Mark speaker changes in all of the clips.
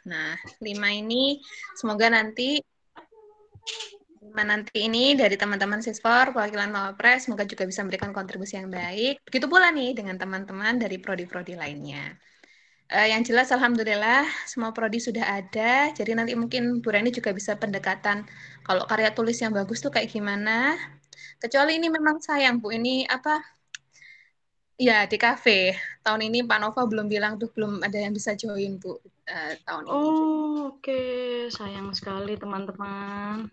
Speaker 1: Nah, 5 ini semoga nanti ini dari teman-teman Sisfor, perwakilan Mawapres, semoga juga bisa memberikan kontribusi yang baik. Begitu pula nih dengan teman-teman dari prodi-prodi lainnya. Yang jelas alhamdulillah semua prodi sudah ada, jadi nanti mungkin Bu Reni juga bisa pendekatan kalau karya tulis yang bagus tuh kayak gimana. Kecuali ini memang sayang Bu, ini apa ya di kafe. Tahun ini Pak Nova belum bilang tuh belum ada yang bisa join Bu tahun ini.
Speaker 2: Oh, oke. Sayang sekali teman-teman.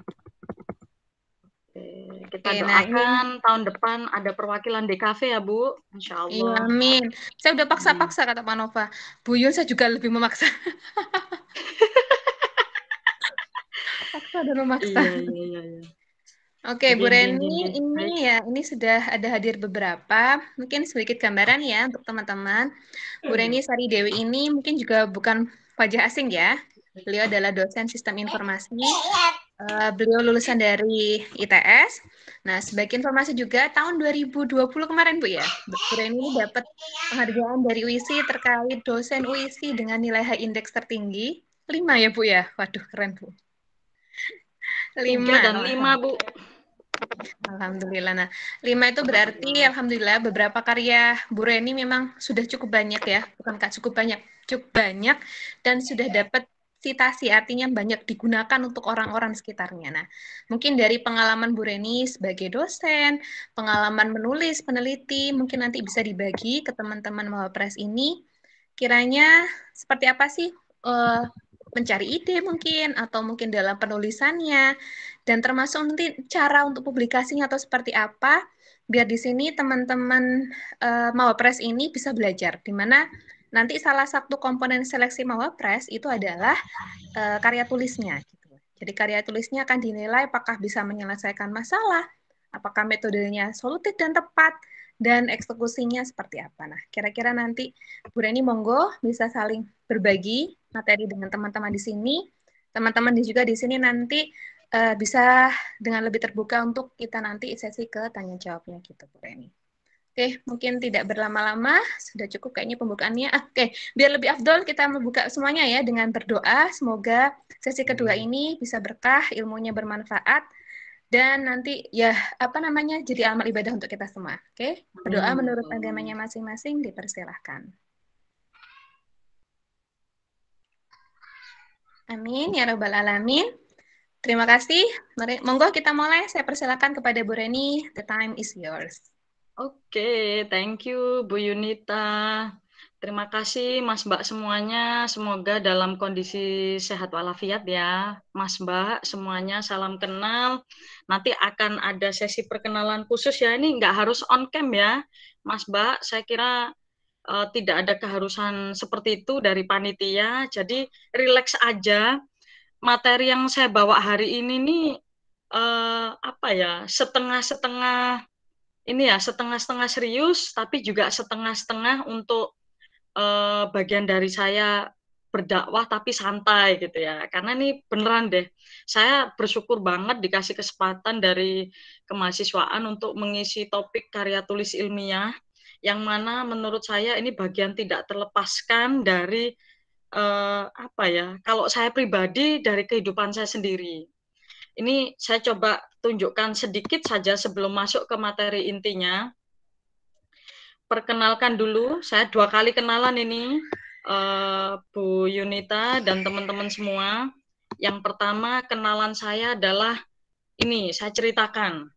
Speaker 2: Kita
Speaker 1: Nah ini
Speaker 2: doakan tahun depan ada perwakilan DKV ya Bu, Insya
Speaker 1: iya,
Speaker 2: Allah.
Speaker 1: amin. Saya udah paksa-paksa kata Pak Nova. Bu Yun saya juga lebih memaksa. Paksa dan memaksa.
Speaker 2: Iya, iya, iya, iya.
Speaker 1: Oke, Bu
Speaker 2: Gini,
Speaker 1: Reni,
Speaker 2: gini.
Speaker 1: ini
Speaker 2: Baik.
Speaker 1: ya, ini sudah ada hadir beberapa, mungkin sedikit gambaran ya untuk teman-teman. Bu Reni Sari Dewi ini mungkin juga bukan wajah asing ya. Beliau adalah dosen sistem informasi. Beliau lulusan dari ITS. Nah, sebagai informasi juga, tahun 2020 kemarin, Bu ya, Bu Reni ini dapat penghargaan dari UISI terkait dosen UISI dengan nilai high index tertinggi. 5 ya, Bu ya? Waduh, keren, Bu.
Speaker 2: 3
Speaker 1: 5
Speaker 2: dan
Speaker 1: kalau
Speaker 2: 5 Bu.
Speaker 1: Alhamdulillah. Nah, 5 itu berarti alhamdulillah beberapa karya Bu Reni memang sudah cukup banyak ya. Bukan Kak, cukup banyak dan sudah dapat citasi, artinya banyak digunakan untuk orang-orang sekitarnya. Nah, mungkin dari pengalaman Bu Reni sebagai dosen, pengalaman menulis, peneliti, mungkin nanti bisa dibagi ke teman-teman Mawapres ini. Kiranya seperti apa sih mencari ide mungkin, atau mungkin dalam penulisannya, dan termasuk nanti cara untuk publikasinya atau seperti apa, biar di sini teman-teman Mawapres ini bisa belajar, di mana nanti salah satu komponen seleksi Mawapres itu adalah karya tulisnya. Gitu. Jadi karya tulisnya akan dinilai apakah bisa menyelesaikan masalah, apakah metodenya solutif dan tepat, dan eksekusinya seperti apa. Nah, kira-kira nanti Bu Reni monggo bisa saling berbagi materi dengan teman-teman di sini. Teman-teman juga di sini nanti bisa dengan lebih terbuka untuk kita nanti sesi ke tanya jawabnya gitu, Bu Reni. Oke, mungkin tidak berlama-lama, sudah cukup kayaknya pembukaannya. Oke, biar lebih afdol kita membuka semuanya ya dengan berdoa. Semoga sesi kedua ini bisa berkah, ilmunya bermanfaat, dan nanti ya apa namanya jadi amal ibadah untuk kita semua. Oke, berdoa menurut agamanya masing-masing dipersilahkan. Amin ya rabbal alamin. Terima kasih. Monggo kita mulai. Saya persilakan kepada Bu Reni. The time is yours.
Speaker 2: Oke, thank you Bu Yunita. Terima kasih Mas Mbak semuanya. Semoga dalam kondisi sehat walafiat ya. Mas Mbak semuanya salam kenal. Nanti akan ada sesi perkenalan khusus ya. Ini nggak harus on cam ya. Mas Mbak, saya kira tidak ada keharusan seperti itu dari panitia. Jadi relax aja. Materi yang saya bawa hari ini nih apa ya, setengah-setengah ini ya, setengah-setengah serius, tapi juga setengah-setengah untuk bagian dari saya berdakwah tapi santai gitu ya. Karena ini beneran deh, saya bersyukur banget dikasih kesempatan dari kemahasiswaan untuk mengisi topik karya tulis ilmiah, yang mana menurut saya ini bagian tidak terlepaskan dari apa ya, kalau saya pribadi dari kehidupan saya sendiri. Ini saya coba tunjukkan sedikit saja sebelum masuk ke materi intinya. Perkenalkan dulu, saya 2 kali kenalan ini, Bu Yunita dan teman-teman semua. Yang pertama kenalan saya adalah ini, saya ceritakan.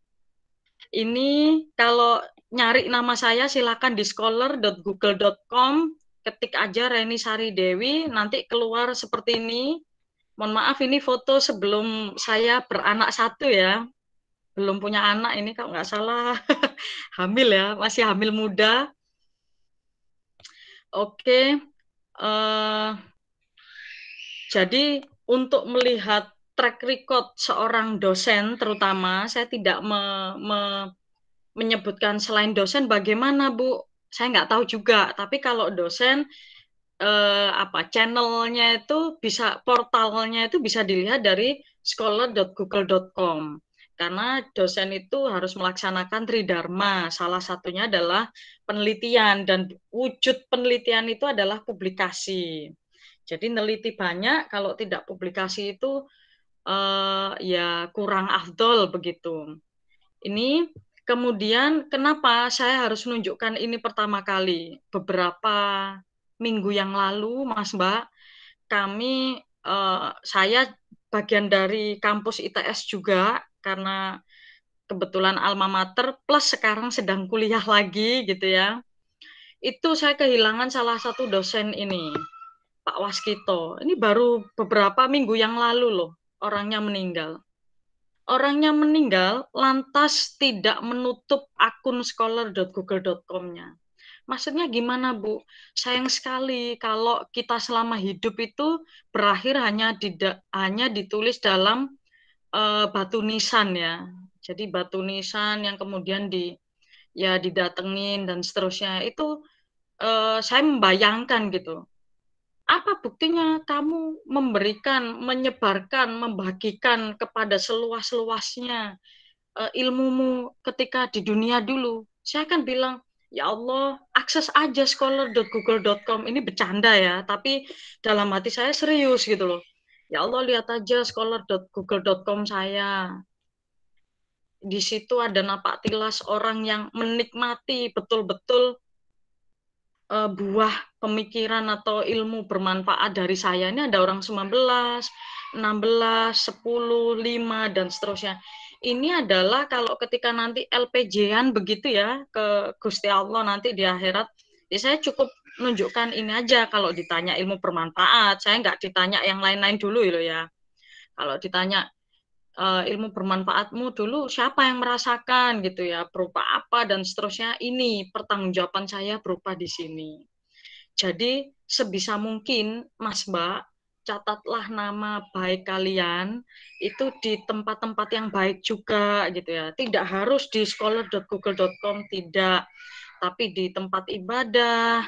Speaker 2: Ini kalau nyari nama saya silakan di scholar.google.com, ketik aja Reni Sari Dewi, nanti keluar seperti ini. Mohon maaf ini foto sebelum saya beranak 1 ya. Belum punya anak ini kalau nggak salah hamil ya, masih hamil muda. Oke, jadi untuk melihat track record seorang dosen terutama, saya tidak menyebutkan selain dosen bagaimana Bu, saya nggak tahu juga. Tapi kalau dosen, channelnya itu bisa, portalnya itu bisa dilihat dari scholar.google.com. Karena dosen itu harus melaksanakan tridharma, salah satunya adalah penelitian, dan wujud penelitian itu adalah publikasi. Jadi neliti banyak, kalau tidak publikasi itu ya kurang afdol begitu. Ini kemudian kenapa saya harus menunjukkan ini pertama kali? Beberapa minggu yang lalu, Mas Mbak, saya bagian dari kampus ITS juga, karena kebetulan alma mater plus sekarang sedang kuliah lagi gitu ya. Itu saya kehilangan salah satu dosen ini, Pak Waskito. Ini baru beberapa minggu yang lalu loh, orangnya meninggal. Orangnya meninggal lantas tidak menutup akun scholar.google.com-nya. Maksudnya gimana, Bu? Sayang sekali kalau kita selama hidup itu berakhir hanya ditulis dalam batu nisan ya. Jadi batu nisan yang kemudian didatengin dan seterusnya. Itu saya membayangkan gitu. Apa buktinya kamu menyebarkan, membagikan kepada seluas-luasnya ilmumu ketika di dunia dulu? Saya kan bilang, ya Allah, akses aja scholar.google.com. Ini bercanda ya, tapi dalam hati saya serius gitu loh. Ya Allah, lihat aja scholar.google.com saya. Di situ ada napak tilas orang yang menikmati betul-betul buah pemikiran atau ilmu bermanfaat dari saya. Ini ada orang 19, 16, 10, 5, dan seterusnya. Ini adalah kalau ketika nanti LPJ-an begitu ya, ke Gusti Allah nanti di akhirat, ya saya cukup menunjukkan ini aja. Kalau ditanya ilmu bermanfaat, saya nggak ditanya yang lain-lain dulu loh ya. Kalau ditanya ilmu bermanfaatmu dulu siapa yang merasakan gitu ya, berupa apa dan seterusnya, ini pertanggungjawaban saya berupa di sini. Jadi sebisa mungkin Mas Mbak, catatlah nama baik kalian itu di tempat-tempat yang baik juga gitu ya. Tidak harus di scholar.google.com, tidak, tapi di tempat ibadah,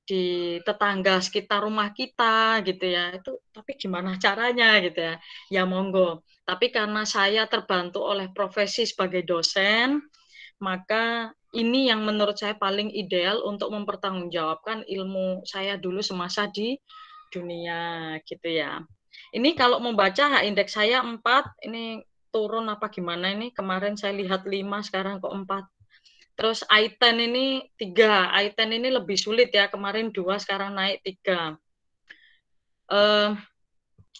Speaker 2: di tetangga sekitar rumah kita gitu ya. Itu tapi gimana caranya gitu ya. Ya monggo. Tapi karena saya terbantu oleh profesi sebagai dosen, maka ini yang menurut saya paling ideal untuk mempertanggungjawabkan ilmu saya dulu semasa di dunia gitu ya. Ini kalau membaca indeks saya 4, ini turun apa gimana ini? Kemarin saya lihat 5, sekarang kok 4. Terus I10 ini 3. I10 ini lebih sulit ya, kemarin 2, sekarang naik 3.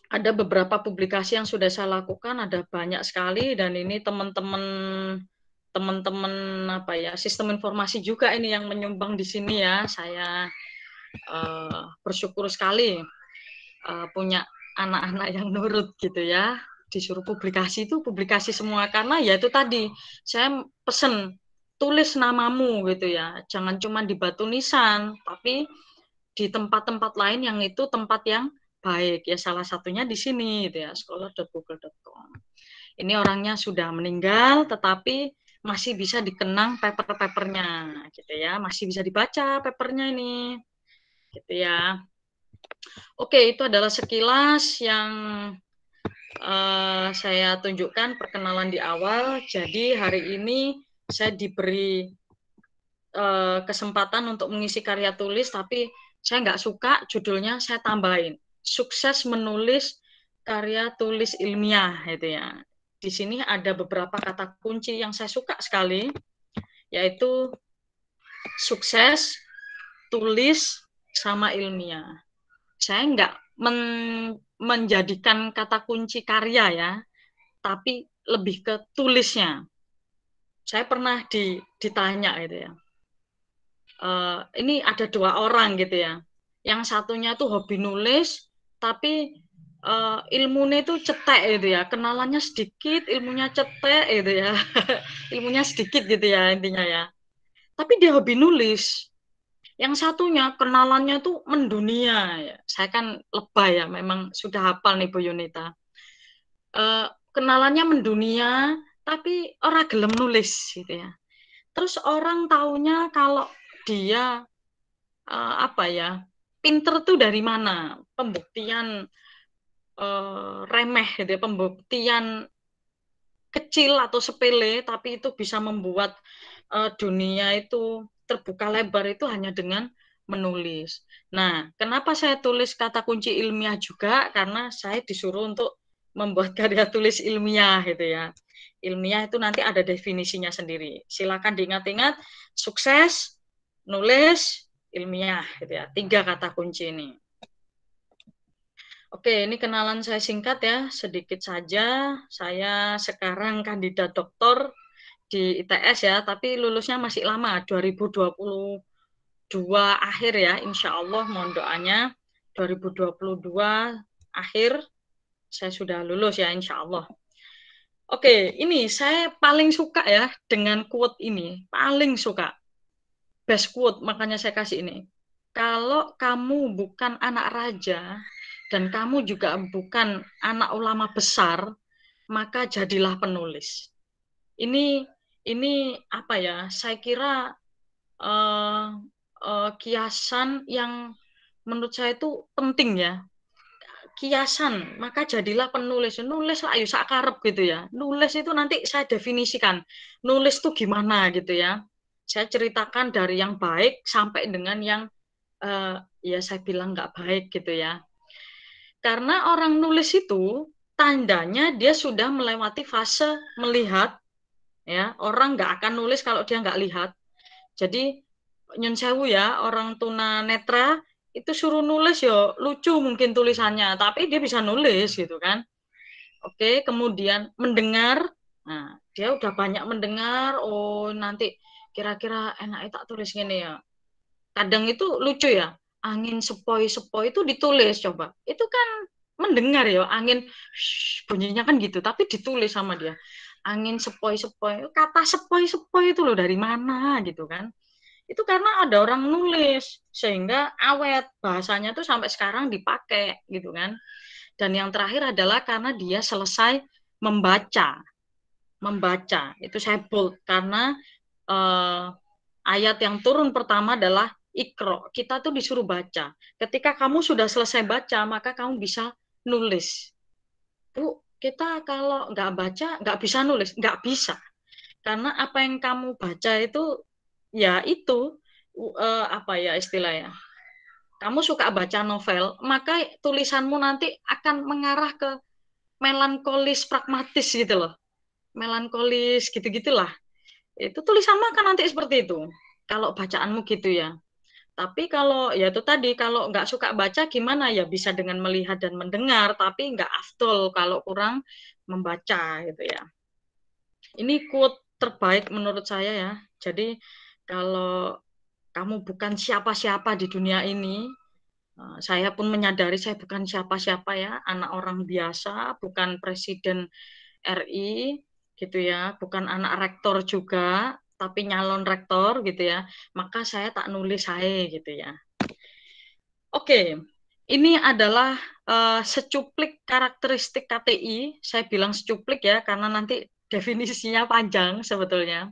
Speaker 2: Ada beberapa publikasi yang sudah saya lakukan, ada banyak sekali, dan ini teman-teman apa ya, sistem informasi juga ini yang menyumbang di sini ya. Saya bersyukur sekali punya anak-anak yang nurut gitu ya. Disuruh publikasi itu publikasi semua, karena ya itu tadi saya pesen tulis namamu gitu ya. Jangan cuma di batu nisan, tapi di tempat-tempat lain yang itu tempat yang baik ya, salah satunya di sini gitu ya, scholar.google.com. Ini orangnya sudah meninggal tetapi masih bisa dikenang paper-papernya gitu ya, masih bisa dibaca papernya ini gitu ya. Oke, itu adalah sekilas yang saya tunjukkan perkenalan di awal. Jadi hari ini saya diberi kesempatan untuk mengisi karya tulis, tapi saya nggak suka judulnya, saya tambahin sukses menulis karya tulis ilmiah gitu ya. Di sini ada beberapa kata kunci yang saya suka sekali, yaitu sukses, tulis, sama ilmiah. Saya nggak menjadikan kata kunci karya ya, tapi lebih ke tulisnya. Saya pernah ditanya gitu ya, ini ada 2 orang gitu ya. Yang satunya tuh hobi nulis, tapi ilmunya itu cetek gitu ya. Kenalannya sedikit, ilmunya cetek gitu ya. Ilmunya sedikit gitu ya intinya ya. Tapi dia hobi nulis. Yang satunya kenalannya tuh mendunia ya. Saya kan lebay ya, memang sudah hafal nih Bu Yunita. Kenalannya mendunia, tapi orang gelem nulis gitu ya. Terus orang taunya kalau dia apa ya, pinter tuh dari mana? Pembuktian remeh gitu ya, pembuktian kecil atau sepele, tapi itu bisa membuat dunia itu terbuka lebar, itu hanya dengan menulis. Nah, kenapa saya tulis kata kunci ilmiah juga? Karena saya disuruh untuk membuat karya tulis ilmiah gitu ya. Ilmiah itu nanti ada definisinya sendiri. Silakan diingat-ingat, sukses, nulis, ilmiah gitu ya. 3 kata kunci ini. Oke, ini kenalan saya singkat ya, sedikit saja. Saya sekarang kandidat doktor di ITS ya, tapi lulusnya masih lama, 2022 akhir ya, insya Allah mohon doanya 2022 akhir saya sudah lulus ya, insya Allah. Oke, ini saya paling suka ya dengan quote ini, paling suka. Best quote, makanya saya kasih ini. Kalau kamu bukan anak raja dan kamu juga bukan anak ulama besar, maka jadilah penulis. Ini apa ya? Saya kira kiasan yang menurut saya itu penting ya. Kiasan, maka jadilah penulis. Nulis lah, ayo sakarep gitu ya. Nulis itu nanti saya definisikan. Nulis itu gimana gitu ya. Saya ceritakan dari yang baik sampai dengan yang ya saya bilang nggak baik gitu ya. Karena orang nulis itu tandanya dia sudah melewati fase melihat ya. Orang nggak akan nulis kalau dia nggak lihat. Jadi nyun sewu ya, orang tuna netra itu suruh nulis ya lucu mungkin tulisannya, tapi dia bisa nulis gitu kan. Oke, kemudian mendengar, nah dia udah banyak mendengar, oh nanti kira-kira enak tak tulis gini ya. Kadang itu lucu ya, angin sepoi-sepoi itu ditulis coba. Itu kan mendengar ya, angin bunyinya kan gitu, tapi ditulis sama dia. Angin sepoi-sepoi, kata sepoi-sepoi itu loh dari mana gitu kan. Itu karena ada orang nulis sehingga awet bahasanya tuh sampai sekarang dipakai gitu kan. Dan yang terakhir adalah karena dia selesai membaca itu saya bold karena ayat yang turun pertama adalah ikro, kita tuh disuruh baca. Ketika kamu sudah selesai baca maka kamu bisa nulis. Bu, kita kalau nggak baca nggak bisa nulis, nggak bisa karena apa yang kamu baca itu ya itu apa ya istilahnya, kamu suka baca novel maka tulisanmu nanti akan mengarah ke melankolis pragmatis gitu loh, melankolis gitu-gitulah, itu tulisanmu akan nanti seperti itu kalau bacaanmu gitu ya. Tapi kalau ya itu tadi, kalau nggak suka baca gimana ya, bisa dengan melihat dan mendengar, tapi nggak afdol kalau kurang membaca gitu ya. Ini quote terbaik menurut saya ya. Jadi kalau kamu bukan siapa-siapa di dunia ini, saya pun menyadari saya bukan siapa-siapa ya, anak orang biasa, bukan presiden RI gitu ya, bukan anak rektor juga, tapi nyalon rektor gitu ya. Maka saya tak nulis saya gitu ya. Oke, ini adalah secuplik karakteristik KTI. Saya bilang secuplik ya, karena nanti definisinya panjang sebetulnya.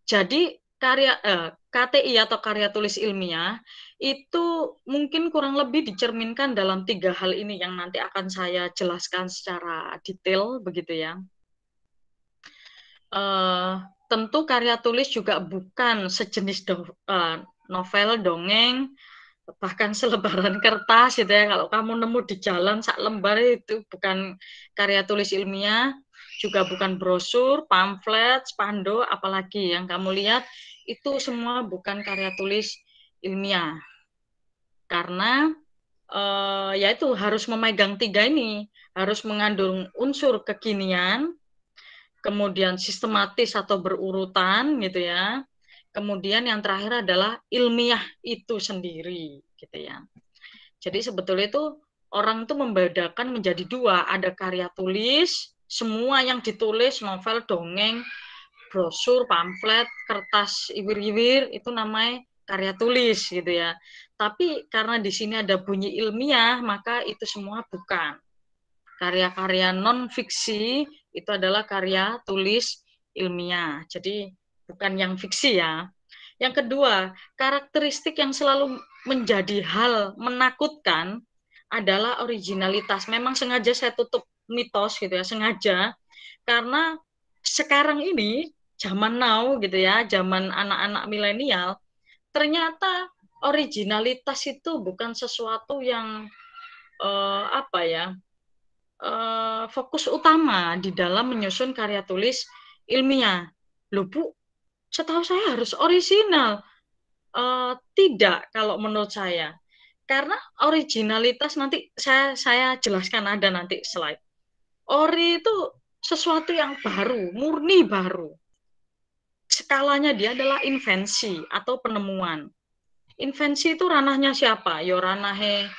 Speaker 2: Jadi KTI atau karya tulis ilmiah itu mungkin kurang lebih dicerminkan dalam 3 hal ini yang nanti akan saya jelaskan secara detail begitu ya. Tentu karya tulis juga bukan sejenis novel, dongeng, bahkan selebaran kertas gitu ya. Kalau kamu nemu di jalan sak lembar itu bukan karya tulis ilmiah, juga bukan brosur, pamflet, spanduk, apalagi yang kamu lihat itu semua bukan karya tulis ilmiah. Karena ya itu harus memegang 3 ini, harus mengandung unsur kekinian, kemudian sistematis atau berurutan gitu ya. Kemudian yang terakhir adalah ilmiah itu sendiri gitu ya. Jadi sebetulnya itu orang itu membedakan menjadi 2, ada karya tulis, semua yang ditulis, novel, dongeng, brosur, pamflet, kertas iwir-iwir itu namanya karya tulis gitu ya. Tapi karena di sini ada bunyi ilmiah, maka itu semua bukan. Karya-karya non-fiksi itu adalah karya tulis ilmiah. Jadi bukan yang fiksi ya. Yang kedua, karakteristik yang selalu menjadi hal menakutkan adalah originalitas. Memang sengaja saya tutup mitos gitu ya, sengaja. Karena sekarang ini, zaman now gitu ya, zaman anak-anak milenial, ternyata originalitas itu bukan sesuatu yang apa ya, fokus utama di dalam menyusun karya tulis ilmiah. Loh Bu, setahu saya harus orisinal. Tidak, kalau menurut saya. Karena originalitas nanti saya jelaskan, ada nanti slide. Ori itu sesuatu yang baru, murni baru. Skalanya dia adalah invensi atau penemuan. Invensi itu ranahnya siapa? Ya ranahnya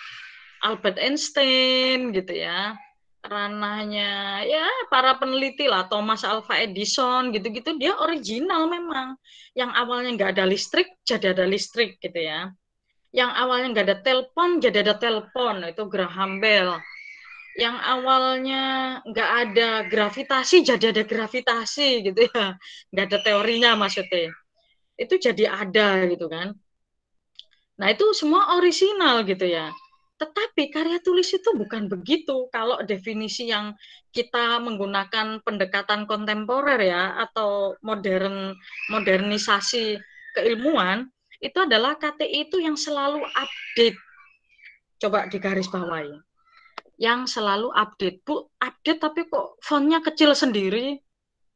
Speaker 2: Albert Einstein gitu ya. Ranahnya ya para peneliti lah, Thomas Alva Edison gitu-gitu, dia original memang. Yang awalnya nggak ada listrik jadi ada listrik gitu ya. Yang awalnya nggak ada telepon jadi ada telepon, itu Graham Bell. Yang awalnya nggak ada gravitasi jadi ada gravitasi gitu ya, nggak ada teorinya maksudnya, itu jadi ada gitu kan. Nah itu semua orisinal gitu ya. Tetapi karya tulis itu bukan begitu. Kalau definisi yang kita menggunakan pendekatan kontemporer ya, atau modernisasi keilmuan, itu adalah KTI itu yang selalu update. Coba digarisbawahi. Yang selalu update. Bu, update tapi kok fontnya kecil sendiri,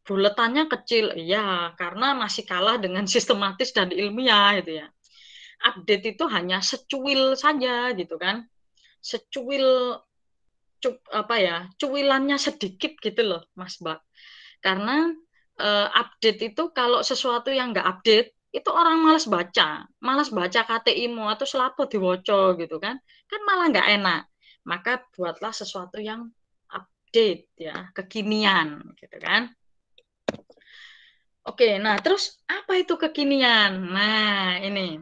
Speaker 2: buletannya kecil. Iya, karena masih kalah dengan sistematis dan ilmiah gitu ya. Update itu hanya secuil saja gitu kan, secuil apa ya, cuilannya sedikit gitu loh Mas Mbak. Karena update itu kalau sesuatu yang nggak update itu orang malas baca KTI-mu atau selapo diwoco gitu kan malah nggak enak. Maka buatlah sesuatu yang update ya, kekinian gitu kan. Oke, nah terus apa itu kekinian? Nah ini,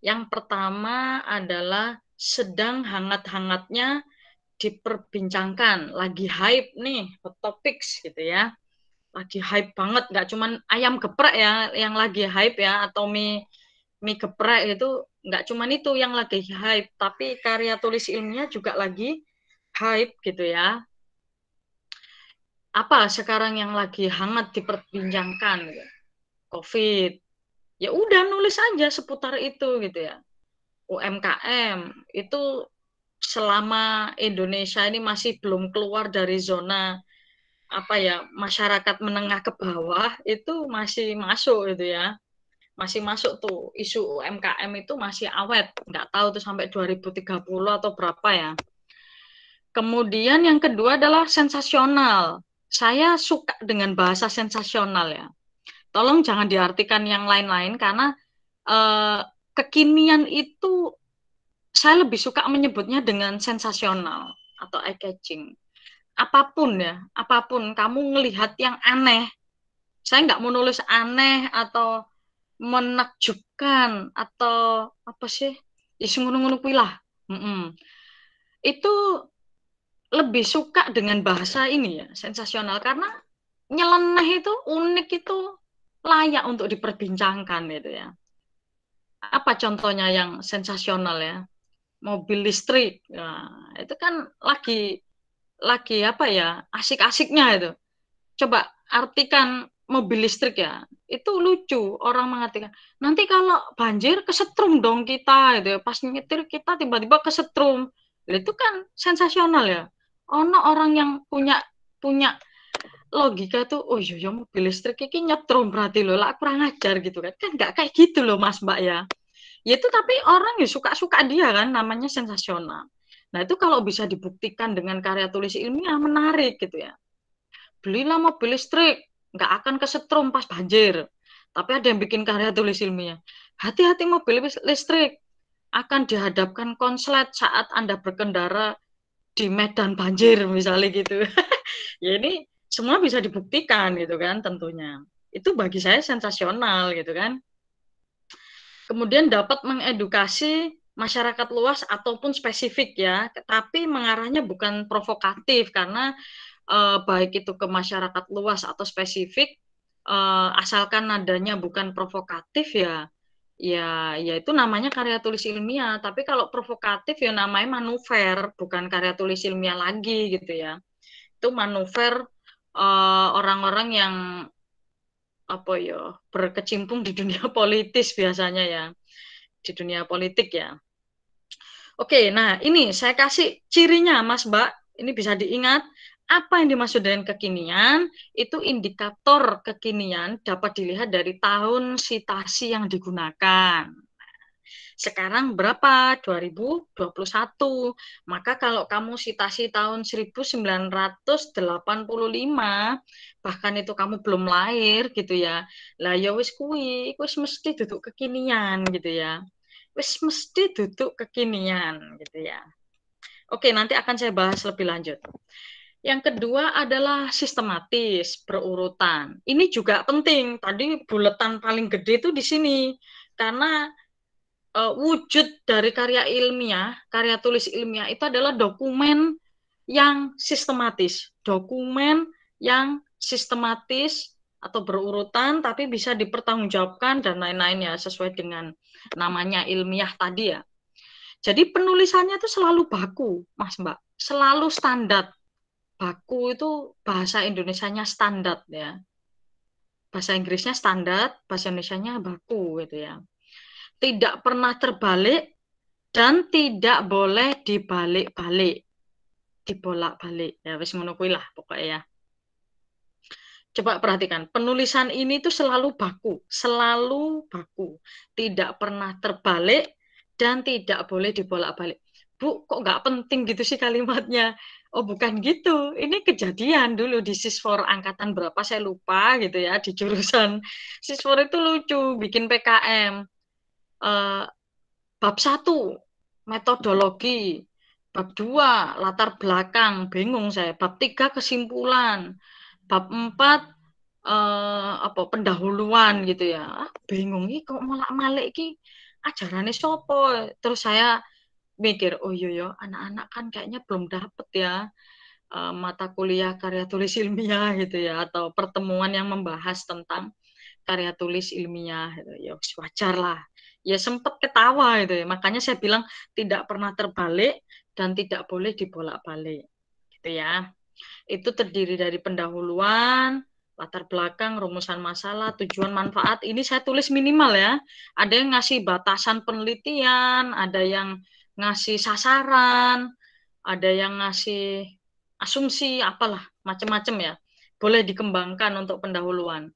Speaker 2: yang pertama adalah sedang hangat-hangatnya diperbincangkan, lagi hype nih, hot topics gitu ya, lagi hype banget, nggak cuman ayam geprek ya yang lagi hype ya, atau mie mie geprek itu nggak cuman itu yang lagi hype, tapi karya tulis ilmiah juga lagi hype gitu ya. Apa sekarang yang lagi hangat diperbincangkan gitu? COVID. Ya udah nulis aja seputar itu gitu ya. UMKM itu selama Indonesia ini masih belum keluar dari zona apa ya, masyarakat menengah ke bawah, itu masih masuk gitu ya. Masih masuk tuh isu UMKM, itu masih awet. Nggak tahu tuh sampai 2030 atau berapa ya. Kemudian yang kedua adalah sensasional. Saya suka dengan bahasa sensasional ya. Tolong jangan diartikan yang lain-lain karena eh, kekinian itu saya lebih suka menyebutnya dengan sensasional atau eye catching. Apapun ya, apapun kamu ngelihat yang aneh, saya nggak mau nulis aneh atau menakjubkan atau apa sih, isu ngono-ngono kuwi lah. Itu lebih suka dengan bahasa ini ya, sensasional, karena nyeleneh itu, unik itu, layak untuk diperbincangkan gitu ya. Apa contohnya yang sensasional ya? Mobil listrik. Nah, itu kan lagi apa ya? Asik-asiknya itu. Coba artikan mobil listrik ya. Itu lucu orang mengartikan. Nanti kalau banjir kesetrum dong kita gitu ya. Pas nyetir kita tiba-tiba kesetrum. Itu kan sensasional ya. Ono orang yang punya punya logika tuh, oh iya ya mobil listrik ini nyetrum berarti loh, lah kurang ajar gitu kan. Kan nggak kayak gitu loh Mas Mbak ya. Ya itu tapi orang ya suka-suka dia kan, namanya sensasional. Nah itu kalau bisa dibuktikan dengan karya tulis ilmiah menarik gitu ya. Belilah mobil listrik, nggak akan kesetrum pas banjir. Tapi ada yang bikin karya tulis ilmiah. Hati-hati mobil listrik, akan dihadapkan konslet saat Anda berkendara di medan banjir misalnya gitu. Ya ini semua bisa dibuktikan gitu kan tentunya. Itu bagi saya sensasional gitu kan. Kemudian dapat mengedukasi masyarakat luas ataupun spesifik ya, tapi mengarahnya bukan provokatif karena baik itu ke masyarakat luas atau spesifik, asalkan nadanya bukan provokatif ya, ya itu namanya karya tulis ilmiah. Tapi kalau provokatif ya namanya manuver, bukan karya tulis ilmiah lagi gitu ya. Itu manuver orang-orang yang apa ya, berkecimpung di dunia politis biasanya ya, di dunia politik ya. Oke, nah ini saya kasih cirinya Mas Mbak, ini bisa diingat. Apa yang dimaksud dengan kekinian? Itu indikator kekinian dapat dilihat dari tahun sitasi yang digunakan. Sekarang berapa? 2021. Maka kalau kamu sitasi tahun 1985, bahkan itu kamu belum lahir gitu ya. Lah ya wis kuwi, wis mesti duduk kekinian gitu ya. Wis mesti duduk kekinian gitu ya. Oke, nanti akan saya bahas lebih lanjut. Yang kedua adalah sistematis, berurutan. Ini juga penting. Tadi buletan paling gede itu di sini. Karena wujud dari karya ilmiah, karya tulis ilmiah itu adalah dokumen yang sistematis. Dokumen yang sistematis atau berurutan, tapi bisa dipertanggungjawabkan dan lain-lainnya sesuai dengan namanya ilmiah tadi ya. Jadi penulisannya itu selalu baku, Mas Mbak. Selalu standar. Baku itu bahasa Indonesianya standar ya. Bahasa Inggrisnya standar, bahasa Indonesianya baku gitu ya. Tidak pernah terbalik dan tidak boleh dibalik-balik. Dibolak-balik. Ya wis ngono kuwi lah pokoknya ya. Coba perhatikan, penulisan ini tuh selalu baku, selalu baku. Tidak pernah terbalik dan tidak boleh dibolak-balik. Bu, kok nggak penting gitu sih kalimatnya? Oh, bukan gitu. Ini kejadian dulu di Sisfor angkatan berapa saya lupa gitu ya, di jurusan Sisfor itu lucu, bikin PKM. Bab 1, metodologi. Bab 2, latar belakang. Bingung saya. Bab 3, kesimpulan. Bab 4, pendahuluan gitu ya. Bingung nih kok molak-malik iki ajarannya sopo. Terus saya mikir, oh iya ya, anak-anak kan kayaknya belum dapet ya mata kuliah karya tulis ilmiah gitu ya, atau pertemuan yang membahas tentang karya tulis ilmiah gitu. Ya wajar lah. Ya sempat ketawa gitu ya. Makanya saya bilang tidak pernah terbalik dan tidak boleh dibolak-balik gitu ya. Itu terdiri dari pendahuluan, latar belakang, rumusan masalah, tujuan, manfaat. Ini saya tulis minimal ya. Ada yang ngasih batasan penelitian, ada yang ngasih sasaran, ada yang ngasih asumsi, apalah, macam-macam ya. Boleh dikembangkan untuk pendahuluan.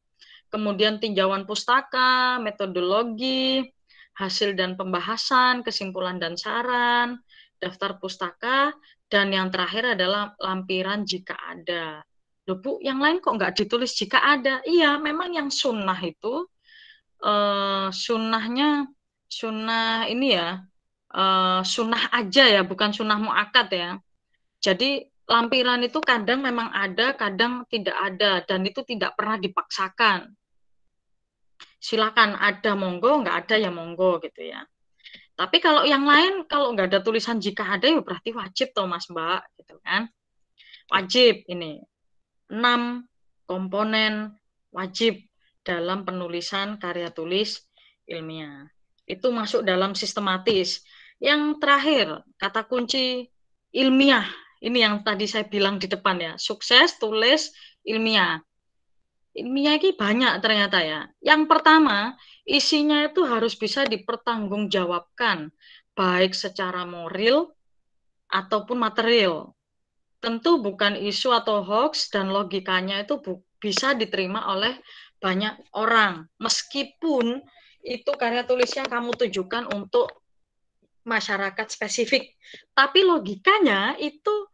Speaker 2: Kemudian tinjauan pustaka, metodologi, hasil dan pembahasan, kesimpulan dan saran, daftar pustaka, dan yang terakhir adalah lampiran jika ada. Loh Bu, yang lain kok nggak ditulis jika ada? Iya, memang yang sunnah itu, sunnah ini ya, sunnah aja ya, bukan sunnah muakkad ya. Jadi lampiran itu kadang memang ada, kadang tidak ada, dan itu tidak pernah dipaksakan. Silakan ada monggo, nggak ada ya monggo gitu ya. Tapi kalau yang lain, kalau nggak ada tulisan jika ada ya berarti wajib toh Mas Mbak, gitu kan. Wajib ini. 6 komponen wajib dalam penulisan karya tulis ilmiah. Itu masuk dalam sistematis. Yang terakhir, kata kunci ilmiah. Ini yang tadi saya bilang di depan ya, sukses tulis ilmiah. Ilmiah ini banyak ternyata ya. Yang pertama, isinya itu harus bisa dipertanggungjawabkan, baik secara moral ataupun material. Tentu bukan isu atau hoax dan logikanya itu bisa diterima oleh banyak orang. Meskipun itu karya tulis yang kamu tujukan untuk masyarakat spesifik. Tapi logikanya itu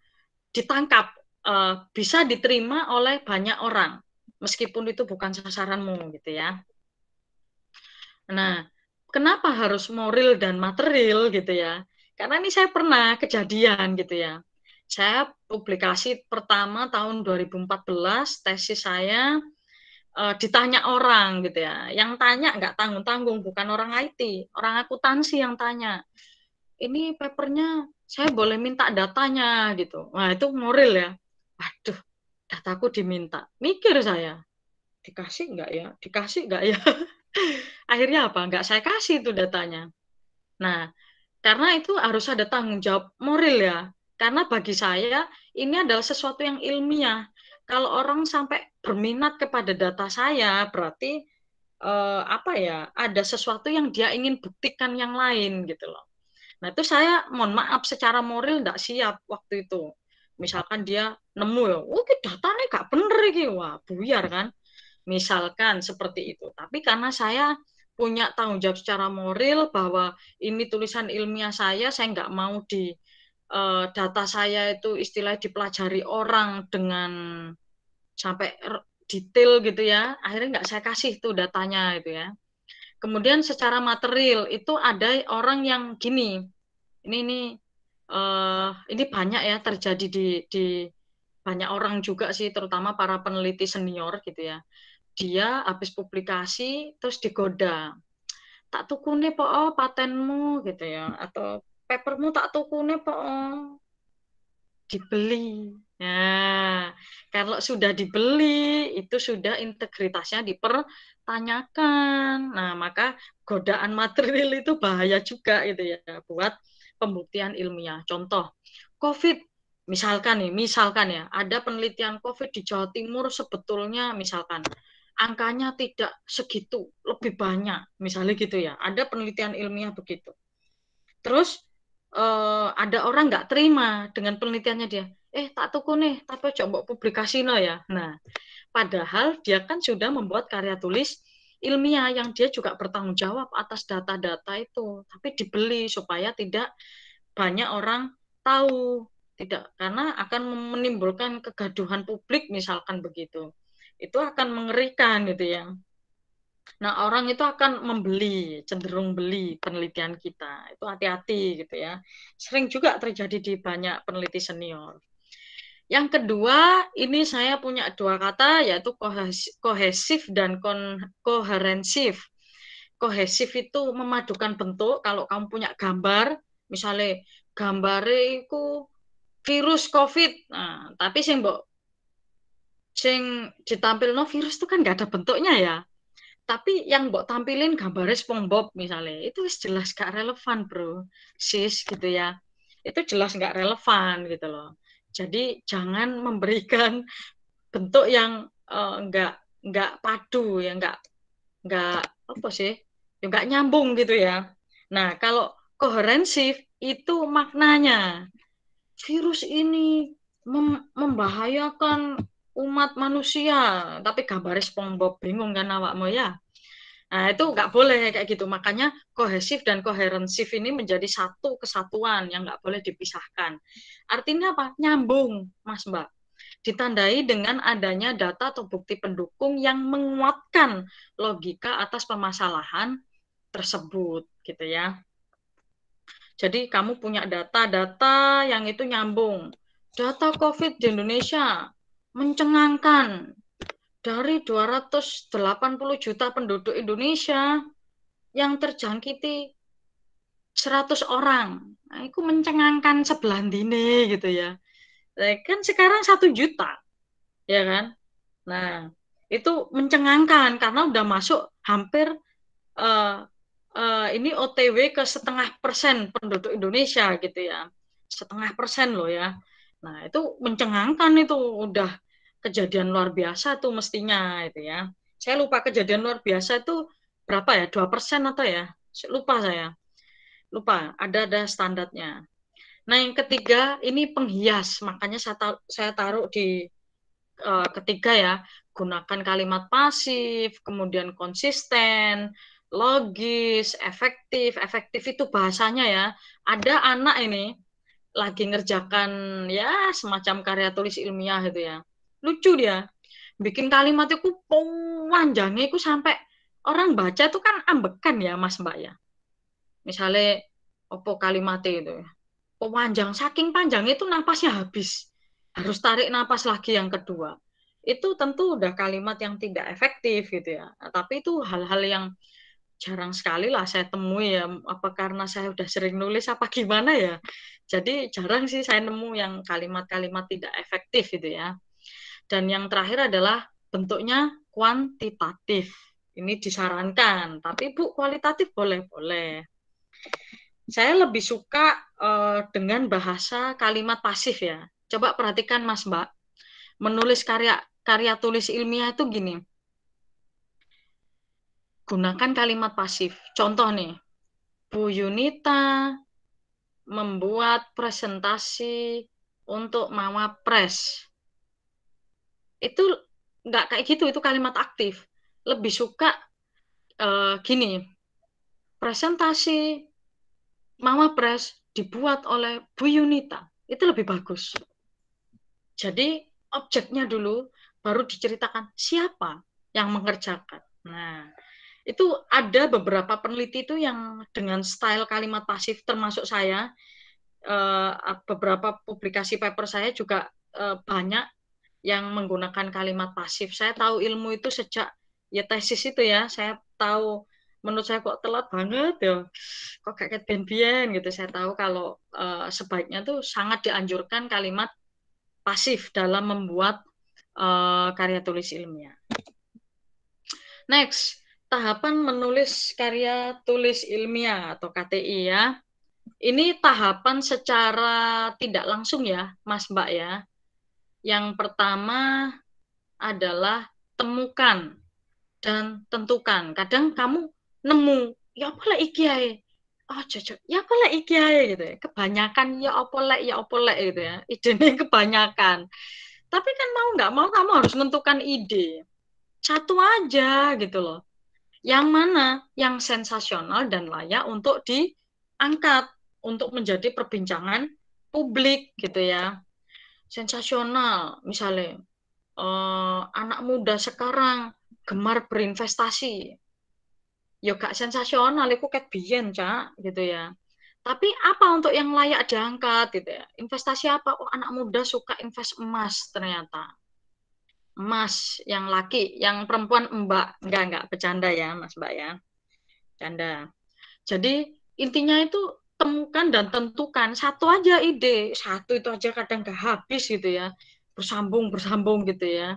Speaker 2: ditangkap, bisa diterima oleh banyak orang. Meskipun itu bukan sasaranmu gitu ya. Nah, kenapa harus moral dan material gitu ya? Karena ini saya pernah kejadian gitu ya. Saya publikasi pertama tahun 2014, tesis saya ditanya orang gitu ya. Yang tanya nggak tanggung-tanggung, bukan orang IT, orang akuntansi yang tanya. Ini papernya saya boleh minta datanya gitu. Nah, itu moral ya. Waduh, dataku diminta. Mikir saya, dikasih nggak ya? Dikasih nggak ya? Akhirnya apa? Nggak saya kasih itu datanya. Nah, karena itu harus ada tanggung jawab moral ya. Karena bagi saya ini adalah sesuatu yang ilmiah. Kalau orang sampai berminat kepada data saya, berarti apa ya, ada sesuatu yang dia ingin buktikan yang lain gitu loh. Nah itu saya mohon maaf secara moral nggak siap waktu itu. Misalkan dia nemu ya, oh datanya nggak bener ini, wah buyar kan. Misalkan seperti itu. Tapi karena saya punya tanggung jawab secara moral bahwa ini tulisan ilmiah saya nggak mau di data saya itu istilah dipelajari orang dengan sampai detail gitu ya. Akhirnya nggak saya kasih tuh datanya itu ya. Kemudian secara material itu ada orang yang gini, ini banyak ya terjadi di banyak orang juga sih, terutama para peneliti senior gitu ya. Dia habis publikasi terus digoda, tak tukune po patenmu gitu ya, atau papermu tak tukune po, dibeli. Nah, kalau sudah dibeli itu sudah integritasnya dipertanyakan. Nah, maka godaan material itu bahaya juga gitu ya buat pembuktian ilmiah. Contoh, COVID misalkan ya, ada penelitian COVID di Jawa Timur sebetulnya misalkan angkanya tidak segitu, lebih banyak, misalnya gitu ya. Ada penelitian ilmiah begitu. Terus ada orang nggak terima dengan penelitiannya dia. Tak tuku nih, tapi coba publikasi no ya. Nah, padahal dia kan sudah membuat karya tulis ilmiah yang dia juga bertanggung jawab atas data-data itu, tapi dibeli supaya tidak banyak orang tahu, tidak karena akan menimbulkan kegaduhan publik misalkan begitu. Itu akan mengerikan gitu ya. Nah, orang itu akan cenderung beli penelitian kita. Itu hati-hati gitu ya. Sering juga terjadi di banyak peneliti senior. Yang kedua, ini saya punya dua kata, yaitu kohesif dan koherensif. Kohesif itu memadukan bentuk. Kalau kamu punya gambar, misalnya gambarnya itu virus COVID, nah, tapi sing ditampilno virus itu kan nggak ada bentuknya ya. Tapi yang mbok tampilin gambarnya SpongeBob misalnya, itu jelas gak relevan bro, sis gitu ya. Itu jelas gak relevan gitu loh. Jadi jangan memberikan bentuk yang nggak padu ya, nggak apa sih, ya nggak nyambung gitu ya. Nah kalau koherensif itu maknanya virus ini membahayakan umat manusia, tapi gambarnya SpongeBob, bingung kan awakmu ya. Nah, itu nggak boleh kayak gitu. Makanya kohesif dan koherensif ini menjadi satu kesatuan yang nggak boleh dipisahkan. Artinya apa? Nyambung, Mas Mbak. Ditandai dengan adanya data atau bukti pendukung yang menguatkan logika atas permasalahan tersebut, gitu ya. Jadi kamu punya data-data yang itu nyambung. Data COVID di Indonesia mencengangkan. Dari 280 juta penduduk Indonesia, yang terjangkiti 100 orang. Nah, itu mencengangkan sebelah dini gitu ya. Nah, kan sekarang 1 juta, ya kan? Nah, itu mencengangkan karena udah masuk hampir uh, ini OTW ke 0,5% penduduk Indonesia gitu ya. 0,5% loh ya. Nah, itu mencengangkan, itu udah kejadian luar biasa tuh mestinya itu ya. Saya lupa kejadian luar biasa itu berapa ya? 2% atau ya? Lupa saya. Lupa, ada standarnya. Nah, yang ketiga ini penghias. Makanya saya taruh di ketiga ya, gunakan kalimat pasif, kemudian konsisten, logis, efektif. Efektif itu bahasanya ya. Ada anak ini lagi ngerjakan ya semacam karya tulis ilmiah gitu ya. Lucu dia. Bikin kalimat itu panjangnya itu sampai orang baca itu kan ambekan ya Mas Mbak ya. Misalnya opo kalimatnya itu. Panjang, saking panjangnya itu napasnya habis. Harus tarik napas lagi yang kedua. Itu tentu udah kalimat yang tidak efektif gitu ya. Nah, tapi itu hal-hal yang jarang sekali lah saya temui ya. Apa karena saya udah sering nulis apa gimana ya. Jadi jarang sih saya nemu yang kalimat-kalimat tidak efektif gitu ya. Dan yang terakhir adalah bentuknya kuantitatif. Ini disarankan, tapi Bu kualitatif boleh-boleh. Saya lebih suka dengan bahasa kalimat pasif ya. Coba perhatikan Mas Mbak, menulis karya tulis ilmiah itu gini. gunakan kalimat pasif. Contoh nih, Bu Yunita membuat presentasi untuk Mawapres. Itu nggak kayak gitu, itu kalimat aktif. Lebih suka gini, presentasi Mawapres dibuat oleh Bu Yunita. Itu lebih bagus. Jadi objeknya dulu, baru diceritakan siapa yang mengerjakan. Nah, itu ada beberapa peneliti itu yang dengan style kalimat pasif, termasuk saya, beberapa publikasi paper saya juga banyak yang menggunakan kalimat pasif. Saya tahu ilmu itu sejak ya tesis itu ya, saya tahu, menurut saya kok telat banget ya, kok kayak ben-ben gitu. Saya tahu kalau sebaiknya tuh sangat dianjurkan kalimat pasif dalam membuat karya tulis ilmiah. Next, tahapan menulis karya tulis ilmiah atau KTI ya. Ini tahapan secara tidak langsung ya, Mas Mbak ya. Yang pertama adalah temukan dan tentukan. Kadang kamu nemu, ya apa lah iki ae. Oh, cocok. Ya apa lah iki ae gitu ya. Kebanyakan ya apa lek gitu ya. Idenya kebanyakan. Tapi kan mau nggak mau kamu harus menentukan ide. Satu aja gitu loh. Yang mana yang sensasional dan layak untuk diangkat, untuk menjadi perbincangan publik gitu ya. Sensasional, misalnya anak muda sekarang gemar berinvestasi. Ya gak sensasional, itu kayak biyen, Cak, gitu ya. Tapi apa untuk yang layak diangkat gitu ya? Investasi apa? Oh, anak muda suka invest emas ternyata. Emas yang laki, yang perempuan Mbak. Enggak, bercanda ya, Mas Mbak ya. Bercanda. Jadi intinya itu temukan dan tentukan satu aja ide, satu itu aja kadang gak habis gitu ya, bersambung gitu ya,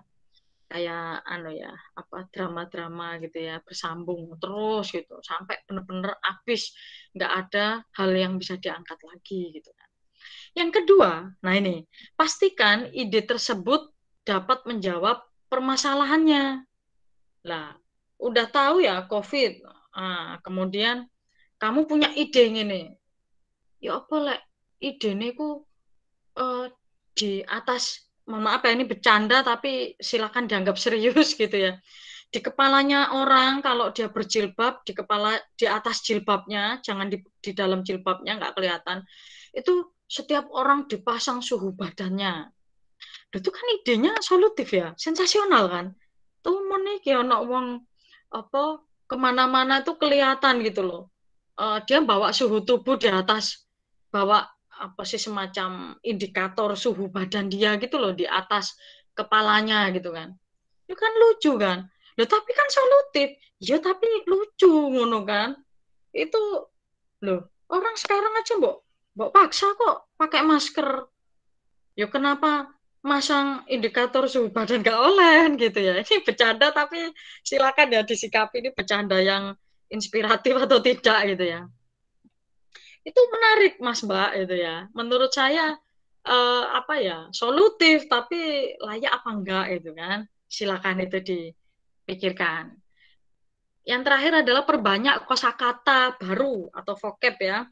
Speaker 2: kayak ya apa drama-drama gitu ya, bersambung terus gitu sampai bener-bener habis, nggak ada hal yang bisa diangkat lagi gitu kan. Yang kedua, nah ini pastikan ide tersebut dapat menjawab permasalahannya. Lah, udah tahu ya COVID, kemudian kamu punya ide ini, ya apa lek ide ini ku di atas, mohon maaf ya ini bercanda tapi silakan dianggap serius gitu ya. Di kepalanya orang kalau dia berjilbab, di atas jilbabnya, jangan di dalam jilbabnya nggak kelihatan. Itu setiap orang dipasang suhu badannya. Itu kan idenya solutif ya, sensasional kan. Tuh meniki ono wong apa kemana-mana tuh kelihatan gitu loh. Dia bawa suhu tubuh di atas, bawa apa sih semacam indikator suhu badan dia gitu loh di atas kepalanya gitu kan. Itu kan lucu kan. Loh, tapi kan solutif. Ya tapi lucu ngono kan. Itu loh, orang sekarang aja mbok paksa kok pakai masker. Ya kenapa masang indikator suhu badan gak oleh gitu ya. Ini bercanda tapi silakan ya disikapi ini bercanda yang inspiratif atau tidak gitu ya. Itu menarik Mas Mbak itu ya. Menurut saya apa ya, solutif tapi layak apa enggak itu kan. Silakan itu dipikirkan. Yang terakhir adalah perbanyak kosakata baru atau vocab ya.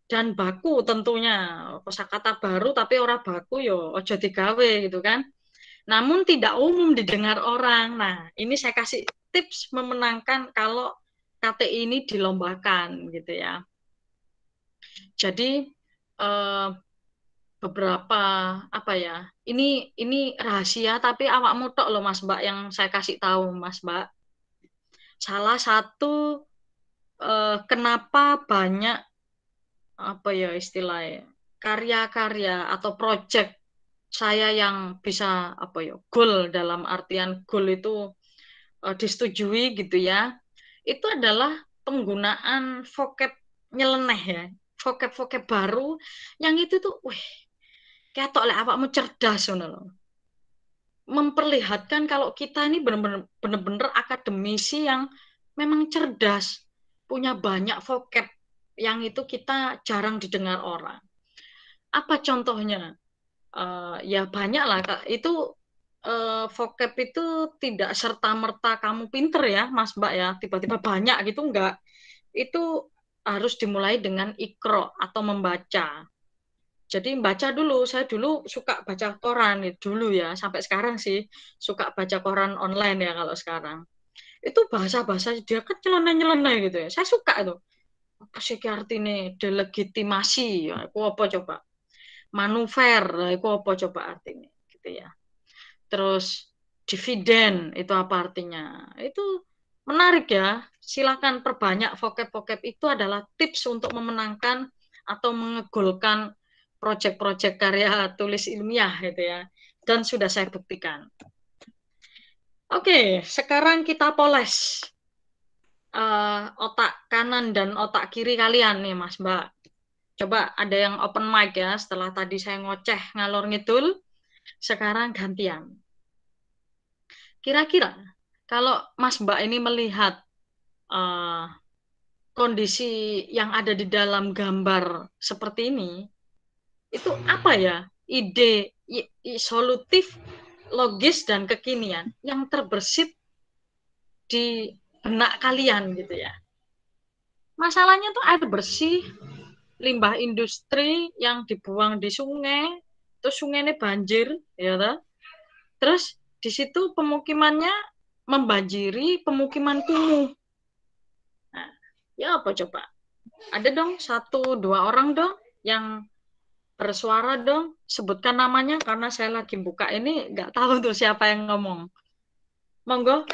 Speaker 2: Dan baku tentunya. Kosakata baru tapi orang baku yo ojo digawe gitu kan. Namun tidak umum didengar orang. Nah, ini saya kasih tips memenangkan kalau KTI ini dilombakan gitu ya. Jadi beberapa apa ya? Ini rahasia tapi awakmu tok loh Mas Mbak yang saya kasih tahu Mas Mbak. Salah satu kenapa banyak apa ya istilahnya karya-karya atau project saya yang bisa apa ya goal, dalam artian goal itu disetujui gitu ya, itu adalah penggunaan vocab nyeleneh ya, vocab baru yang itu tuh wih ketok lek awakmu cerdas ngono loh, memperlihatkan kalau kita ini benar-benar akademisi yang memang cerdas, punya banyak vocab yang itu kita jarang didengar orang. Apa contohnya? Ya banyak lah Kak. Itu vocab itu tidak serta-merta kamu pinter ya, Mas Mbak ya, tiba-tiba banyak gitu enggak. Itu harus dimulai dengan ikro atau membaca. Jadi baca dulu, saya dulu suka baca koran dulu ya, sampai sekarang sih suka baca koran online ya kalau sekarang. Itu bahasa-bahasa dia kan nyeleneh-nyeleneh gitu ya. Saya suka itu. Apa sih artinya delegitimasi ya, itu apa coba? Manuver, itu apa coba artinya gitu ya. Terus dividen itu apa artinya? Itu menarik ya. Silakan perbanyak vocab-vocab, itu adalah tips untuk memenangkan atau mengegolkan proyek-proyek karya tulis ilmiah gitu ya. Dan sudah saya buktikan. Oke, sekarang kita poles otak kanan dan otak kiri kalian nih Mas Mbak. Coba ada yang open mic ya, setelah tadi saya ngoceh ngalor ngidul, sekarang gantian. Kira-kira kalau Mas Mbak ini melihat kondisi yang ada di dalam gambar seperti ini, itu apa ya ide solutif, logis, dan kekinian yang terbersit di benak kalian gitu ya. Masalahnya tuh air bersih, limbah industri yang dibuang di sungai, terus sungainya banjir, ya toh? Terus di situ pemukimannya membanjiri pemukiman kumuh. Nah, ya apa coba? Ada dong 1-2 orang dong yang bersuara dong, sebutkan namanya karena saya lagi buka ini nggak tahu tuh siapa yang ngomong. Monggo,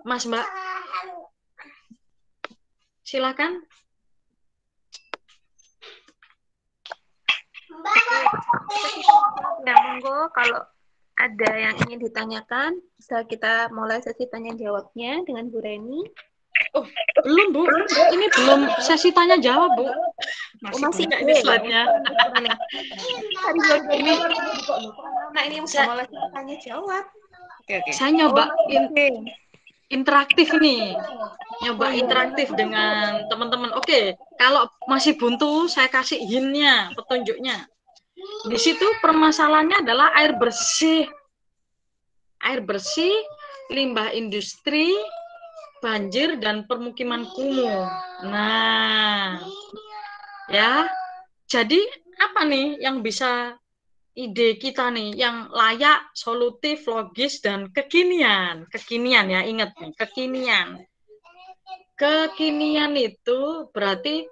Speaker 2: Mas Mbak. Silakan.
Speaker 1: Ya, monggo kalau ada yang ingin ditanyakan, bisa kita mulai sesi tanya jawabnya dengan Bu Reni.
Speaker 2: Oh, belum Bu. Ini belum sesi tanya jawab Bu.
Speaker 1: Masih
Speaker 2: banyak ini slide-nya.
Speaker 1: Ini nah ini udah mulai tanya jawab. Oke.
Speaker 2: Saya nyoba interaktif nih. Nyoba interaktif dengan teman-teman. Oke, kalau masih buntu saya kasih hint-nya, petunjuknya. Di situ permasalahannya adalah air bersih. Air bersih, limbah industri, banjir, dan permukiman kumuh. Nah, ya. Jadi apa nih yang bisa ide kita nih yang layak, solutif, logis, dan kekinian. Kekinian ya, ingat nih, kekinian. Kekinian itu berarti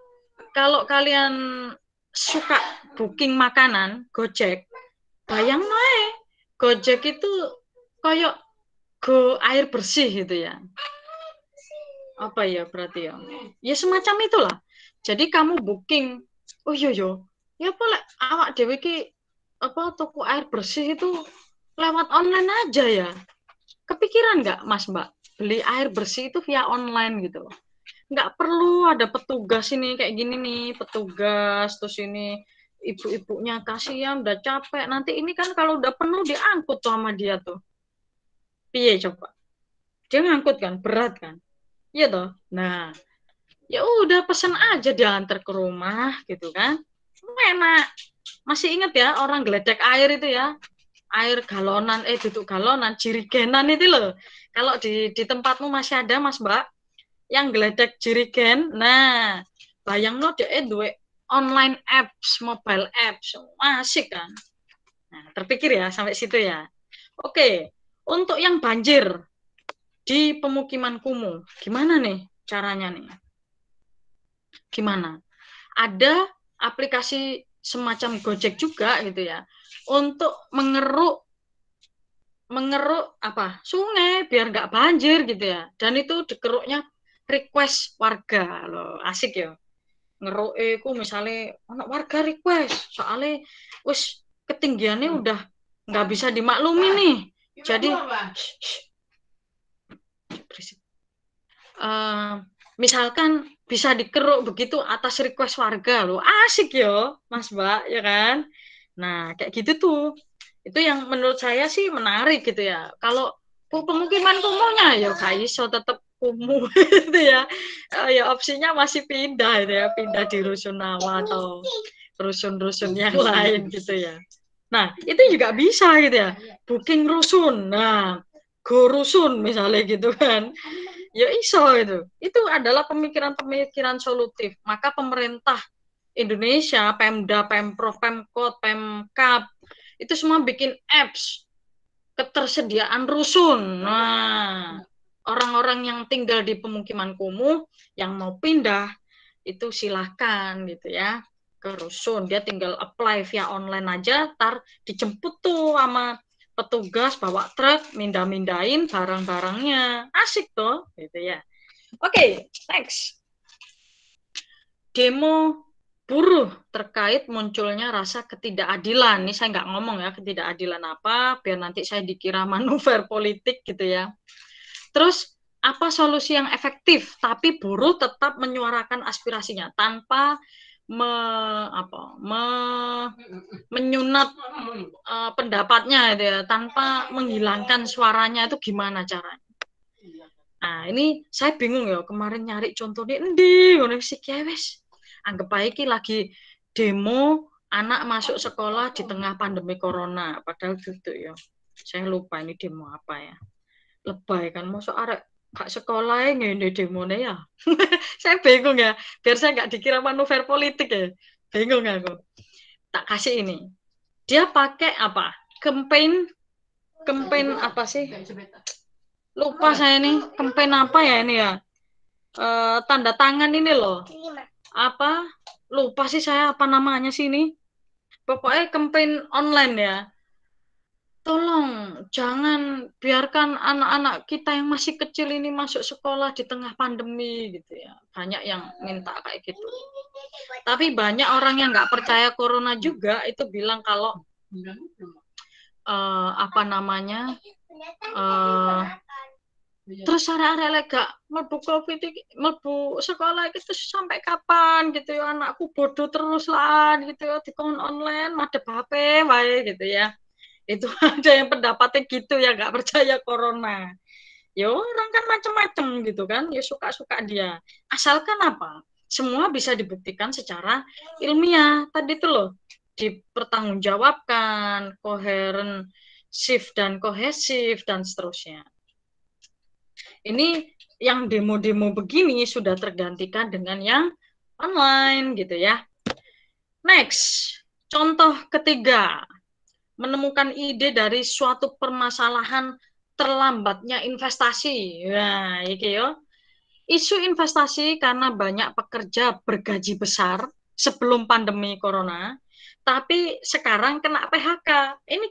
Speaker 2: kalau kalian suka booking makanan, Gojek, bayang nae, Gojek itu koyok go air bersih gitu ya. Apa ya berarti ya? Ya semacam itulah. Jadi kamu booking, oh iya yo, ya boleh awak dewe ki apa toko air bersih itu lewat online aja ya. Kepikiran nggak Mas Mbak beli air bersih itu via online gitu loh? Nggak perlu ada petugas ini kayak gini nih, petugas terus ini ibu-ibunya kasihan udah capek, nanti ini kan kalau udah penuh diangkut tuh sama dia tuh. Piye coba? Dia ngangkut kan, berat kan? Iya toh. Nah, ya udah pesen aja diantar ke rumah gitu kan. Enak. Masih ingat ya orang geledek air itu ya? Air galonan, duduk galonan, jirigenan itu loh. Kalau di tempatmu masih ada Mas Mbak yang geledek jirigen, nah bayang lo deh duwe online apps, mobile apps, asik kan. Nah, terpikir ya sampai situ ya. Oke, untuk yang banjir di pemukiman kumuh, gimana nih caranya nih? Gimana? Ada aplikasi semacam Gojek juga gitu ya, untuk mengeruk apa sungai biar nggak banjir gitu ya. Dan itu dikeruknya request warga loh, asik ya. Ngeruk ku misalnya anak warga request soalnya wis ketinggiannya udah nggak bisa dimaklumi nih. Jadi misalkan bisa dikeruk begitu atas request warga loh, asik ya Mas Mbak ya kan. Nah kayak gitu tuh, itu yang menurut saya sih menarik gitu ya. Kalau pemukiman kumuhnya ya gak iso tetap kumuh gitu ya. Ya opsinya masih pindah gitu ya, pindah di rusunawa atau rusun-rusun yang lain gitu ya. Nah, itu juga bisa gitu ya. Booking rusun. Nah, go rusun misalnya gitu kan. Ya iso itu. Itu adalah pemikiran-pemikiran solutif. Maka pemerintah Indonesia, Pemda, Pemprov, Pemkot, Pemkab, itu semua bikin apps ketersediaan rusun. Nah, orang-orang yang tinggal di pemukiman kumuh yang mau pindah itu silahkan gitu ya ke rusun. Dia tinggal apply via online aja, tar dijemput tuh sama petugas bawa truk, mindah-mindahin barang-barangnya. Asik tuh, gitu ya. Oke, next. Demo buruh terkait munculnya rasa ketidakadilan. Ini saya nggak ngomong ya ketidakadilan apa, biar nanti saya dikira manuver politik gitu ya. Terus apa solusi yang efektif, tapi buruh tetap menyuarakan aspirasinya tanpa menyunat pendapatnya gitu ya, tanpa menghilangkan suaranya, itu gimana caranya? Nah, ini saya bingung ya, kemarin nyari contohnya endi ngono sik wis. Anggap baik lagi demo anak masuk sekolah di tengah pandemi corona, padahal gitu ya. Saya lupa ini demo apa ya. Lebay kan, masuk arek gak sekolah ngene demone ya. Saya bingung ya, biar saya nggak dikira manuver politik ya. Bingung aku. Tak kasih ini. Dia pakai apa? Campaign apa sih? Lupa saya nih, campaign apa ya ini ya? Tanda tangan ini loh. Apa? Lupa sih saya apa namanya sih ini. Pokoknya campaign online ya. Tolong jangan biarkan anak-anak kita yang masih kecil ini masuk sekolah di tengah pandemi gitu ya. Banyak yang minta kayak gitu. Tapi banyak orang yang nggak percaya corona juga itu bilang kalau apa namanya terus arek-arek lega mlebu covid mlebu sekolah itu sampai kapan gitu ya, anakku bodoh terus lah gitu ya, dikon online madep HP wae gitu ya. Itu ada yang pendapatnya gitu ya, nggak percaya corona. Ya orang kan macam-macam gitu kan, ya suka-suka dia. Asalkan apa? Semua bisa dibuktikan secara ilmiah. Tadi itu loh, dipertanggungjawabkan, koheren, shift dan kohesif dan seterusnya. Ini yang demo-demo begini sudah tergantikan dengan yang online gitu ya. Next, contoh ketiga, menemukan ide dari suatu permasalahan terlambatnya investasi. Nah, iki yo. Isu investasi karena banyak pekerja bergaji besar sebelum pandemi corona, tapi sekarang kena PHK. Ini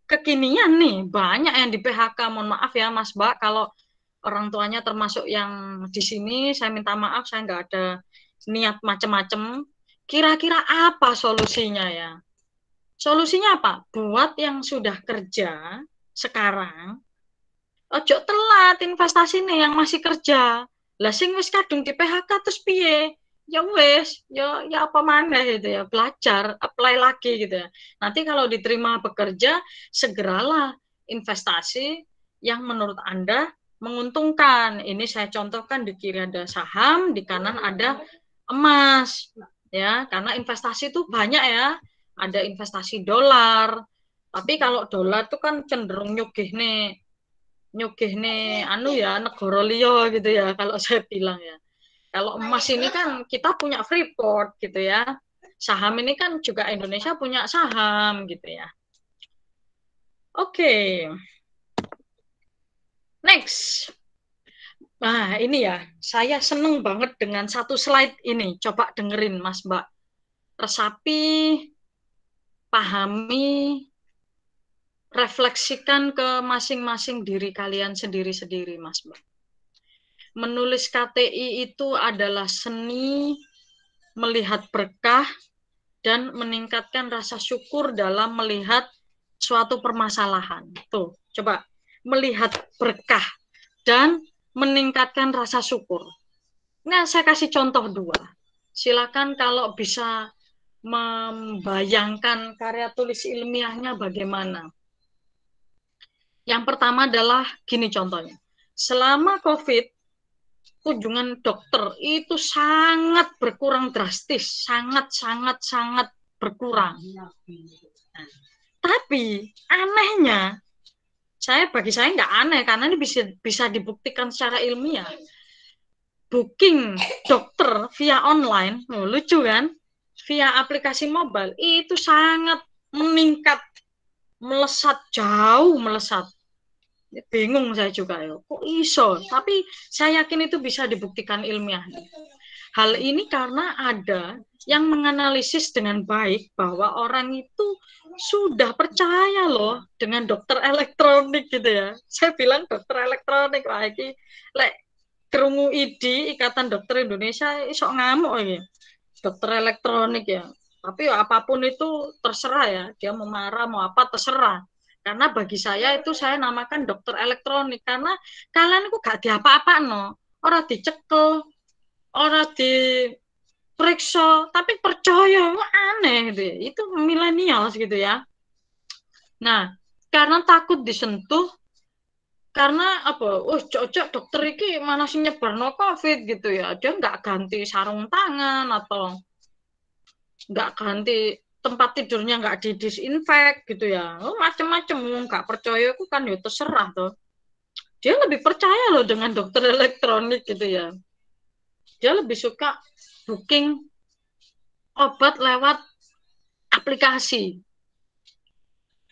Speaker 2: kekinian nih, banyak yang di PHK. Mohon maaf ya Mas Mbak, kalau orang tuanya termasuk yang di sini, saya minta maaf, saya nggak ada niat macam-macam. Kira-kira apa solusinya ya? Solusinya apa? Buat yang sudah kerja sekarang, ojo telat investasi nih yang masih kerja. Lah sing wis kadung di PHK terus piye? Ya wis, ya apa mana gitu ya, belajar, apply lagi gitu ya. Nanti kalau diterima bekerja, segeralah investasi yang menurut Anda menguntungkan. Ini saya contohkan, di kiri ada saham, di kanan ada emas. Ya, karena investasi itu banyak ya. Ada investasi dolar. Tapi kalau dolar itu kan cenderung nyugih nih anu ya, negara liya gitu ya kalau saya bilang ya. Kalau emas ini kan kita punya Freeport gitu ya. Saham ini kan juga Indonesia punya saham gitu ya. Oke. Next. Nah, ini ya, saya seneng banget dengan satu slide ini. Coba dengerin Mas Mbak. Resapi, pahami, refleksikan ke masing-masing diri kalian sendiri-sendiri, Mas Mbak. Menulis KTI itu adalah seni melihat berkah dan meningkatkan rasa syukur dalam melihat suatu permasalahan. Tuh, coba melihat berkah dan meningkatkan rasa syukur. Nah, saya kasih contoh dua. Silakan kalau bisa membayangkan karya tulis ilmiahnya bagaimana. Yang pertama adalah gini contohnya. Selama COVID, kunjungan dokter itu sangat berkurang drastis, sangat berkurang. Nah, Tapi anehnya, bagi saya nggak aneh karena ini bisa dibuktikan secara ilmiah. Booking dokter via online, lucu kan? Via aplikasi mobile itu sangat meningkat, melesat, jauh melesat. Bingung saya juga ya, kok iso? Tapi saya yakin itu bisa dibuktikan ilmiah. Hal ini karena ada yang menganalisis dengan baik bahwa orang itu sudah percaya loh dengan dokter elektronik gitu ya. Saya bilang dokter elektronik lagi, lek krungu ID Ikatan Dokter Indonesia iso ngamuk ini. Dokter elektronik ya. Tapi apapun itu terserah ya, dia mau marah mau apa terserah. Karena bagi saya itu saya namakan dokter elektronik karena kalian itu gak diapa-apa no. Orang dicekel, orang diperiksa, tapi percaya, aneh gitu ya. Itu milenial gitu ya. Nah, karena takut disentuh, karena apa? Cocok dokter ini mana sih nyebarno COVID gitu ya. Dia nggak ganti sarung tangan atau nggak ganti tempat tidurnya, nggak didisinfek gitu ya. Macem-macem, nggak percaya itu kan ya terserah tuh. Dia lebih percaya loh dengan dokter elektronik gitu ya. Dia lebih suka booking obat lewat aplikasi.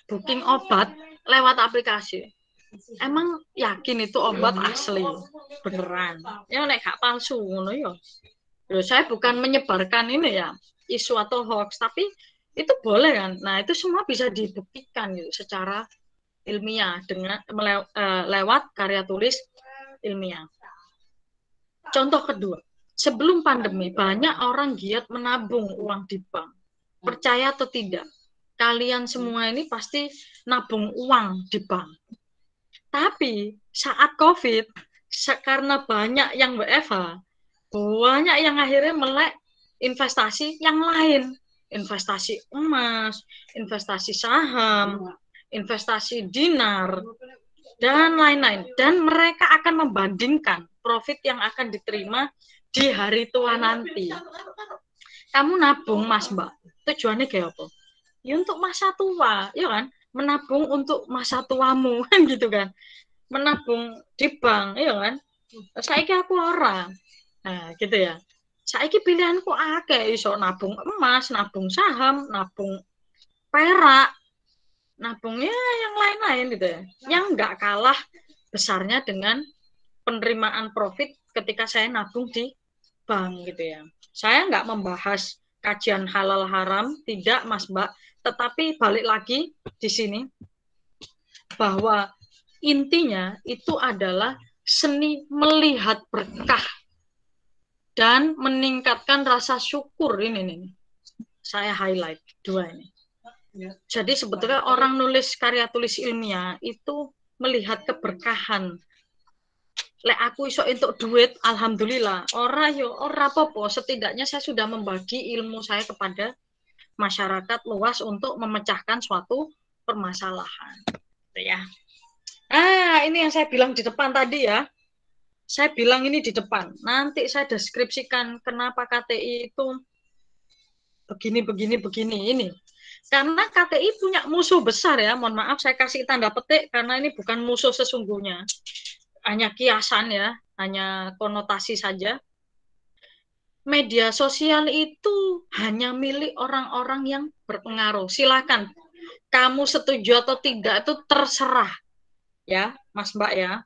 Speaker 2: Booking obat lewat aplikasi. Emang yakin itu obat asli, beneran. Ya nek gak palsu ngono ya. Saya bukan menyebarkan ini ya, isu atau hoax, tapi itu boleh kan. Nah, itu semua bisa dibuktikan gitu secara ilmiah dengan lewat karya tulis ilmiah. Contoh kedua, sebelum pandemi banyak orang giat menabung uang di bank. Percaya atau tidak, kalian semua ini pasti nabung uang di bank. Tapi saat COVID, karena banyak yang WFH, banyak yang akhirnya melek investasi yang lain. Investasi emas, investasi saham, investasi dinar, dan lain-lain. Dan mereka akan membandingkan profit yang akan diterima di hari tua nanti. Kamu nabung, Mas Mbak, tujuannya kayak apa? Ya untuk masa tua, ya kan? Menabung untuk masa tuamu, kan gitu kan? Menabung di bank, ya kan? Saiki aku orang. Nah, gitu ya. Saiki pilihanku akeh, iso nabung emas, nabung saham, nabung perak, nabungnya yang lain-lain gitu ya. Yang nggak kalah besarnya dengan penerimaan profit ketika saya nabung di bank gitu ya. Saya nggak membahas kajian halal haram, tidak Mas Mbak, tetapi balik lagi di sini bahwa intinya itu adalah seni melihat berkah dan meningkatkan rasa syukur. Ini nih, saya highlight dua ini. Jadi sebetulnya orang nulis karya tulis ilmiah itu melihat keberkahan. Lek aku iso untuk duit, alhamdulillah. Ora yo, ora apa-apa. Setidaknya saya sudah membagi ilmu saya kepada masyarakat luas untuk memecahkan suatu permasalahan. Ya. Ini yang saya bilang di depan tadi ya. Saya bilang ini di depan. Nanti saya deskripsikan kenapa KTI itu begini ini. Karena KTI punya musuh besar ya. Mohon maaf saya kasih tanda petik karena ini bukan musuh sesungguhnya. Hanya kiasan ya, hanya konotasi saja. Media sosial itu hanya milik orang-orang yang berpengaruh. Silakan kamu setuju atau tidak itu terserah ya, Mas Mbak ya.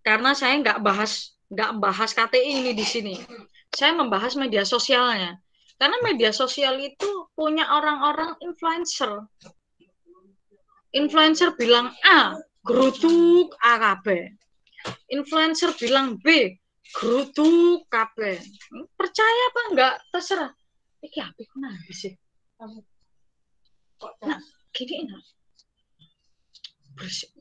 Speaker 2: Karena saya nggak bahas KTI ini di sini. Saya membahas media sosialnya. Karena media sosial itu punya orang-orang influencer. Influencer bilang A, geruduk AKB. Influencer bilang B, geruduk KB. Percaya apa enggak? Terserah. Iki apa kenapa sih? Nah, gini nah. Bersih.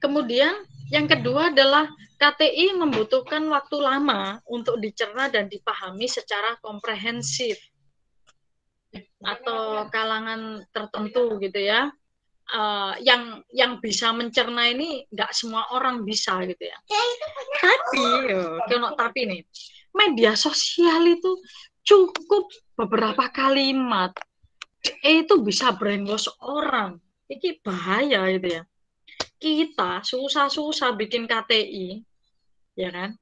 Speaker 2: Kemudian yang kedua adalah KTI membutuhkan waktu lama untuk dicerna dan dipahami secara komprehensif atau kalangan tertentu gitu ya. Yang bisa mencerna ini nggak semua orang bisa gitu ya. Tapi nih, media sosial itu cukup beberapa kalimat itu bisa brainwash orang. Ini bahaya itu ya. Kita susah-susah bikin KTI, ya kan?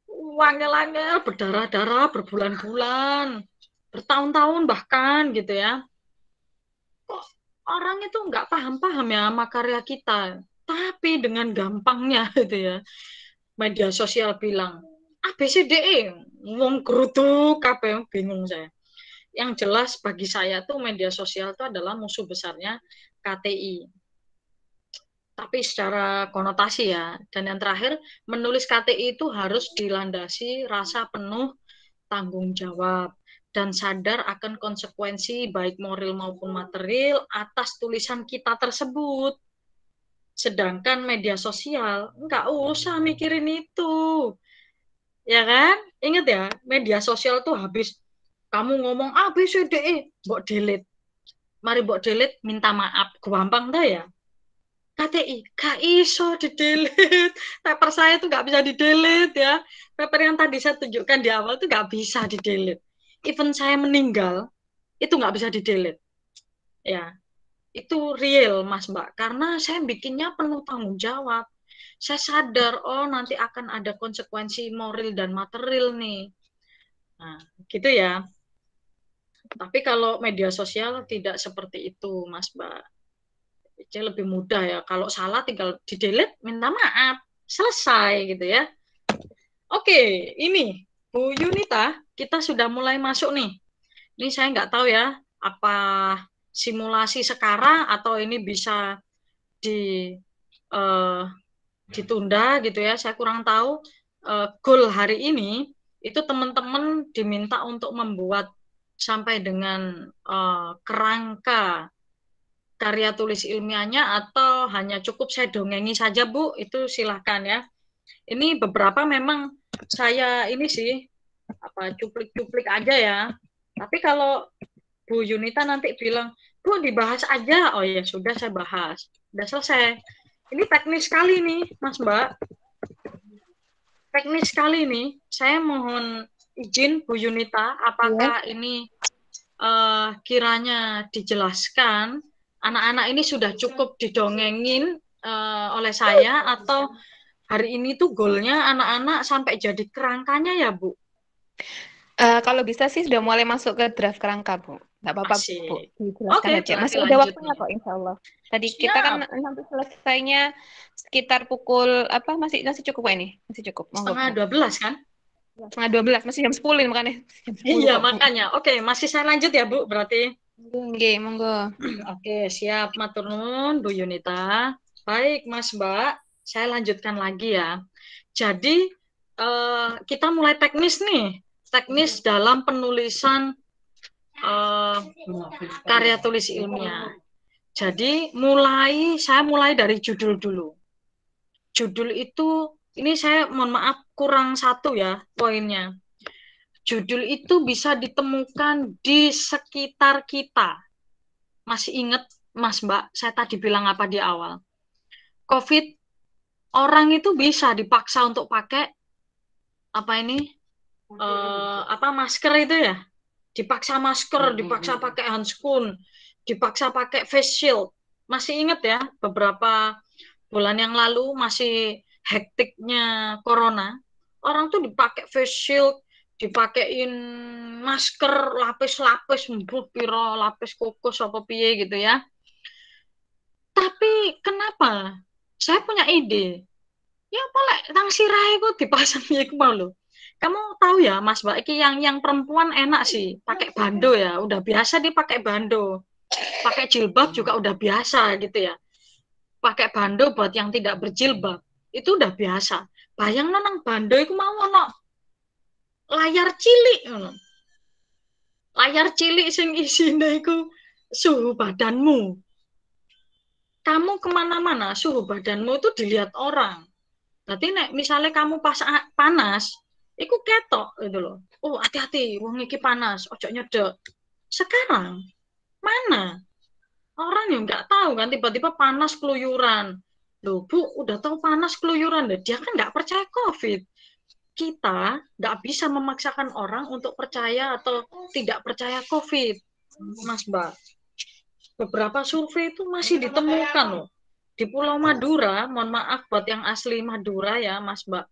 Speaker 2: Wangel-wangel, berdarah-darah, berbulan-bulan, bertahun-tahun bahkan gitu ya. Kok orang itu nggak paham-paham ya sama karya kita. Tapi dengan gampangnya gitu ya, media sosial bilang, ABCDE, wong geruduk, kabeh bingung saya. Yang jelas bagi saya tuh media sosial itu adalah musuh besarnya KTI. Tapi secara konotasi ya. Dan yang terakhir, menulis KTI itu harus dilandasi rasa penuh tanggung jawab dan sadar akan konsekuensi baik moral maupun material atas tulisan kita tersebut. Sedangkan media sosial nggak usah mikirin itu, ya kan? Ingat ya, media sosial tuh habis kamu ngomong A, B, C, D, E, mbok delete. Mari mbok delete, minta maaf. Gampang dah ya. KTI, gak iso di-delete. Paper saya tuh gak bisa di-delete ya. Paper yang tadi saya tunjukkan di awal tuh gak bisa di-delete. Even saya meninggal, itu gak bisa di-delete. Ya, itu real Mas Mbak. Karena saya bikinnya penuh tanggung jawab. Saya sadar, oh nanti akan ada konsekuensi moral dan material nih. Nah, gitu ya. Tapi kalau media sosial tidak seperti itu, Mas Mbak. Jadi lebih mudah ya. Kalau salah tinggal di-delete, minta maaf. Selesai gitu ya. Oke, ini Bu Yunita, kita sudah mulai masuk nih. Ini saya nggak tahu ya, apa simulasi sekarang atau ini bisa di uh, ditunda gitu ya. Saya kurang tahu. Goal hari ini itu teman-teman diminta untuk membuat sampai dengan kerangka karya tulis ilmiahnya atau hanya cukup saya dongengi saja Bu, itu silahkan ya. Ini beberapa memang saya ini sih apa cuplik-cuplik aja ya. Tapi kalau Bu Yunita nanti bilang, Bu dibahas aja, oh ya sudah saya bahas. Udah selesai. Ini teknis sekali nih Mas Mbak. Teknis sekali nih. Saya mohon izin Bu Yunita, apakah ini kiranya dijelaskan anak-anak ini sudah cukup didongengin oleh saya atau hari ini tuh goalnya anak-anak sampai jadi kerangkanya ya Bu?
Speaker 1: Kalau bisa sih sudah mulai masuk ke draft kerangka, Bu. Nggak apa-apa, Bu.
Speaker 2: Asik.
Speaker 1: Dijelaskan
Speaker 2: Oke,
Speaker 1: aja.
Speaker 2: berarti
Speaker 1: Masih ada
Speaker 2: lanjut
Speaker 1: waktunya
Speaker 2: nih.
Speaker 1: kok, insya Allah. Tadi kita kan
Speaker 2: Siap.
Speaker 1: nanti selesainya sekitar pukul apa? Masih cukup kok ini? Masih cukup. Monggo,
Speaker 2: Setengah
Speaker 1: Bu.
Speaker 2: 12 kan?
Speaker 1: Setengah 12, masih jam 10 ini makanya. Jam 10
Speaker 2: Iya,
Speaker 1: kok, Bu.
Speaker 2: makanya. Oke, masih saya lanjut ya Bu, berarti.
Speaker 1: Oke, monggo.
Speaker 2: Oke, siap. Matur nuwun Bu Yunita. Baik, Mas Mbak. Saya lanjutkan lagi ya. Jadi, kita mulai teknis nih. Teknis dalam penulisan uh, karya tulis ilmiah. Jadi saya mulai dari judul dulu. Judul itu ini saya mohon maaf kurang satu ya poinnya. Judul itu bisa ditemukan di sekitar kita. Masih ingat Mas Mbak, saya tadi bilang apa di awal? COVID, orang itu bisa dipaksa untuk pakai apa ini? Apa masker itu ya? Dipaksa masker, dipaksa pakai handskun, dipaksa pakai face shield. Masih ingat ya, beberapa bulan yang lalu masih hektiknya corona, orang tuh dipakai face shield, dipakein masker, lapis-lapis, piro lapis kokos apa piye gitu ya. Tapi kenapa? Saya punya ide. Ya boleh tang sirahe kok dipasang iku mau lho. Kamu tahu ya Mas Mbak, iki yang perempuan enak sih, pakai bando ya, udah biasa dipakai bando. Pakai jilbab juga udah biasa gitu ya. Pakai bando buat yang tidak berjilbab, itu udah biasa. Bayang nang bando itu mau ono layar cilik ngono. Layar cilik sing isine iku suhu badanmu. Kamu kemana-mana, suhu badanmu itu dilihat orang. Berarti nek misalnya kamu pas panas, iku ketok gitu loh. Oh hati-hati, wong iki panas, ojo nyedek. Sekarang mana? Orang yang nggak tahu kan tiba-tiba panas keluyuran. Loh Bu, udah tahu panas keluyuran deh. Dia kan nggak percaya COVID. Kita nggak bisa memaksakan orang untuk percaya atau tidak percaya COVID. Mas Mbak, beberapa survei itu masih ditemukan loh. Di Pulau Madura, mohon maaf buat yang asli Madura ya Mas Mbak,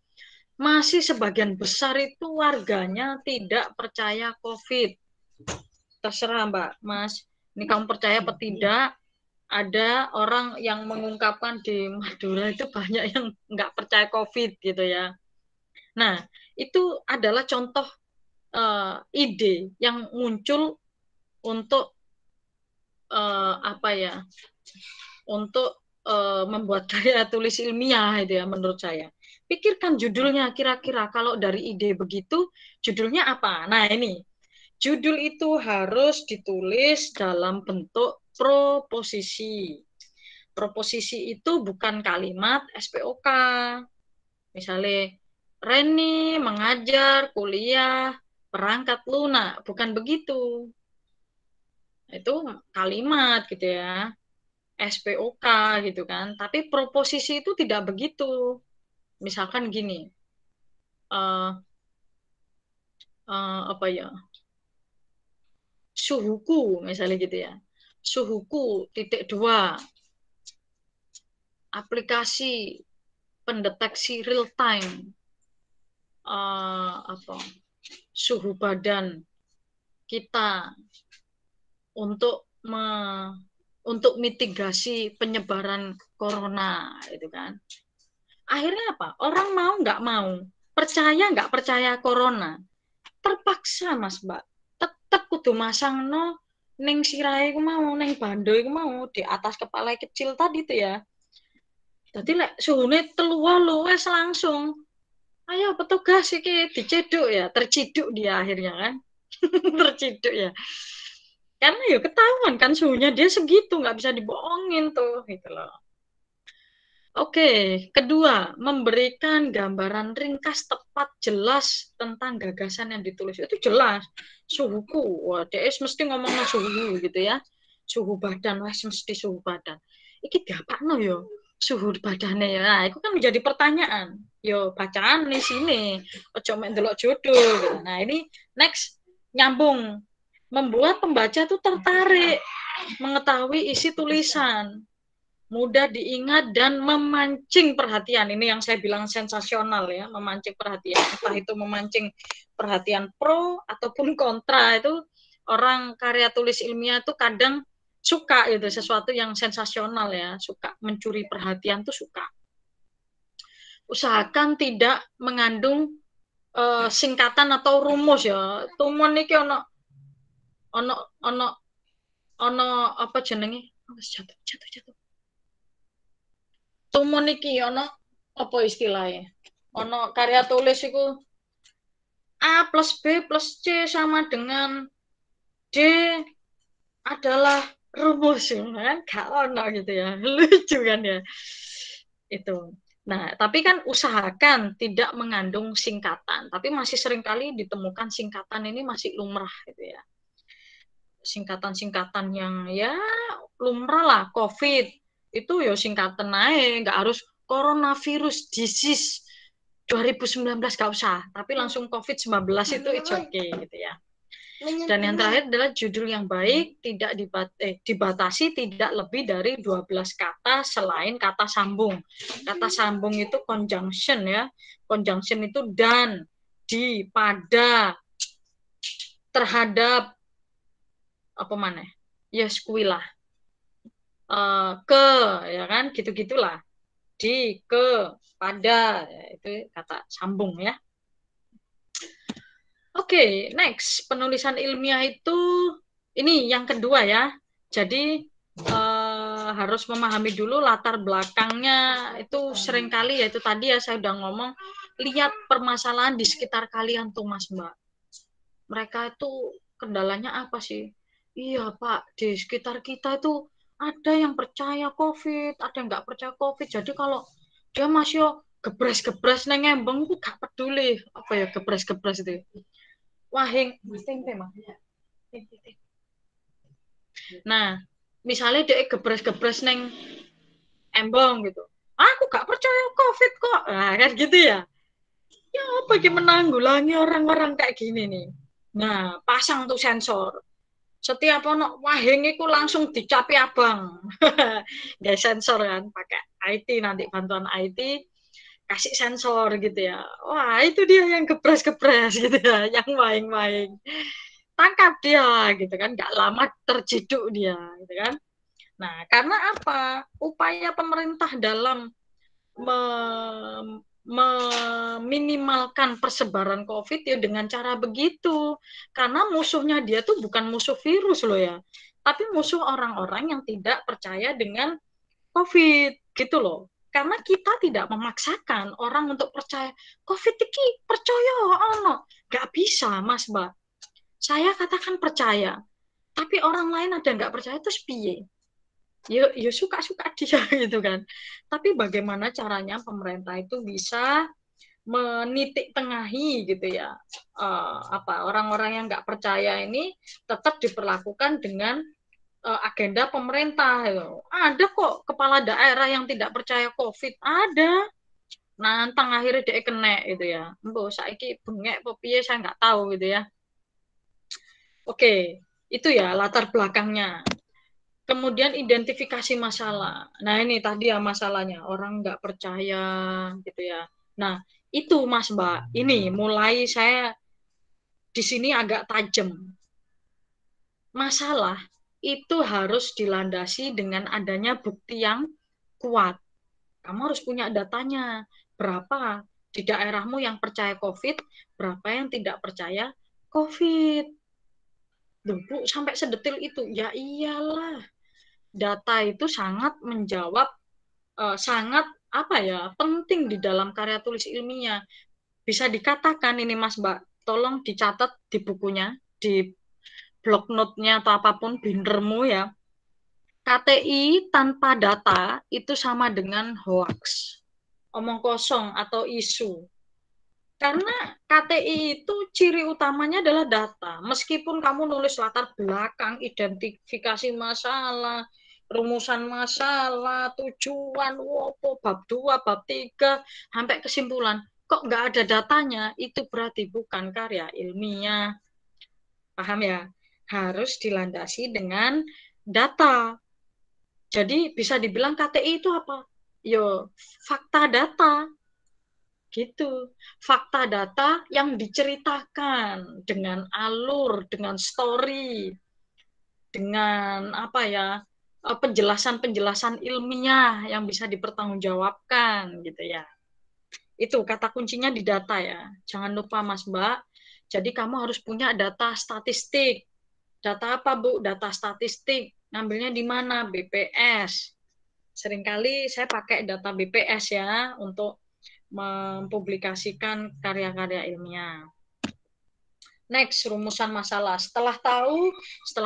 Speaker 2: masih sebagian besar itu warganya tidak percaya COVID. Terserah Mbak, Mas, ini kamu percaya apa tidak, ada orang yang mengungkapkan di Madura itu banyak yang nggak percaya COVID gitu ya. Nah, itu adalah contoh ide yang muncul untuk apa ya, untuk membuat karya tulis ilmiah itu ya menurut saya. Pikirkan judulnya kira-kira kalau dari ide begitu judulnya apa? Nah ini judul itu harus ditulis dalam bentuk proposisi. Proposisi itu bukan kalimat SPOK. Misalnya Reni mengajar kuliah perangkat lunak, bukan begitu. Itu kalimat gitu ya. SPOK gitu kan. Tapi proposisi itu tidak begitu. Misalkan gini, apa ya, suhuku misalnya gitu ya. Suhuku titik dua, aplikasi pendeteksi real time, apa, suhu badan kita untuk untuk mitigasi penyebaran corona itu kan. Akhirnya apa? Orang mau nggak mau, percaya nggak percaya corona, terpaksa Mas Mbak, tetap kudu masang no neng sirai ku mau, neng bando ku mau di atas kepala kecil tadi tuh ya. Jadi lek suhune teluwa lo wes langsung. Ayo petugas iki diciduk ya, terciduk dia akhirnya kan. Terciduk ya. Karena ya ketahuan kan suhunya dia segitu, nggak bisa dibohongin tuh gitu loh. Oke, kedua, memberikan gambaran ringkas, tepat, jelas tentang gagasan yang ditulis. Itu jelas. Suhuku, wah, DS mesti ngomongnya suhu gitu ya. Suhu badan, wah, mesti suhu badan. Iki diapakno yo, suhu badannya ya. Nah, itu kan menjadi pertanyaan. Yo, bacaan di sini. Ojo mek ndelok judul. Nah, ini next nyambung. Membuat pembaca tuh tertarik mengetahui isi tulisan, mudah diingat dan memancing perhatian. Ini yang saya bilang sensasional ya, memancing perhatian. Entah itu memancing perhatian pro ataupun kontra, itu orang karya tulis ilmiah itu kadang suka itu sesuatu yang sensasional ya, suka mencuri perhatian tuh suka. Usahakan tidak mengandung singkatan atau rumus ya. Tumon iki ono ono ono ono apa jenenge? Jatuh. Tumun iki ono apa istilahnya? Ono karya tulis iku A plus B plus C sama dengan D adalah rumus kan? Gak ono gitu ya. Lucu kan ya. Itu. Nah, tapi kan usahakan tidak mengandung singkatan. Tapi masih seringkali ditemukan singkatan ini masih lumrah gitu ya. Singkatan-singkatan yang ya lumrah lah, COVID itu ya singkatan naik, nggak harus coronavirus disease 2019 gak usah, tapi langsung COVID-19 itu it's okay gitu ya. Dan yang terakhir adalah judul yang baik, tidak dibatasi tidak lebih dari 12 kata selain kata sambung. Kata sambung itu conjunction ya. Conjunction itu dan, di, pada, terhadap, apa mana? Ya, kuilah. Ke, ya kan, gitu-gitulah. Di, ke, pada, ya, itu kata sambung ya. Oke, next. Penulisan ilmiah itu, ini yang kedua ya. Jadi, harus memahami dulu latar belakangnya. Itu seringkali, ya itu tadi ya saya udah ngomong, lihat permasalahan di sekitar kalian tuh Mas Mbak. Mereka itu kendalanya apa sih? Iya Pak, di sekitar kita itu ada yang percaya COVID, ada yang nggak percaya COVID. Jadi kalau dia masih gebres-gebres neng embeng, itu gak peduli. Apa ya gebres-gebres itu? Wahing, tema. Nah, misalnya dia gebres-gebres neng embong gitu. Aku gak percaya COVID kok. Nah, kan gitu ya. Ya, apa menanggulangi orang-orang kayak gini nih? Nah, pasang tuh sensor. Setiap ono wahing iku langsung dicapi abang. Nggak sensor kan, pakai IT nanti bantuan IT kasih sensor gitu ya. Wah, itu dia yang gepres-gepres gitu ya, yang wahing-wahing. Tangkap dia gitu kan, nggak lama terciduk dia gitu kan. Nah, karena apa? Upaya pemerintah dalam meminimalkan persebaran COVID ya dengan cara begitu. Karena musuhnya dia tuh bukan musuh virus loh ya, tapi musuh orang-orang yang tidak percaya dengan COVID gitu loh. Karena kita tidak memaksakan orang untuk percaya COVID ini percaya ono. Gak bisa Mas Mbak. Saya katakan percaya, tapi orang lain ada nggak percaya terus piye? Ya suka-suka dia gitu kan. Tapi bagaimana caranya pemerintah itu bisa menitik tengahi gitu ya, orang-orang yang nggak percaya ini tetap diperlakukan dengan agenda pemerintah gitu. Ada kok kepala daerah yang tidak percaya COVID, ada. Nantang akhirnya dia kena gitu ya. Mbok saiki bengek apa piye saya nggak tahu gitu ya. Oke, itu ya latar belakangnya. Kemudian identifikasi masalah. Nah ini tadi ya masalahnya, orang nggak percaya gitu ya. Nah itu Mas Mbak, ini mulai saya di sini agak tajam. Masalah itu harus dilandasi dengan adanya bukti yang kuat. Kamu harus punya datanya. Berapa di daerahmu yang percaya COVID, berapa yang tidak percaya COVID. Loh, Bu, sampai sedetil itu. Ya iyalah. Data itu sangat menjawab, sangat apa ya, penting di dalam karya tulis ilmiah. Bisa dikatakan ini Mas Mbak, tolong dicatat di bukunya, di blog note-nya atau apapun bindermu ya. KTI tanpa data itu sama dengan hoax, omong kosong atau isu. Karena KTI itu ciri utamanya adalah data. Meskipun kamu nulis latar belakang, identifikasi masalah, rumusan masalah, tujuan, wopo, bab 2, bab 3, sampai kesimpulan. Kok nggak ada datanya? Itu berarti bukan karya ilmiah. Paham ya? Harus dilandasi dengan data. Jadi bisa dibilang KTI itu apa? Yo, fakta data gitu. Fakta data yang diceritakan dengan alur, dengan story, dengan apa ya, penjelasan-penjelasan ilmiah yang bisa dipertanggungjawabkan gitu ya. Itu kata kuncinya di data ya. Jangan lupa Mas Mbak. Jadi kamu harus punya data statistik. Data apa Bu? Data statistik. Ngambilnya di mana? BPS. Seringkali saya pakai data BPS ya untuk mempublikasikan karya-karya ilmiah. Next, rumusan masalah. Setelah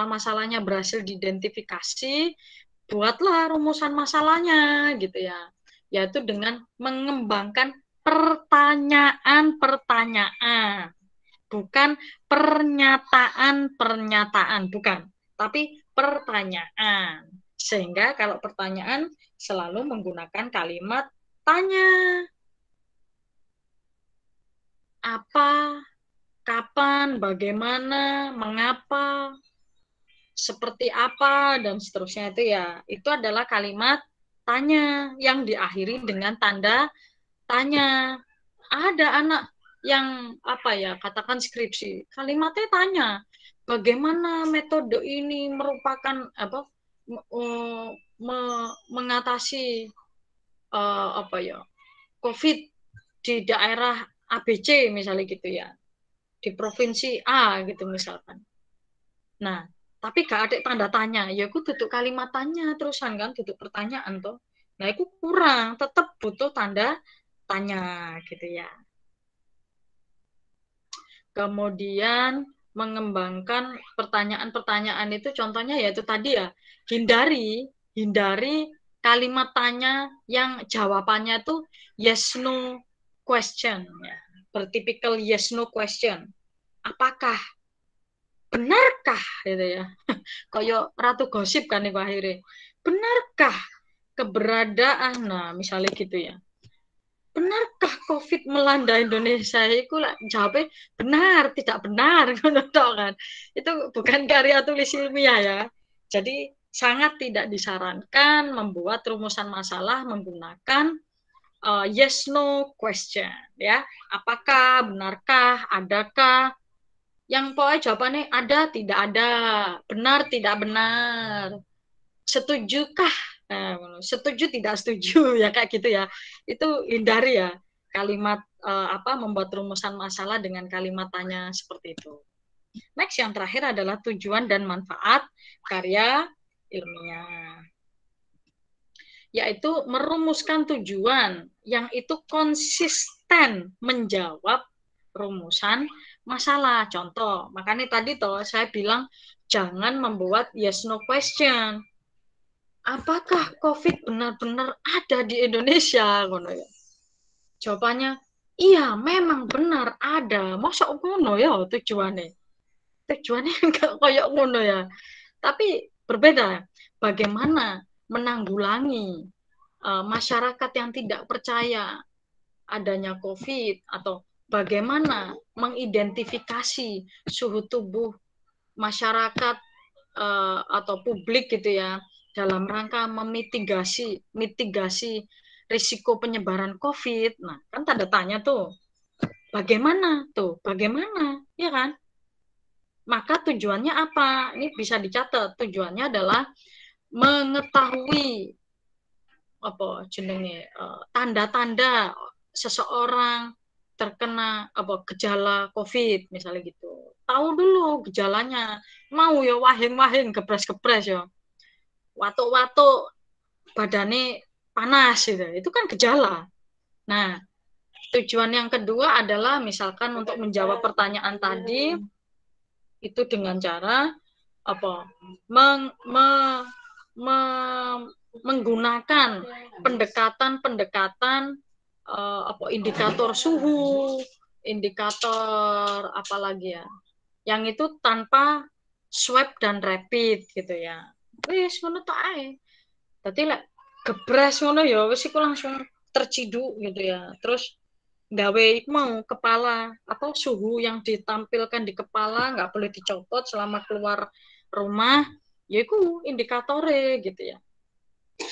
Speaker 2: masalahnya berhasil diidentifikasi, buatlah rumusan masalahnya gitu ya. Yaitu dengan mengembangkan pertanyaan-pertanyaan. Bukan pernyataan-pernyataan, bukan. Tapi pertanyaan. Sehingga kalau pertanyaan selalu menggunakan kalimat tanya. Apa, kapan, bagaimana, mengapa, seperti apa, dan seterusnya itu ya. Itu adalah kalimat tanya yang diakhiri dengan tanda tanya. Ada anak yang apa ya, katakan skripsi, kalimatnya tanya, bagaimana metode ini merupakan apa, mengatasi apa ya, COVID di daerah ABC misalnya gitu ya, di provinsi A gitu misalkan. Nah, tapi gak ada tanda tanya, ya aku tutup kalimat tanya terusan kan, tutup pertanyaan tuh. Nah, itu kurang, tetap butuh tanda tanya gitu ya. Kemudian mengembangkan pertanyaan-pertanyaan itu contohnya yaitu tadi ya, hindari kalimat tanya yang jawabannya tuh yes no question ya. Bertipikal yes no question. Apakah, benarkah gitu ya. Kayak ratu gosip kan nih akhirnya. Benarkah keberadaan, nah misalnya gitu ya. benarkah COVID melanda Indonesia? Iku lah jawabnya benar, tidak benar, kan? Itu bukan karya tulis ilmiah ya. Jadi sangat tidak disarankan membuat rumusan masalah menggunakan yes no question ya. Apakah, benarkah, adakah? Yang pokoknya jawabannya ada, tidak ada, benar, tidak benar, setujukah, setuju tidak setuju ya kayak gitu ya. Itu hindari ya kalimat membuat rumusan masalah dengan kalimat tanya seperti itu. Next, yang terakhir adalah tujuan dan manfaat karya ilmiah, yaitu merumuskan tujuan yang itu konsisten menjawab rumusan masalah. Contoh, makanya tadi toh saya bilang jangan membuat yes no question. Apakah COVID benar-benar ada di Indonesia? Jawabannya, iya memang benar ada. Masa ngono ya tujuannya? Tujuannya enggak kayak ngono ya. Tapi berbeda. Bagaimana menanggulangi masyarakat yang tidak percaya adanya COVID, atau bagaimana mengidentifikasi suhu tubuh masyarakat atau publik gitu ya, dalam rangka mitigasi risiko penyebaran COVID. Nah, kan tanda tanya tuh. Bagaimana tuh? Bagaimana? Ya kan? Maka tujuannya apa? Ini bisa dicatat. Tujuannya adalah mengetahui tanda-tanda seseorang terkena gejala COVID misalnya gitu. Tahu dulu gejalanya. Mau ya wahing-wahing, gepres-gepres ya. Watuk-watuk badannya panas gitu. Itu kan gejala. Nah, tujuan yang kedua adalah misalkan untuk menjawab pertanyaan tadi itu dengan cara menggunakan pendekatan indikator suhu, indikator apalagi ya, yang itu tanpa swab dan rapid gitu ya. Wis ngono tok ae. Dadi lek gebras ngono ya wis iku langsung terciduk gitu ya. Terus gawe mau kepala atau suhu yang ditampilkan di kepala nggak boleh dicopot selama keluar rumah, yaitu indikatornya gitu ya.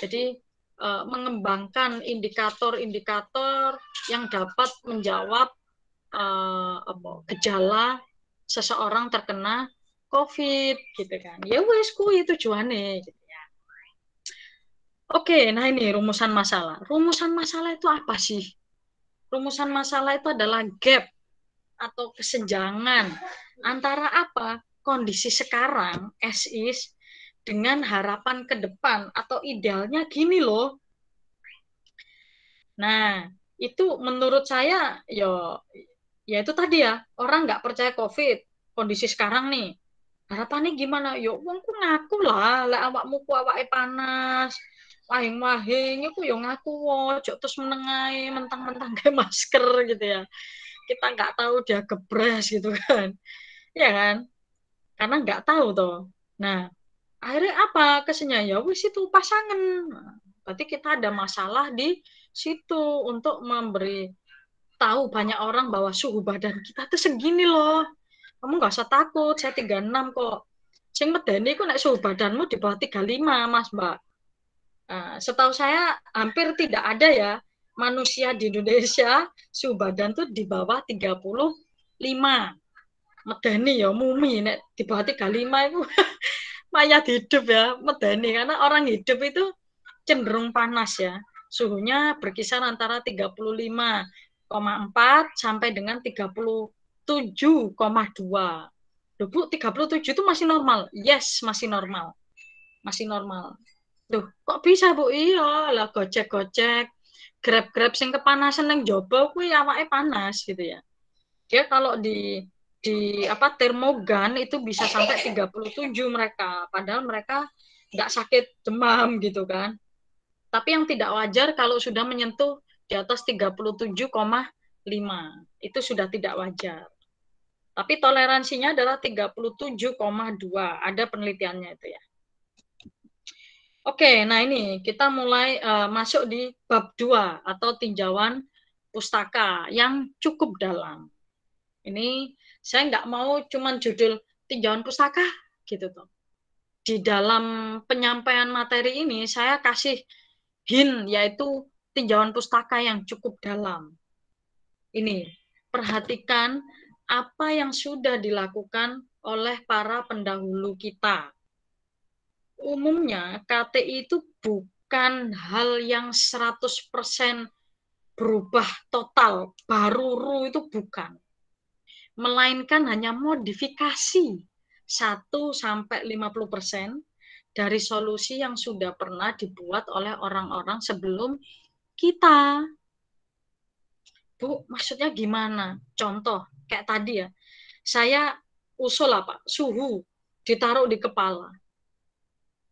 Speaker 2: Jadi mengembangkan indikator-indikator yang dapat menjawab gejala seseorang terkena COVID gitu kan. Ya wes kuwi tujuannya gitu ya. Oke, nah ini rumusan masalah. Rumusan masalah itu apa sih? Rumusan masalah itu adalah gap atau kesenjangan antara apa? Kondisi sekarang as is dengan harapan ke depan atau idealnya gini loh. Nah, itu menurut saya ya itu tadi ya, orang nggak percaya COVID, kondisi sekarang nih. Harapannya gimana? Yo wong ku ngaku lah, lek awakmu ku awake panas, wahing-wahing iku yo ngaku ojo terus menengai mentang-mentang kayak masker gitu ya. Kita nggak tahu dia gebres gitu kan. Ya kan? Karena nggak tahu toh. Nah, akhirnya apa kesennya? Ya wis itu pasangan. Berarti kita ada masalah di situ untuk memberi tahu banyak orang bahwa suhu badan kita tuh segini loh. Kamu nggak usah takut, saya 36 kok. Sing medeni ku nek suhu badanmu di bawah 35, Mas, Mbak. Setahu saya hampir tidak ada ya manusia di Indonesia suhu badan tuh di bawah 35. Medeni ya mumi nek di bawah 35 itu mayat hidup ya, medeni karena orang hidup itu cenderung panas ya. Suhunya berkisar antara 35,4 sampai dengan 37,2. Loh Bu, 37 itu masih normal? Yes, masih normal. Masih normal. Loh, kok bisa Bu? Iya, lah gojek-gojek, grab-grab sing kepanasan yang jobo kuwi awake panas gitu ya. Dia kalau di termogan itu bisa sampai 37 mereka, padahal mereka nggak sakit demam gitu kan. Tapi yang tidak wajar kalau sudah menyentuh di atas 37,5. Itu sudah tidak wajar. Tapi toleransinya adalah 37,2. Ada penelitiannya itu ya. Oke, nah ini kita mulai masuk di bab 2 atau tinjauan pustaka yang cukup dalam. Ini saya nggak mau cuman judul tinjauan pustaka gitu tuh. Di dalam penyampaian materi ini saya kasih hint, yaitu tinjauan pustaka yang cukup dalam. Ini, perhatikan apa yang sudah dilakukan oleh para pendahulu kita. Umumnya KTI itu bukan hal yang 100% berubah total, baru itu bukan. Melainkan hanya modifikasi 1-50% dari solusi yang sudah pernah dibuat oleh orang-orang sebelum kita. Bu, maksudnya gimana? Contoh, kayak tadi ya, saya usul apa? Suhu ditaruh di kepala.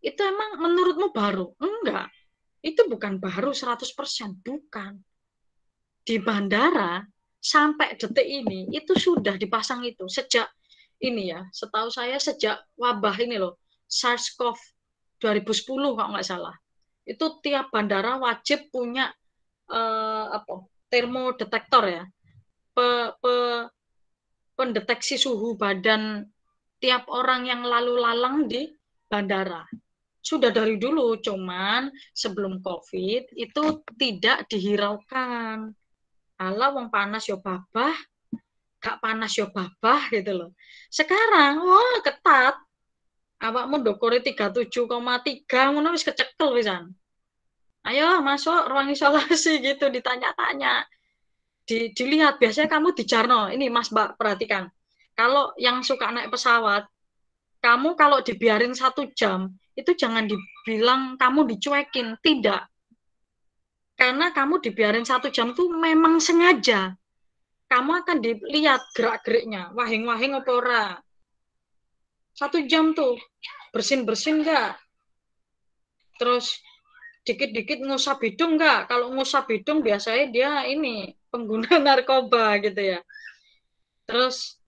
Speaker 2: Itu emang menurutmu baru? Enggak. Itu bukan baru 100%, bukan. Di bandara, sampai detik ini, itu sudah dipasang itu. Sejak ini ya, setahu saya sejak wabah ini loh, SARS-CoV 2010 kalau nggak salah. Itu tiap bandara wajib punya termodetektor ya, pendeteksi suhu badan tiap orang yang lalu lalang di bandara. Sudah dari dulu, cuman sebelum COVID itu tidak dihiraukan. Alah, wong panas yo babah, gak panas yo babah gitu loh. Sekarang, wah ketat. Awakmu ndokore 37,3, ngono wis kecekel wisan. Ayo masuk ruang isolasi gitu, ditanya-tanya. Dilihat, biasanya kamu di Jarno. Ini Mas Mbak, perhatikan. Kalau yang suka naik pesawat, kamu kalau dibiarin 1 jam, itu jangan dibilang kamu dicuekin. Tidak. Karena kamu dibiarin 1 jam tuh memang sengaja. Kamu akan dilihat gerak-geriknya. Wahing-wahing apa ora. 1 jam tuh. Bersin-bersin nggak? Terus dikit-dikit ngusap hidung nggak? Kalau ngusap hidung biasanya dia ini pengguna narkoba gitu ya. Terus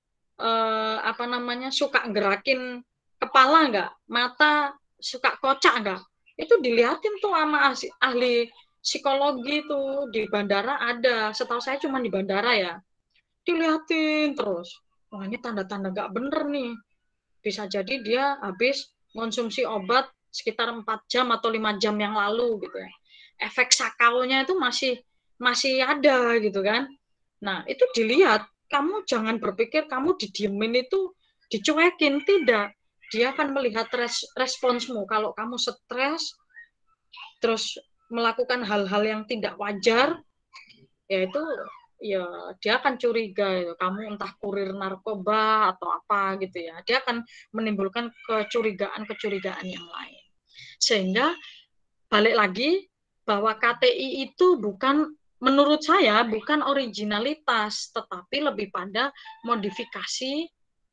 Speaker 2: apa namanya, suka gerakin kepala nggak, mata suka kocak nggak, itu dilihatin tuh sama ahli psikologi tuh di bandara ada, setahu saya cuma di bandara ya, dilihatin terus, wah ini tanda-tanda nggak bener nih, bisa jadi dia habis konsumsi obat sekitar 4 jam atau 5 jam yang lalu gitu ya, efek sakaunya itu masih ada gitu kan. Nah itu dilihat, kamu jangan berpikir kamu didiemin itu dicuekin, tidak. Dia akan melihat responsmu. Kalau kamu stres, terus melakukan hal-hal yang tidak wajar, yaitu ya dia akan curiga ya, kamu entah kurir narkoba atau apa gitu ya. Dia akan menimbulkan kecurigaan yang lain. Sehingga balik lagi bahwa KTI itu bukan, menurut saya bukan originalitas, tetapi lebih pada modifikasi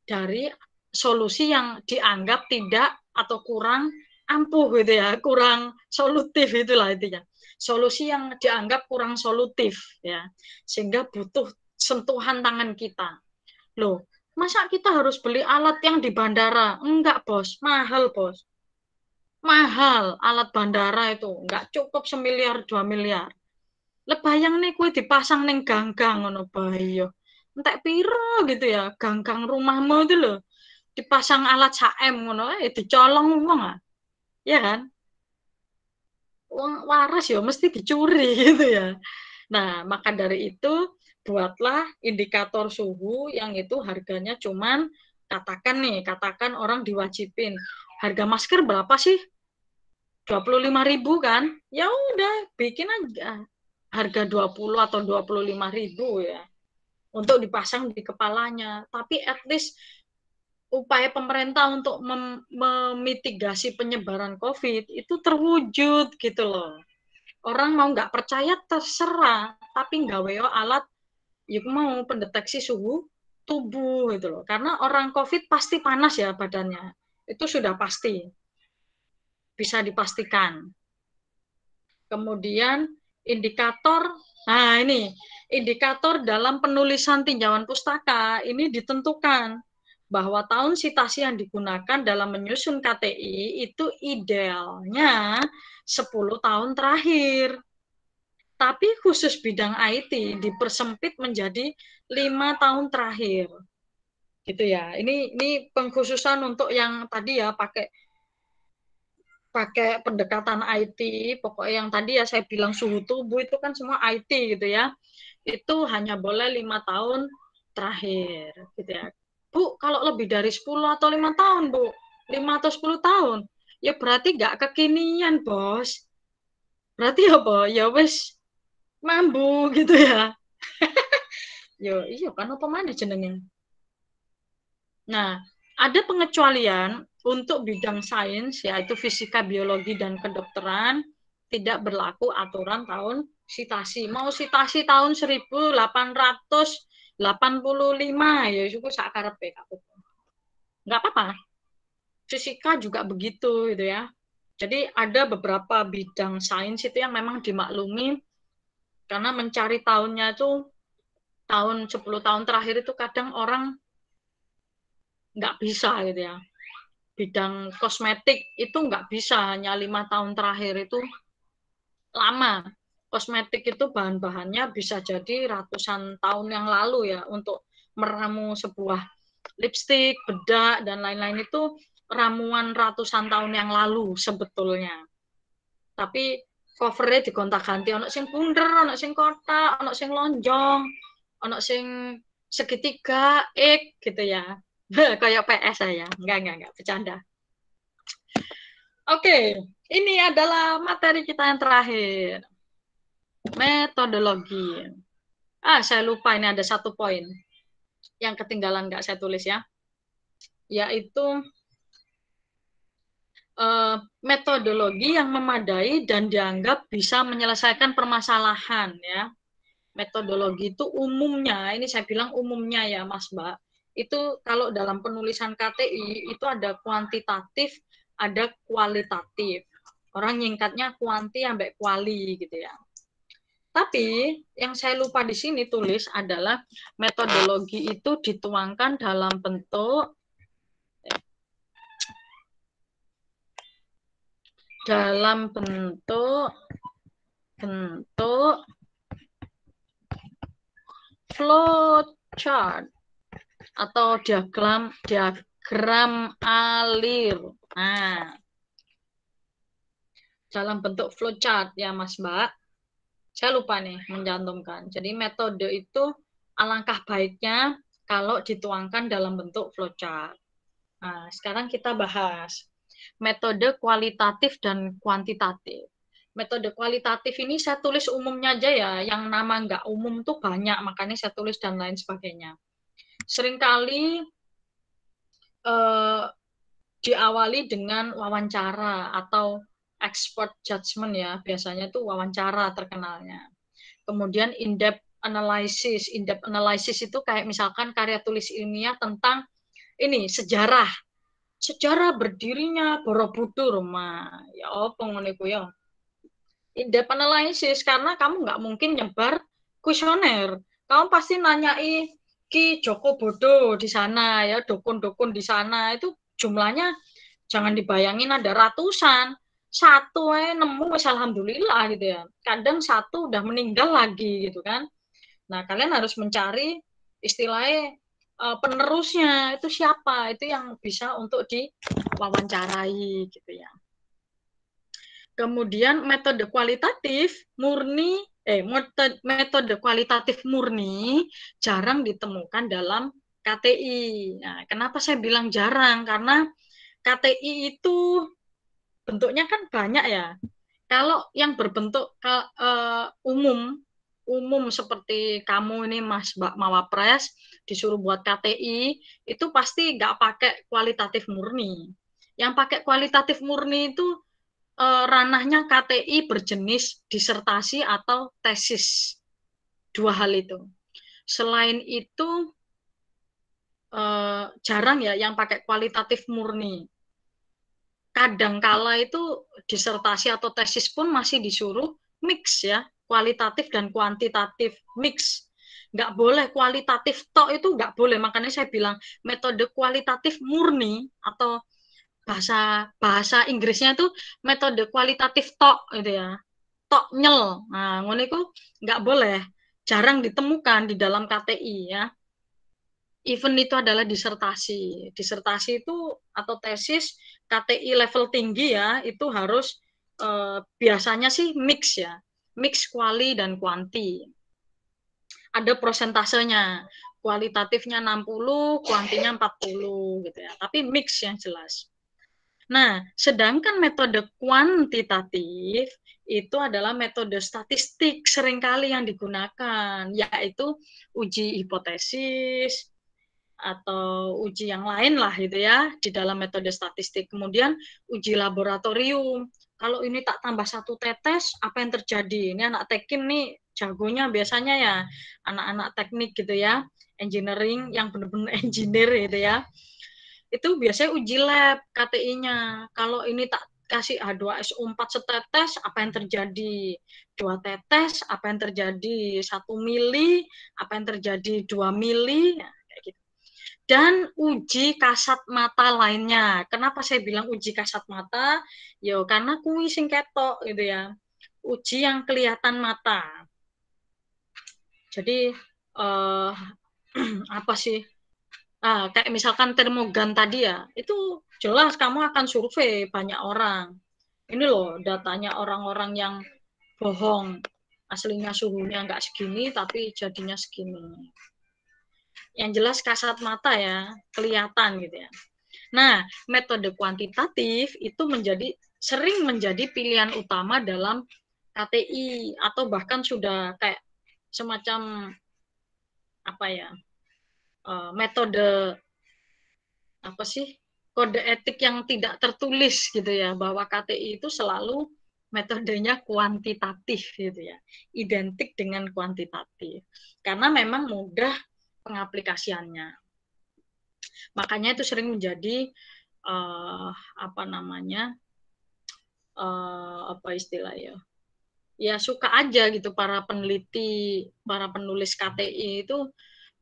Speaker 2: dari solusi yang dianggap tidak atau kurang ampuh gitu ya, kurang solutif, itulah intinya. Solusi yang dianggap kurang solutif ya, sehingga butuh sentuhan tangan kita. Loh, masa kita harus beli alat yang di bandara? Enggak, Bos, mahal, Bos. Mahal alat bandara itu, enggak cukup 1 miliar 2 miliar. Lebayang nih kue dipasang neng ganggang ngono bae yo. Entek piro gitu ya, ganggang rumahmu itu loh. Dipasang alat SAM ngono dicolong wong ah. Ya kan? Wong waras ya mesti dicuri gitu ya. Nah, maka dari itu buatlah indikator suhu yang itu harganya cuman katakan orang diwajibin. Harga masker berapa sih? 25.000 kan? Ya udah, bikin aja harga 20 atau 25.000 ya. Untuk dipasang di kepalanya. Tapi at least upaya pemerintah untuk memitigasi penyebaran COVID itu terwujud gitu loh. Orang mau nggak percaya terserah, tapi nggak weo alat yuk mau pendeteksi suhu tubuh gitu loh. Karena orang COVID pasti panas ya badannya. Itu sudah pasti. Bisa dipastikan. Kemudian indikator, nah ini indikator dalam penulisan tinjauan pustaka ini ditentukan bahwa tahun sitasi yang digunakan dalam menyusun KTI itu idealnya 10 tahun terakhir. Tapi khusus bidang IT dipersempit menjadi 5 tahun terakhir. Gitu ya. Ini pengkhususan untuk yang tadi ya pakai pendekatan IT, pokoknya yang tadi ya saya bilang suhu tubuh itu kan semua IT gitu ya. Itu hanya boleh 5 tahun terakhir gitu ya. Bu, kalau lebih dari 10 atau 5 tahun, Bu, 5 atau 10 tahun, ya berarti nggak kekinian, Bos. Berarti apa? Ya wes mambu gitu ya. Yo, iya kan apa mana jenengnya. Nah, ada pengecualian untuk bidang sains, yaitu fisika, biologi, dan kedokteran, tidak berlaku aturan tahun sitasi. Mau sitasi tahun 1885, ya itu sakarepe. Nggak apa-apa. Fisika juga begitu, gitu ya. Jadi ada beberapa bidang sains itu yang memang dimaklumi, karena mencari tahunnya itu, tahun 10 tahun terakhir itu kadang orang nggak bisa gitu ya. Bidang kosmetik itu nggak bisa, hanya 5 tahun terakhir itu lama. Kosmetik itu bahan-bahannya bisa jadi ratusan tahun yang lalu ya, untuk meramu sebuah lipstik, bedak, dan lain-lain itu ramuan ratusan tahun yang lalu sebetulnya. Tapi covernya digonta-ganti, ono sing bunder, ono sing kotak, ono sing lonjong, ono sing segitiga, gitu ya. Kayak PS saya. Enggak, bercanda. Oke, ini adalah materi kita yang terakhir. Metodologi. Saya lupa, ini ada satu poin yang ketinggalan, nggak saya tulis ya. Yaitu metodologi yang memadai dan dianggap bisa menyelesaikan permasalahan ya. Metodologi itu umumnya, ini saya bilang umumnya ya Mas Mbak, itu kalau dalam penulisan KTI itu ada kuantitatif, ada kualitatif. Orang nyingkatnya kuanti sampai kuali gitu ya. Tapi yang saya lupa di sini tulis adalah metodologi itu dituangkan dalam bentuk flowchart atau diagram alir. Nah, dalam bentuk flowchart ya Mas Mbak. Saya lupa nih mencantumkan. Jadi metode itu alangkah baiknya kalau dituangkan dalam bentuk flowchart. Nah, sekarang kita bahas metode kualitatif dan kuantitatif. Metode kualitatif ini saya tulis umumnya aja ya, yang nama nggak umum tuh banyak, makanya saya tulis dan lain sebagainya. Seringkali diawali dengan wawancara atau expert judgment ya, biasanya tuh wawancara terkenalnya. Kemudian in-depth analysis. In-depth analysis itu kayak misalkan karya tulis ilmiah tentang ini sejarah berdirinya Borobudur, ya apa ngono iku ya. In-depth analysis karena kamu nggak mungkin nyebar kuesioner. Kamu pasti nanyai Ki Joko Bodo di sana ya, dukun-dukun di sana itu jumlahnya jangan dibayangin ada ratusan. Satu nemu wis alhamdulillah gitu ya. Kadang satu udah meninggal lagi gitu kan. Nah, kalian harus mencari istilahnya penerusnya itu siapa, itu yang bisa untuk diwawancarai gitu ya. Kemudian metode kualitatif murni metode kualitatif murni jarang ditemukan dalam KTI. Nah, kenapa saya bilang jarang? Karena KTI itu bentuknya kan banyak ya. Kalau yang berbentuk umum seperti kamu ini Mas Mbak Mawapres disuruh buat KTI itu pasti nggak pakai kualitatif murni. Yang pakai kualitatif murni itu ranahnya KTI berjenis disertasi atau tesis. Dua hal itu. Selain itu jarang ya yang pakai kualitatif murni. Kadangkala itu disertasi atau tesis pun masih disuruh mix ya, kualitatif dan kuantitatif mix. Nggak boleh kualitatif tok, itu nggak boleh. Makanya saya bilang metode kualitatif murni atau bahasa Inggrisnya itu metode kualitatif tok gitu ya. tok nyel. Nah, ngono iku nggak boleh. Jarang ditemukan di dalam KTI ya. Event itu adalah disertasi. Disertasi itu atau tesis KTI level tinggi ya, itu harus biasanya sih mix ya. Mix kuali dan kuanti. Ada prosentasenya. Kualitatifnya 60, kuantinya 40 gitu ya. Tapi mix yang jelas. Nah, sedangkan metode kuantitatif itu adalah metode statistik seringkali yang digunakan, yaitu uji hipotesis atau uji yang lain lah gitu ya di dalam metode statistik. Kemudian uji laboratorium. Kalau ini tak tambah satu tetes, apa yang terjadi? Ini anak tekim nih jagonya biasanya ya anak-anak teknik gitu ya, engineering yang benar-benar engineer gitu ya. Itu biasanya uji lab KTI-nya. Kalau ini tak kasih H2SO4 setetes, apa yang terjadi? 2 tetes, apa yang terjadi? 1 mili, apa yang terjadi? 2 mili, ya, kayak gitu. Dan uji kasat mata lainnya. Kenapa saya bilang uji kasat mata? Yo, karena kuwi sing ketok gitu ya. Uji yang kelihatan mata. Jadi apa sih? Kayak misalkan termogan tadi ya, itu jelas kamu akan survei banyak orang. Ini loh datanya orang-orang yang bohong, aslinya suhunya nggak segini tapi jadinya segini. Yang jelas kasat mata ya, kelihatan gitu ya. Nah, metode kuantitatif itu sering menjadi pilihan utama dalam KTI atau bahkan sudah kayak semacam apa ya, metode apa sih, kode etik yang tidak tertulis gitu ya, bahwa KTI itu selalu metodenya kuantitatif gitu ya, identik dengan kuantitatif karena memang mudah pengaplikasiannya. Makanya itu sering menjadi apa namanya, apa istilahnya ya, suka aja gitu para peneliti, para penulis KTI itu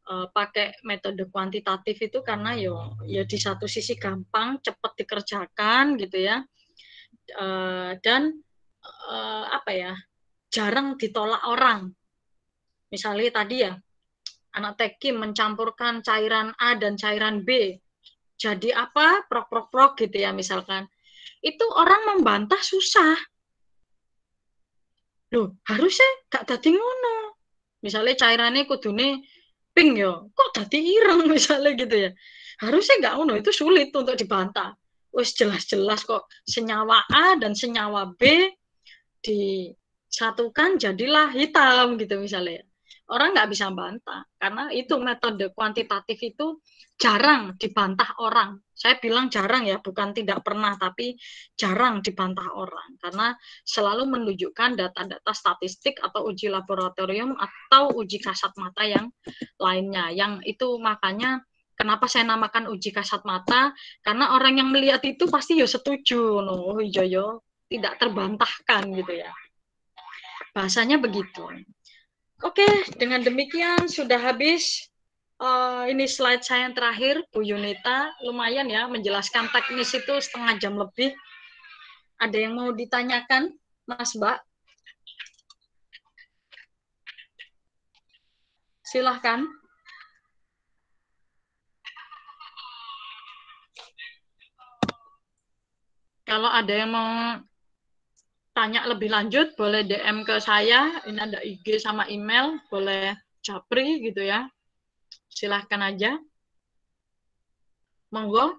Speaker 2: pakai metode kuantitatif itu karena ya di satu sisi gampang, cepat dikerjakan gitu ya, dan apa ya, jarang ditolak orang. Misalnya tadi ya, anak tekim mencampurkan cairan A dan cairan B, jadi apa? Prok gitu ya misalkan. Itu orang membantah susah. Loh, harusnya gak dadi ngono. Misalnya cairannya kudune pink yo, kok dadi ireng misalnya gitu ya. Harusnya nggak ngono, itu sulit untuk dibantah. Wis jelas-jelas kok senyawa A dan senyawa B disatukan jadilah hitam gitu misalnya. Orang nggak bisa bantah karena itu metode kuantitatif itu jarang dibantah orang. Saya bilang jarang ya, bukan tidak pernah, tapi jarang dibantah orang karena selalu menunjukkan data-data statistik atau uji laboratorium atau uji kasat mata yang lainnya. Yang itu makanya kenapa saya namakan uji kasat mata, karena orang yang melihat itu pasti ya setuju, no, yo tidak terbantahkan gitu ya. Bahasanya begitu. Oke, dengan demikian sudah habis. Ini slide saya yang terakhir, Bu Yunita. Lumayan ya, menjelaskan teknis itu setengah jam lebih. Ada yang mau ditanyakan, Mas Mbak? Silahkan. Kalau ada yang mau tanya lebih lanjut, boleh DM ke saya. Ini ada IG sama email, boleh japri gitu ya. Silahkan aja. Monggo.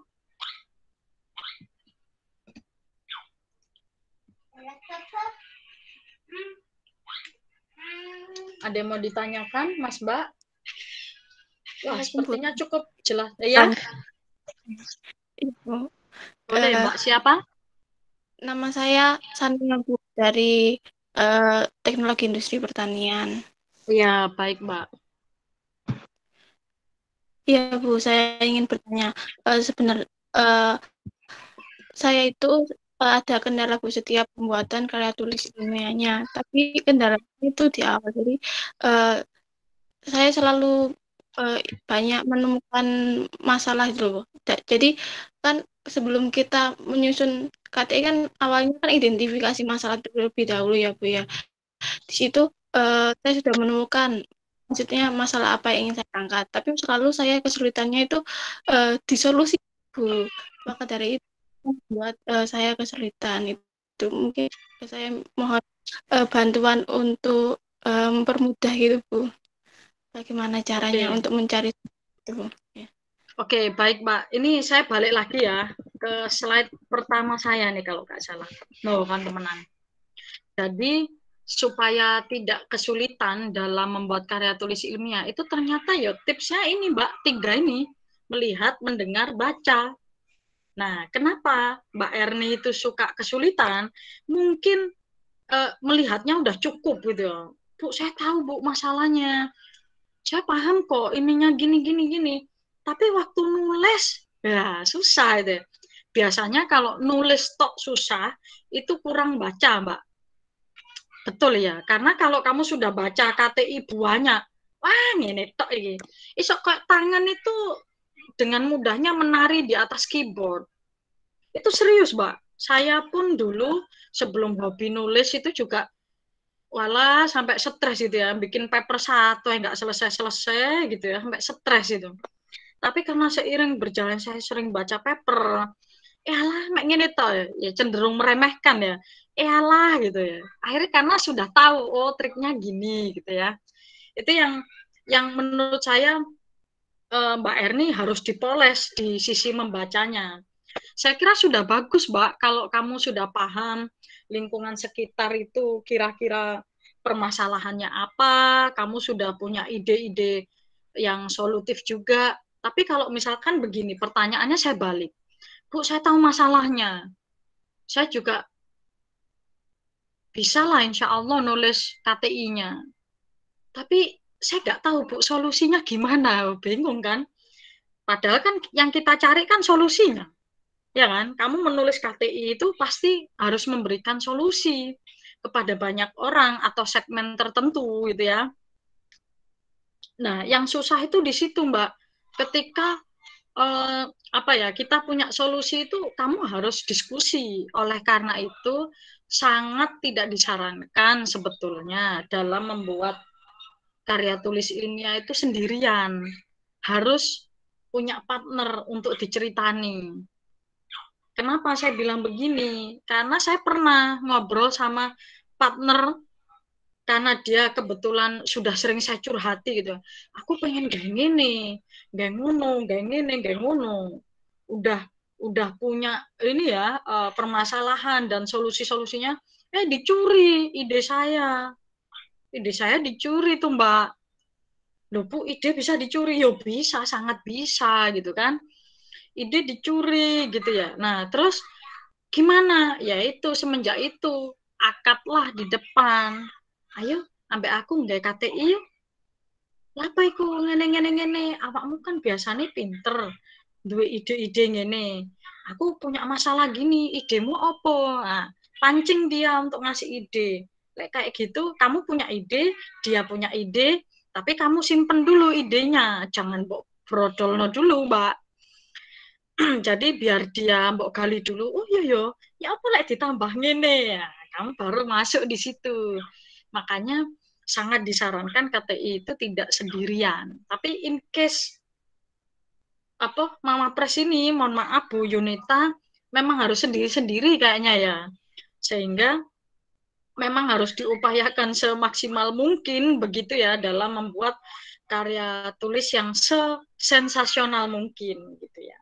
Speaker 2: Ada yang mau ditanyakan, Mas Mbak? Wah, sepertinya cukup jelas. Ya? Boleh, Mbak. Siapa?
Speaker 3: Nama saya Sania Bu, dari Teknologi Industri Pertanian.
Speaker 2: Ya, baik, Mbak.
Speaker 3: Iya, Bu, saya ingin bertanya. Sebenarnya saya itu ada kendala Bu setiap pembuatan karya tulis ilmiahnya, tapi kendala itu di awal. Jadi saya selalu banyak menemukan masalah itu loh. Jadi kan sebelum kita menyusun KTI kan awalnya kan identifikasi masalah terlebih dahulu ya Bu ya. Di situ saya sudah menemukan maksudnya masalah apa yang ingin saya angkat. Tapi selalu saya kesulitannya itu di solusi Bu. Maka dari itu membuat saya kesulitan itu. Mungkin saya mohon bantuan untuk mempermudah gitu Bu. Bagaimana caranya
Speaker 2: Oke.
Speaker 3: untuk mencari itu? Ya.
Speaker 2: Oke, baik Mbak. Ini saya balik lagi ya ke slide pertama saya nih kalau nggak salah. No, kan temenan. Jadi supaya tidak kesulitan dalam membuat karya tulis ilmiah itu ternyata ya tipsnya ini Mbak, 3 ini. Melihat, mendengar, baca. Nah, kenapa Mbak Erni itu suka kesulitan? Mungkin melihatnya udah cukup gitu ya. Bu, saya tahu Bu masalahnya. Saya paham kok ininya gini. Tapi waktu nulis, ya susah itu. Biasanya kalau nulis tok susah, itu kurang baca, Mbak. Betul ya, karena kalau kamu sudah baca KTI banyak, wah ini tok ini. Isok kok tangan itu dengan mudahnya menari di atas keyboard. Itu serius, Mbak. Saya pun dulu sebelum hobi nulis itu juga walah sampai stres gitu ya, bikin paper satu yang nggak selesai gitu ya, sampai stres itu. Tapi karena seiring berjalan saya sering baca paper, lah mek ngene to ya cenderung meremehkan ya. Lah gitu ya. Akhirnya karena sudah tahu oh triknya gini gitu ya. Itu yang menurut saya Mbak Erni harus dipoles di sisi membacanya. Saya kira sudah bagus, Mbak, kalau kamu sudah paham lingkungan sekitar itu kira-kira permasalahannya apa, kamu sudah punya ide-ide yang solutif juga. Tapi kalau misalkan begini, pertanyaannya saya balik. Bu, saya tahu masalahnya. Saya juga bisa lah insya Allah nulis KTI-nya. Tapi saya nggak tahu, Bu, solusinya gimana. Bingung kan? Padahal kan yang kita cari kan solusinya. Ya kan? Kamu menulis KTI itu pasti harus memberikan solusi kepada banyak orang atau segmen tertentu gitu ya. Nah, yang susah itu di situ, Mbak. Ketika kita punya solusi itu kamu harus diskusi. Oleh karena itu sangat tidak disarankan sebetulnya dalam membuat karya tulis ilmiah itu sendirian. Harus punya partner untuk diceritani. Kenapa saya bilang begini? Karena saya pernah ngobrol sama partner karena dia kebetulan sudah sering saya curhati gitu. Aku pengen gak gini, gak ngono, gak gini, gak ngono. Udah punya ini ya permasalahan dan solusi-solusinya dicuri ide saya. Ide saya dicuri tuh, Mbak. Loh, Bu, ide bisa dicuri? Yo bisa, sangat bisa gitu kan. Ide dicuri gitu ya. Nah, terus gimana? Ya itu semenjak itu akadlah di depan. Ayo, sampai aku nggak KTI yuk. Lapa iku ngene awakmu kan biasanya pinter. Duwe ide-ide ngene. Aku punya masalah gini, idemu apa? Nah, pancing dia untuk ngasih ide. Kayak gitu, kamu punya ide, dia punya ide, tapi kamu simpen dulu idenya. Jangan brodolno dulu, Mbak. Jadi biar dia mbok gali dulu, oh iya yo, ya apa lek ditambah ngene ya, kamu baru masuk di situ. Makanya sangat disarankan KTI itu tidak sendirian. Tapi in case Mama Pres ini, mohon maaf Bu Yunita, memang harus sendiri-sendiri kayaknya ya. Sehingga memang harus diupayakan semaksimal mungkin begitu ya dalam membuat karya tulis yang sesensasional mungkin gitu ya.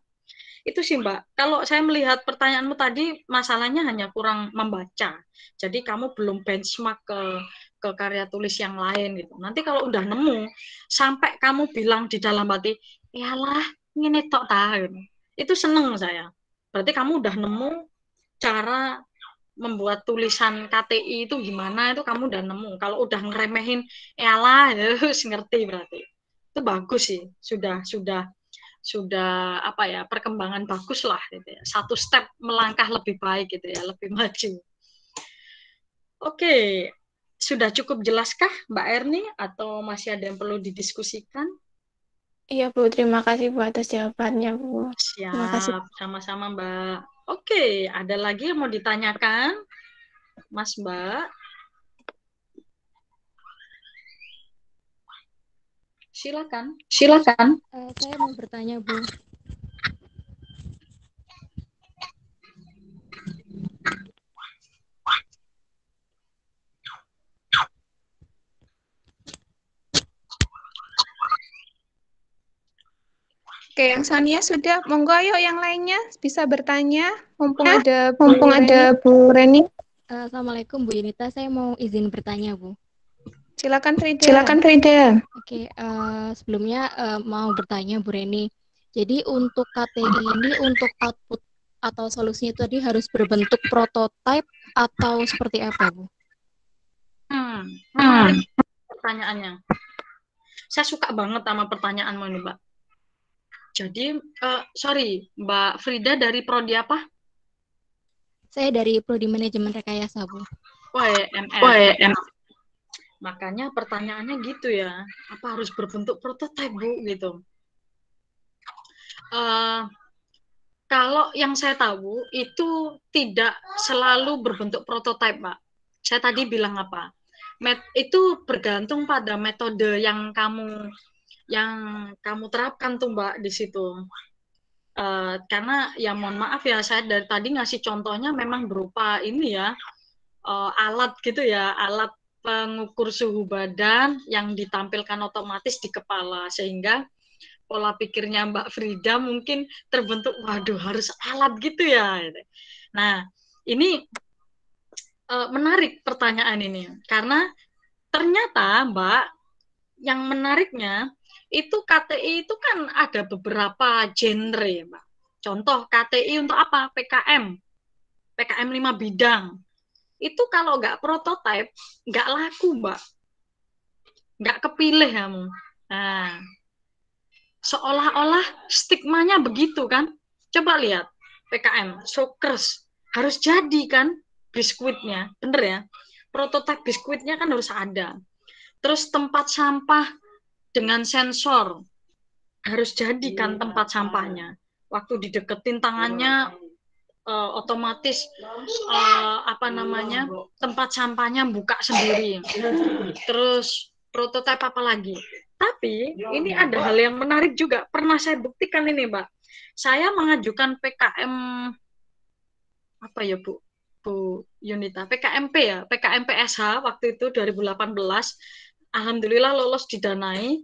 Speaker 2: Itu sih Mbak, kalau saya melihat pertanyaanmu tadi, masalahnya hanya kurang membaca. Jadi kamu belum benchmark ke karya tulis yang lain gitu. Nanti kalau udah nemu, sampai kamu bilang di dalam hati, yalah, ini tok tahu. Itu seneng saya. Berarti kamu udah nemu cara membuat tulisan KTI itu gimana, itu kamu udah nemu. Kalau udah ngeremehin, yalah, harus ngerti berarti. Itu bagus sih, sudah perkembangan bagus lah gitu ya. Satu step melangkah lebih baik gitu ya, lebih maju. Oke, sudah cukup jelaskah Mbak Erni atau masih ada yang perlu didiskusikan?
Speaker 3: Iya Bu, terima kasih Bu atas jawabannya Bu. Terima kasih.
Speaker 2: Siap, sama-sama Mbak. Oke, ada lagi yang mau ditanyakan, Mas Mbak? Silakan.
Speaker 4: Silakan. Saya mau bertanya, Bu.
Speaker 1: Oke, yang Sania sudah. Monggo ayo yang lainnya bisa bertanya. Mumpung ada Bu
Speaker 4: Mumpung
Speaker 1: Reni.
Speaker 4: ada
Speaker 1: Bu Reni.
Speaker 4: Assalamualaikum Bu Yunita, saya mau izin bertanya, Bu.
Speaker 1: Silakan Frida.
Speaker 4: Silakan Frida. Oke, sebelumnya mau bertanya Bu Reni. Jadi untuk KTI ini untuk output atau solusinya itu tadi harus berbentuk prototipe atau seperti apa, Bu?
Speaker 2: Menarik pertanyaannya. Saya suka banget sama pertanyaanmu ini, Mbak. Jadi, sorry, Mbak Frida dari prodi apa?
Speaker 4: Saya dari Prodi Manajemen Rekayasa, Bu.
Speaker 2: WMR. Makanya pertanyaannya gitu ya, apa harus berbentuk prototipe, Bu, gitu. Kalau yang saya tahu, itu tidak selalu berbentuk prototipe, Pak. Saya tadi bilang apa? Itu bergantung pada metode yang kamu terapkan tuh Mbak di situ. Karena ya mohon maaf ya, saya dari tadi ngasih contohnya memang berupa ini ya, alat gitu ya, alat pengukur suhu badan yang ditampilkan otomatis di kepala, sehingga pola pikirnya Mbak Frida mungkin terbentuk, waduh harus alat gitu ya. Nah, ini menarik pertanyaan ini, karena ternyata Mbak, yang menariknya, itu KTI itu kan ada beberapa genre, Mbak. Contoh KTI untuk apa? PKM 5 bidang. Itu kalau nggak prototipe, nggak laku, Mbak. Nggak kepilih kamu. Nah, seolah-olah stigmanya begitu kan. Coba lihat, PKM, Sokers, harus jadi kan biskuitnya, bener ya? Prototipe biskuitnya kan harus ada. Terus tempat sampah dengan sensor, harus jadikan tempat sampahnya. Waktu dideketin tangannya, otomatis tempat sampahnya buka sendiri. Terus prototipe apa lagi? Tapi ini ada hal yang menarik juga. Pernah saya buktikan ini, Mbak. Saya mengajukan PKM apa ya, Bu Yunita? PKMP ya, PKM PSH waktu itu 2018. Alhamdulillah lolos didanai.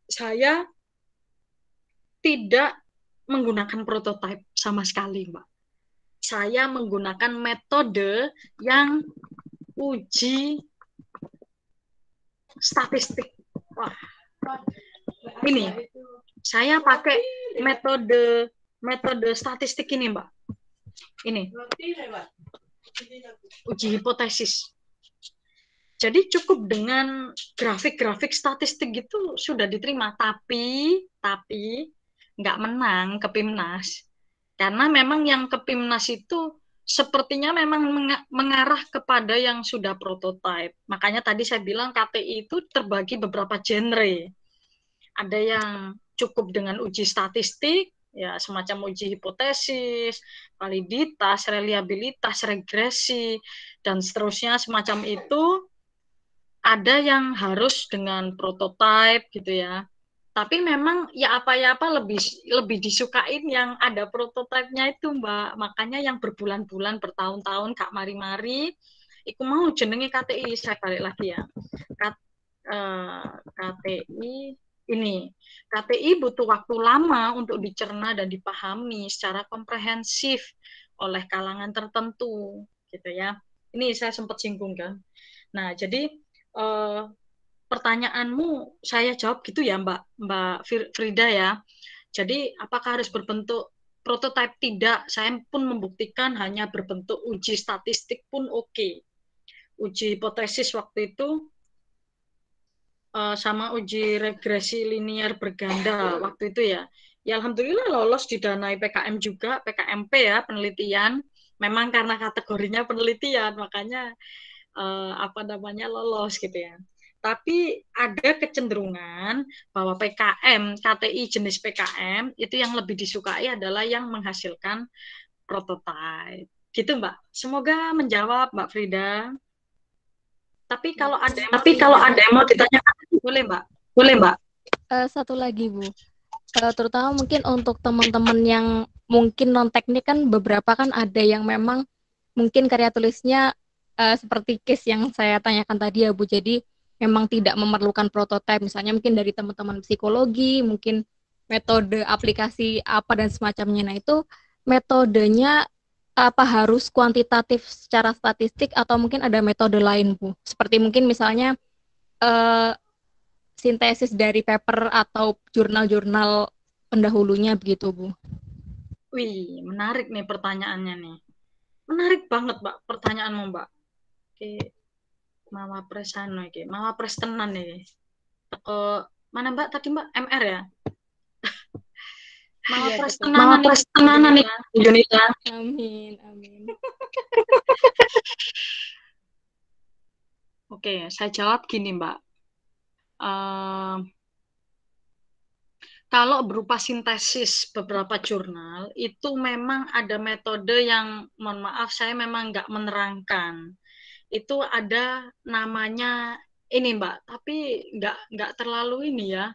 Speaker 2: Saya tidak menggunakan prototipe sama sekali, Mbak. Saya menggunakan metode yang uji statistik. Wah, ini saya pakai metode statistik ini, Mbak. Ini uji hipotesis. Jadi cukup dengan grafik-grafik statistik gitu sudah diterima, tapi nggak menang ke PIMNAS. Karena memang yang ke PIMNAS itu sepertinya memang mengarah kepada yang sudah prototipe. Makanya tadi saya bilang KTI itu terbagi beberapa genre. Ada yang cukup dengan uji statistik, ya semacam uji hipotesis, validitas, reliabilitas, regresi, dan seterusnya semacam itu. Ada yang harus dengan prototipe gitu ya. Tapi memang ya apa-apa lebih disukain yang ada prototipenya itu, Mbak. Makanya yang berbulan-bulan, bertahun-tahun Kak mari-mari iku mau jenenge KTI. Saya balik lagi ya. KTI ini. KTI butuh waktu lama untuk dicerna dan dipahami secara komprehensif oleh kalangan tertentu gitu ya. Ini saya sempat singgung kan. Nah, jadi pertanyaanmu saya jawab gitu ya Mbak Frida ya. Jadi apakah harus berbentuk prototipe? Tidak, saya pun membuktikan hanya berbentuk uji statistik pun oke. Uji hipotesis waktu itu sama uji regresi linear berganda waktu itu ya. Ya alhamdulillah lolos didanai PKM juga, PKMP ya, penelitian. Memang karena kategorinya penelitian, makanya lolos gitu ya. Tapi ada kecenderungan bahwa PKM, KTI jenis PKM itu yang lebih disukai adalah yang menghasilkan prototipe. Gitu Mbak. Semoga menjawab Mbak Frida. Tapi kalau ada yang mau ditanyakan, boleh Mbak. Boleh Mbak.
Speaker 4: Satu lagi Bu, terutama mungkin untuk teman-teman yang mungkin non teknik kan beberapa kan ada yang memang mungkin karya tulisnya seperti case yang saya tanyakan tadi ya Bu, jadi memang tidak memerlukan prototipe, misalnya mungkin dari teman-teman psikologi, mungkin metode aplikasi apa dan semacamnya. Nah itu metodenya apa harus kuantitatif secara statistik atau mungkin ada metode lain Bu? Seperti mungkin misalnya eh, sintesis dari paper atau jurnal-jurnal pendahulunya begitu Bu.
Speaker 2: Wih, menarik nih pertanyaannya nih. Menarik banget Mbak pertanyaanmu Mbak. Oke, Mawapres anu iki, Mawapres tenan nih. Teko mana Mbak tadi Mbak? MR ya? Mawapres tenanan nih Yunita.
Speaker 4: Amin, amin.
Speaker 2: Oke, saya jawab gini Mbak. Kalau berupa sintesis beberapa jurnal, itu memang ada metode yang, mohon maaf, saya memang nggak menerangkan. Itu ada namanya ini Mbak, tapi nggak terlalu ini ya,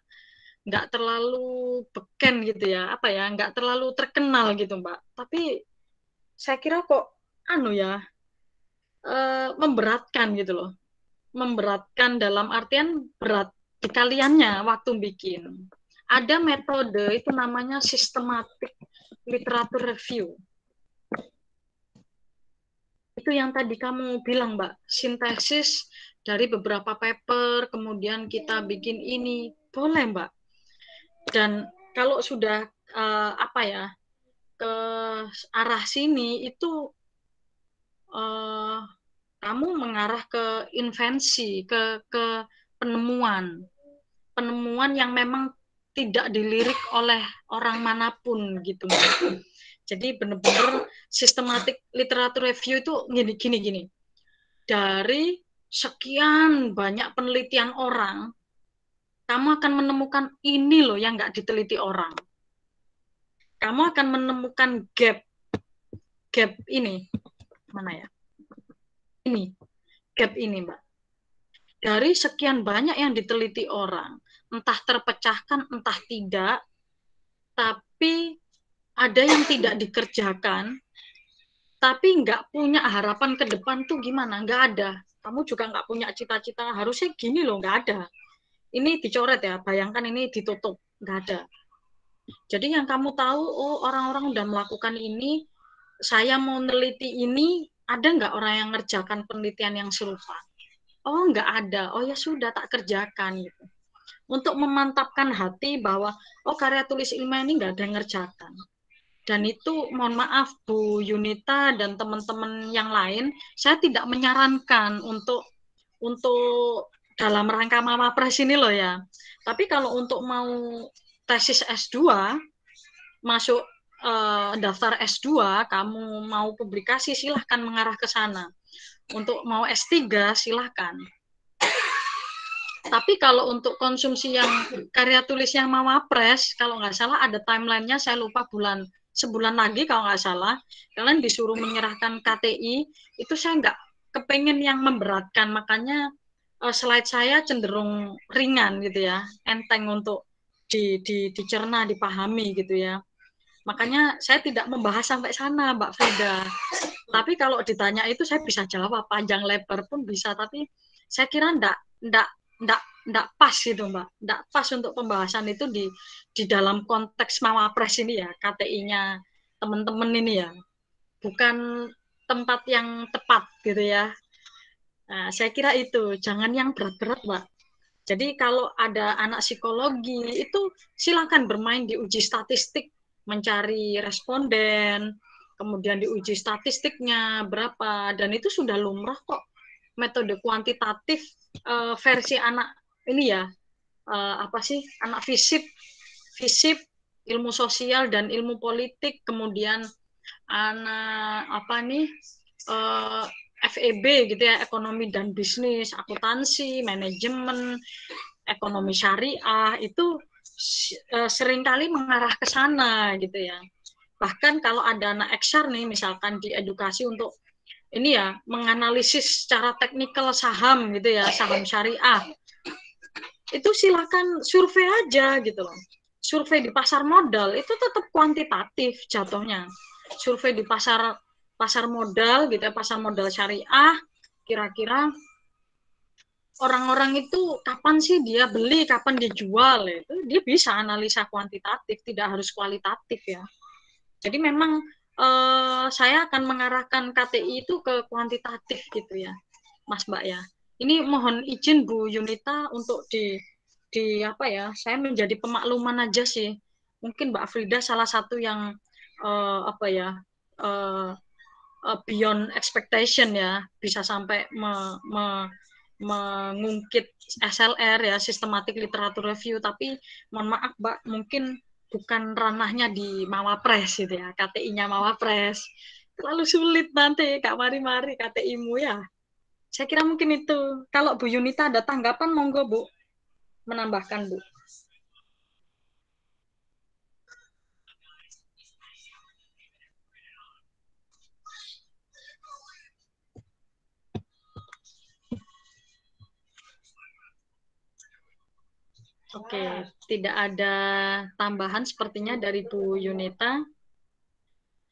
Speaker 2: nggak terlalu beken gitu ya, apa ya, nggak terlalu terkenal gitu Mbak. Tapi saya kira kok anu ya, memberatkan gitu loh, memberatkan dalam artian berat di kaliannya waktu bikin. Ada metode itu namanya systematic literature review. Itu yang tadi kamu bilang Mbak, sintesis dari beberapa paper, kemudian kita bikin ini, boleh Mbak. Dan kalau sudah apa ya, ke arah sini itu kamu mengarah ke invensi, ke penemuan yang memang tidak dilirik oleh orang manapun gitu. Jadi benar-benar systematic literature review itu gini. Dari sekian banyak penelitian orang, kamu akan menemukan ini loh yang nggak diteliti orang. Kamu akan menemukan gap ini. Mana ya? Ini, gap ini Mbak. Dari sekian banyak yang diteliti orang, entah terpecahkan, entah tidak, tapi ada yang tidak dikerjakan, tapi nggak punya harapan ke depan tuh gimana? Nggak ada. Kamu juga nggak punya cita-cita, harusnya gini loh, nggak ada. Ini dicoret ya, bayangkan ini ditutup, nggak ada. Jadi yang kamu tahu, oh orang-orang udah melakukan ini, saya mau neliti ini, ada nggak orang yang ngerjakan penelitian yang serupa? Oh, nggak ada. Oh ya sudah, tak kerjakan gitu. Untuk memantapkan hati bahwa oh karya tulis ilmiah ini nggak ada yang ngerjakan. Dan itu mohon maaf Bu Yunita dan teman-teman yang lain, saya tidak menyarankan untuk dalam rangka Mawapres ini loh ya. Tapi kalau untuk mau tesis S2, masuk daftar S2, kamu mau publikasi silahkan mengarah ke sana. Untuk mau S3 silahkan. Tapi kalau untuk konsumsi yang karya tulis yang Mawapres, kalau nggak salah ada timelinenya, saya lupa sebulan lagi kalau nggak salah, kalian disuruh menyerahkan KTI, itu saya nggak kepengen yang memberatkan, makanya slide saya cenderung ringan gitu ya, enteng untuk dicerna, dipahami gitu ya. Makanya saya tidak membahas sampai sana, Mbak Frida. Tapi kalau ditanya itu saya bisa jawab panjang lebar pun bisa, tapi saya kira enggak pas gitu Mbak, enggak pas untuk pembahasan itu di dalam konteks Mawapres ini ya, KTI-nya teman-teman ini ya, bukan tempat yang tepat gitu ya. Nah, saya kira itu, jangan yang berat-berat Mbak. Jadi kalau ada anak psikologi itu silakan bermain di uji statistik, mencari responden, kemudian diuji statistiknya berapa, dan itu sudah lumrah kok. Metode kuantitatif versi anak ini ya, apa sih, anak FISIP, ilmu sosial dan ilmu politik, kemudian anak apa nih, FEB gitu ya, ekonomi dan bisnis, akuntansi, manajemen, ekonomi syariah, itu seringkali mengarah ke sana gitu ya. Bahkan kalau ada anak XR nih, misalkan di edukasi untuk ini ya, menganalisis secara teknikal saham gitu ya, saham syariah, itu silakan survei aja gitu loh. Survei di pasar modal itu tetap kuantitatif jatuhnya. Survei di pasar modal gitu ya, pasar modal syariah, kira-kira orang-orang itu kapan sih dia beli, kapan dia jual, itu dia bisa analisa kuantitatif, tidak harus kualitatif ya. Jadi memang saya akan mengarahkan KTI itu ke kuantitatif gitu ya, Mas Mbak ya. Ini mohon izin Bu Yunita untuk di apa ya, saya menjadi pemakluman aja sih. Mungkin Mbak Frida salah satu yang apa ya, beyond expectation ya, bisa sampai mengungkit SLR ya, Systematic Literature Review, tapi mohon maaf Mbak, mungkin bukan ranahnya di Mawapres gitu ya, KTI-nya Mawapres. Terlalu sulit nanti Kak Mari-Mari KTI-mu ya. Saya kira mungkin itu. Kalau Bu Yunita ada tanggapan, monggo Bu, menambahkan Bu. Oke, tidak ada tambahan sepertinya dari Bu Yunita.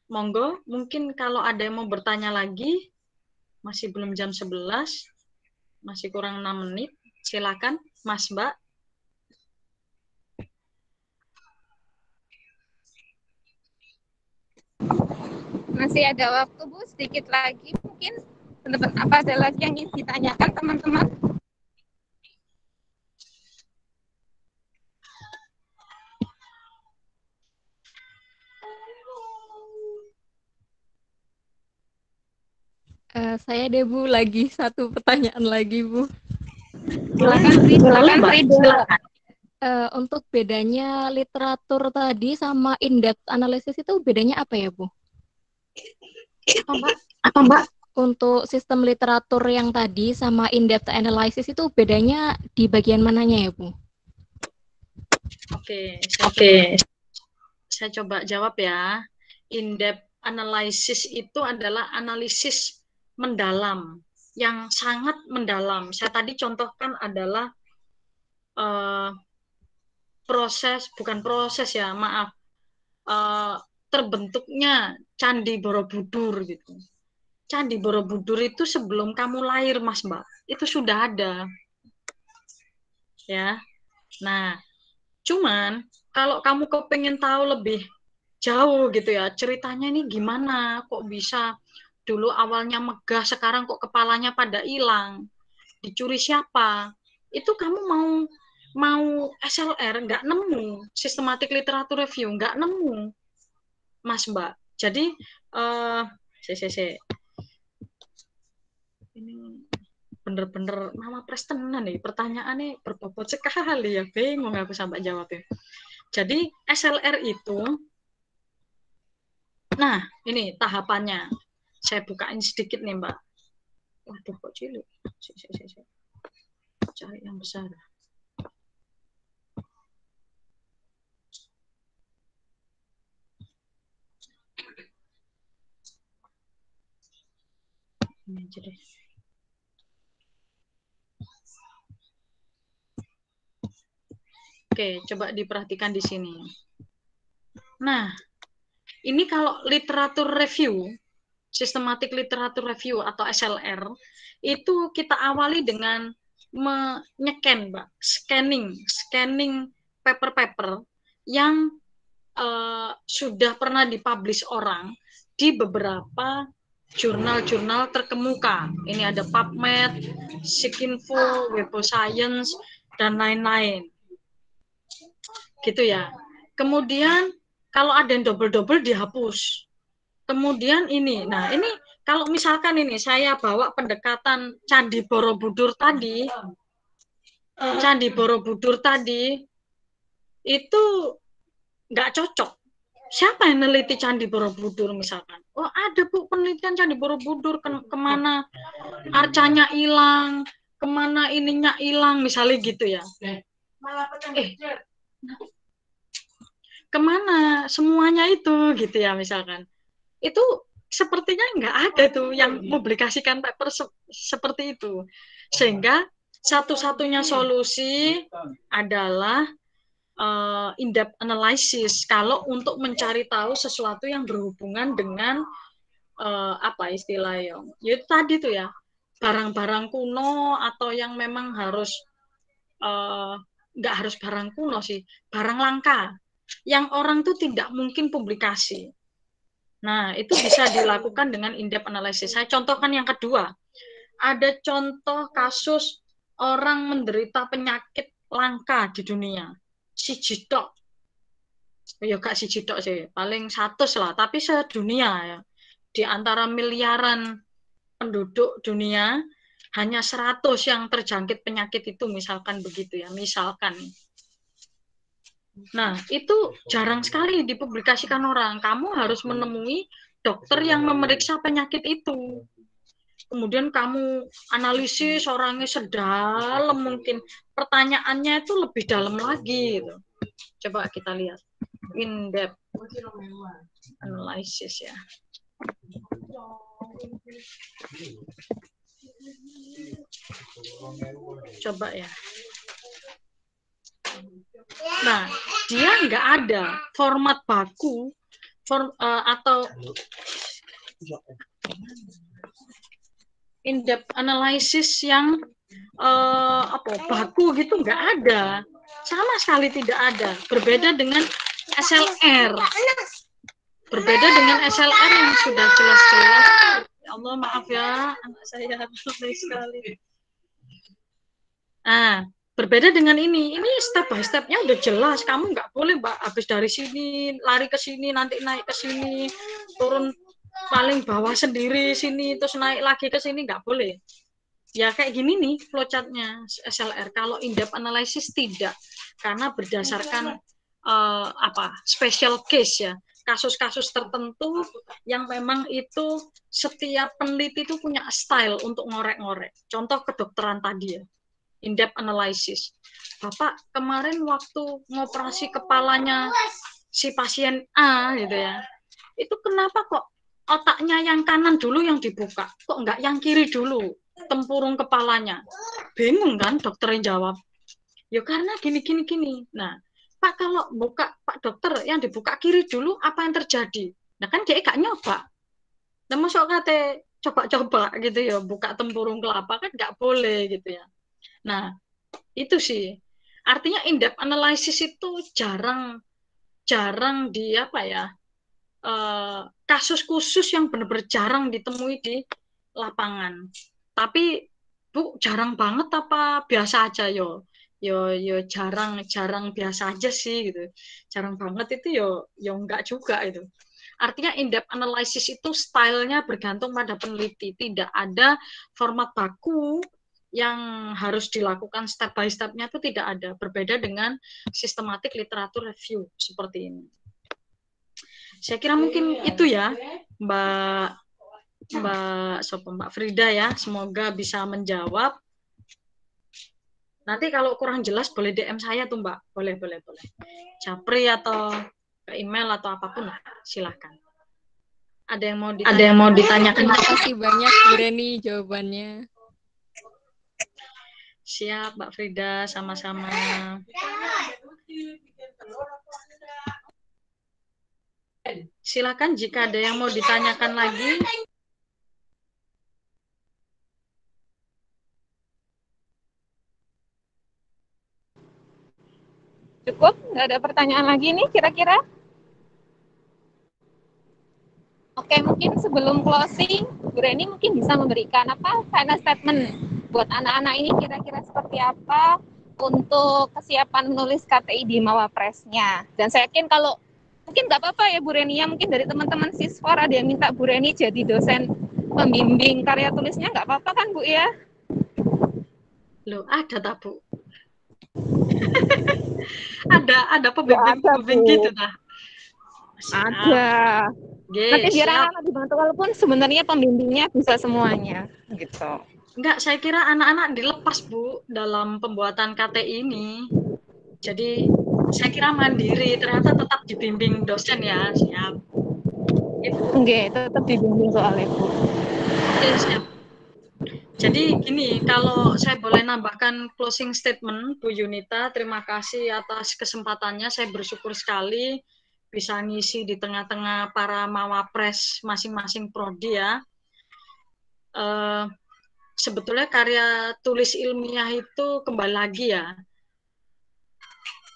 Speaker 2: Monggo, mungkin kalau ada yang mau bertanya lagi, masih belum jam 11, masih kurang 6 menit, silakan Mas Mbak.
Speaker 1: Masih ada waktu Bu, sedikit lagi mungkin. Teman-teman, apa ada lagi yang ingin ditanyakan teman-teman?
Speaker 4: Saya deh Bu, lagi satu pertanyaan lagi Bu.
Speaker 1: Silakan Frida.
Speaker 4: Untuk bedanya literatur tadi sama in-depth analysis itu bedanya apa ya Bu?
Speaker 2: Apa Mbak?
Speaker 4: Untuk sistem literatur yang tadi sama in-depth analysis itu bedanya di bagian mananya ya Bu?
Speaker 2: Oke. Saya coba jawab ya. In-depth analysis itu adalah analisis mendalam, yang sangat mendalam. Saya tadi contohkan adalah terbentuknya Candi Borobudur gitu. Candi Borobudur itu sebelum kamu lahir, Mas Mbak, itu sudah ada. Ya. Nah, cuman kalau kamu kepengen tahu lebih jauh gitu ya, ceritanya ini gimana, kok bisa dulu awalnya megah, sekarang kok kepalanya pada hilang, dicuri siapa, itu kamu mau SLR nggak nemu, Systematic Literature Review nggak nemu, Mas Mbak. Jadi ini bener-bener Mama Prestenan nih, pertanyaannya berbobot sekali ya, bingung aku sampai jawabnya. Jadi SLR itu, nah ini tahapannya, saya bukain sedikit nih Mbak. Waduh kok cilik, cari yang besar. Ini aja deh. Oke, coba diperhatikan di sini. Nah, ini kalau literatur review, Systematic Literature Review atau SLR, itu kita awali dengan menyeken, Mbak, scanning paper-paper yang sudah pernah dipublish orang di beberapa jurnal-jurnal terkemuka. Ini ada PubMed, SciInfo, Web of Science, dan lain-lain. Gitu ya. Kemudian kalau ada yang double-double dihapus. Kemudian ini, nah ini kalau misalkan ini saya bawa pendekatan Candi Borobudur tadi itu nggak cocok. siapa yang neliti Candi Borobudur misalkan? Oh ada Bu penelitian Candi Borobudur, kemana arcanya hilang, kemana ininya hilang, misalnya gitu ya. Kemana semuanya itu gitu ya misalkan. Itu sepertinya nggak ada tuh yang publikasikan paper seperti itu. Sehingga satu-satunya solusi adalah in-depth analysis kalau untuk mencari tahu sesuatu yang berhubungan dengan apa istilahnya, ya tadi tuh ya, barang-barang kuno atau yang memang harus nggak harus barang kuno sih, barang langka yang orang tuh tidak mungkin publikasi. Nah, itu bisa dilakukan dengan in-depth analysis. Saya contohkan yang kedua. Ada contoh kasus orang menderita penyakit langka di dunia. Siji tok. Ya gak siji tok sih, paling 100 lah, tapi sedunia ya. Di antara miliaran penduduk dunia, hanya 100 yang terjangkit penyakit itu, misalkan begitu ya, misalkan. Nah, itu jarang sekali dipublikasikan orang. Kamu harus menemui dokter yang memeriksa penyakit itu. Kemudian kamu analisis orangnya sedalam mungkin. Pertanyaannya itu lebih dalam lagi. Gitu. Coba kita lihat. In-depth analysis ya. Coba ya. Nah, dia nggak ada format baku atau in-depth analysis yang baku gitu, nggak ada, sama sekali tidak ada. Berbeda dengan SLR, yang sudah jelas-jelas. Ya Allah maaf ya, anak saya lebih sekali. Berbeda dengan ini step by stepnya udah jelas. Kamu nggak boleh Mbak habis dari sini lari ke sini, nanti naik ke sini, turun paling bawah sendiri sini, terus naik lagi ke sini, nggak boleh. Ya kayak gini nih flowchartnya SLR. Kalau in-depth analysis tidak, karena berdasarkan special case ya, kasus-kasus tertentu yang memang itu setiap peneliti itu punya style untuk ngorek-ngorek. Contoh kedokteran tadi ya. In-depth analysis. Bapak kemarin waktu ngoperasi kepalanya si pasien A gitu ya, itu kenapa kok otaknya yang kanan dulu yang dibuka, kok nggak yang kiri dulu, tempurung kepalanya? Bingung kan dokter yang jawab, ya karena gini. Nah, Pak kalau buka, Pak dokter yang dibuka kiri dulu, apa yang terjadi? Nah kan dia gak nyoba. Nah masuk kate coba-coba gitu ya, buka tempurung kelapa kan nggak boleh gitu ya. Nah, itu sih. Artinya in-depth analysis itu jarang di apa ya, kasus khusus yang benar-benar jarang ditemui di lapangan. Tapi Bu, jarang banget apa biasa aja yo jarang biasa aja sih gitu. Jarang banget itu yo enggak juga itu. Artinya in-depth analysis itu stylenya bergantung pada peneliti. Tidak ada format baku yang harus dilakukan step by step-nya, itu tidak ada. Berbeda dengan systematic literature review seperti ini. Saya kira mungkin itu ya, Mbak Frida ya. Semoga bisa menjawab. Nanti kalau kurang jelas boleh DM saya tuh Mbak. Boleh. Japri atau ke email atau apapun lah, silahkan. Ada yang mau ditanyakan?
Speaker 4: Terima kasih banyak Bu Reni jawabannya.
Speaker 2: Siap, Mbak Frida, sama-sama. Silakan jika ada yang mau ditanyakan lagi.
Speaker 1: Cukup? Nggak ada pertanyaan lagi nih kira-kira? Oke, mungkin sebelum closing, Bu Reni mungkin bisa memberikan final statement buat anak-anak ini kira-kira seperti apa untuk kesiapan menulis KTI di Mawapresnya. Dan saya yakin kalau mungkin nggak apa-apa ya Bu Reni, ya mungkin dari teman-teman siswa ada yang minta Bu Reni jadi dosen pembimbing karya tulisnya, nggak apa-apa kan Bu ya?
Speaker 2: Loh, ada tak Bu? ada pembimbing gitu dah. Siap.
Speaker 5: Ada. Nanti biar
Speaker 2: Siap.
Speaker 5: anak-anak dibantu, walaupun sebenarnya pembimbingnya bisa semuanya gitu.
Speaker 2: Enggak, saya kira anak-anak dilepas, Bu, dalam pembuatan KTI ini. Jadi saya kira mandiri, ternyata tetap dibimbing dosen ya. Siap. Itu.
Speaker 5: Oke, tetap dibimbing soalnya, Bu.
Speaker 2: Oke, siap. Jadi gini, kalau saya boleh nambahkan closing statement, Bu Yunita, terima kasih atas kesempatannya. Saya bersyukur sekali bisa ngisi di tengah-tengah para mawapres masing-masing prodi ya. Sebetulnya karya tulis ilmiah itu kembali lagi ya.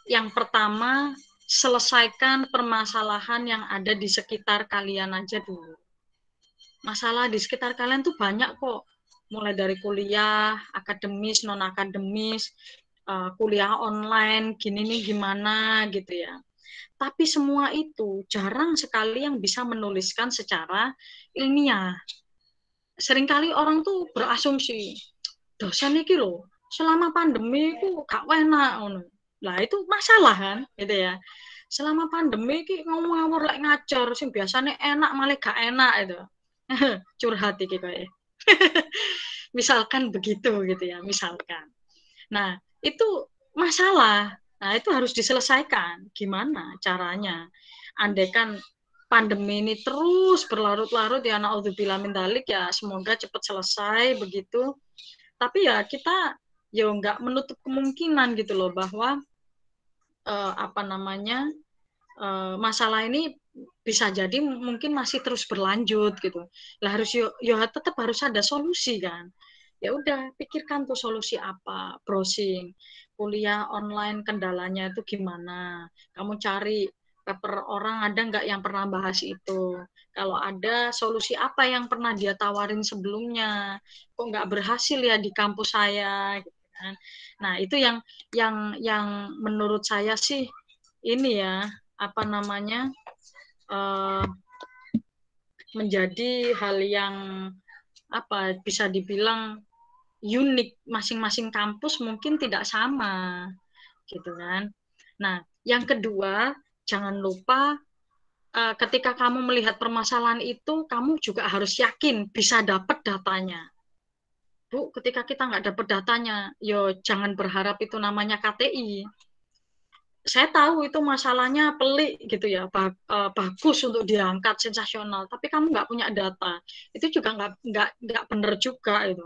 Speaker 2: Yang pertama, selesaikan permasalahan yang ada di sekitar kalian aja dulu. Masalah di sekitar kalian tuh banyak kok. Mulai dari kuliah, akademis, non-akademis, kuliah online, gini nih gimana gitu ya. Tapi semua itu jarang sekali yang bisa menuliskan secara ilmiah. Seringkali orang tuh berasumsi, dosen iki loh, selama pandemi itu gak enak. Lah itu masalah kan, gitu ya. Selama pandemi iki ngomong-ngomong lek ngajar, sing biasanya enak malah gak enak itu. Curhat iki kowe. Misalkan begitu gitu ya, misalkan. Nah, itu masalah. Nah, itu harus diselesaikan. Gimana caranya? Andaikan pandemi ini terus berlarut-larut ya, naudzubillah min dzalik ya, semoga cepat selesai begitu. Tapi ya kita ya nggak menutup kemungkinan gitu loh bahwa masalah ini bisa jadi mungkin masih terus berlanjut gitu. Lah harus tetap harus ada solusi kan. Ya udah pikirkan tuh solusi apa, browsing, kuliah online kendalanya itu gimana. Kamu cari paper orang ada nggak yang pernah bahas itu. Kalau ada solusi apa yang pernah dia tawarin sebelumnya, kok nggak berhasil ya di kampus saya gitu kan. Nah, itu yang menurut saya sih ini ya menjadi hal yang bisa dibilang unik, masing-masing kampus mungkin tidak sama gitu kan. Nah, yang kedua, jangan lupa ketika kamu melihat permasalahan itu, kamu juga harus yakin bisa dapat datanya. Bu, ketika kita nggak dapat datanya, jangan berharap itu namanya KTI. Saya tahu itu masalahnya pelik gitu ya, bagus untuk diangkat, sensasional, tapi kamu nggak punya data, itu juga nggak benar juga itu,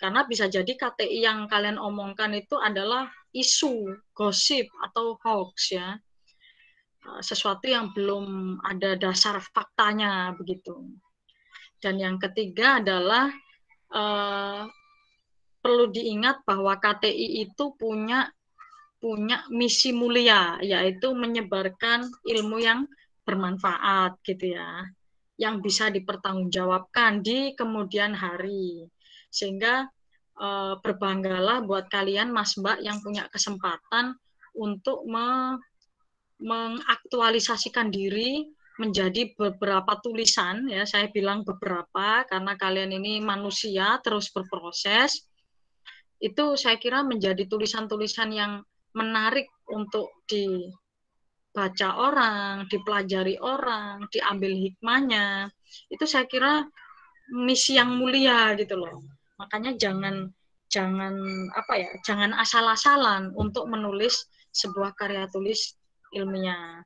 Speaker 2: karena bisa jadi KTI yang kalian omongkan itu adalah isu, gosip atau hoax ya, sesuatu yang belum ada dasar faktanya begitu. Dan yang ketiga adalah perlu diingat bahwa KTI itu punya misi mulia, yaitu menyebarkan ilmu yang bermanfaat gitu ya, yang bisa dipertanggungjawabkan di kemudian hari. Sehingga berbanggalah buat kalian Mas Mbak yang punya kesempatan untuk mengaktualisasikan diri menjadi beberapa tulisan ya, saya bilang beberapa karena kalian ini manusia terus berproses. Itu saya kira menjadi tulisan-tulisan yang menarik untuk dibaca orang, dipelajari orang, diambil hikmahnya. Itu saya kira misi yang mulia gitu loh. Makanya jangan asal-asalan untuk menulis sebuah karya tulis ilmiah.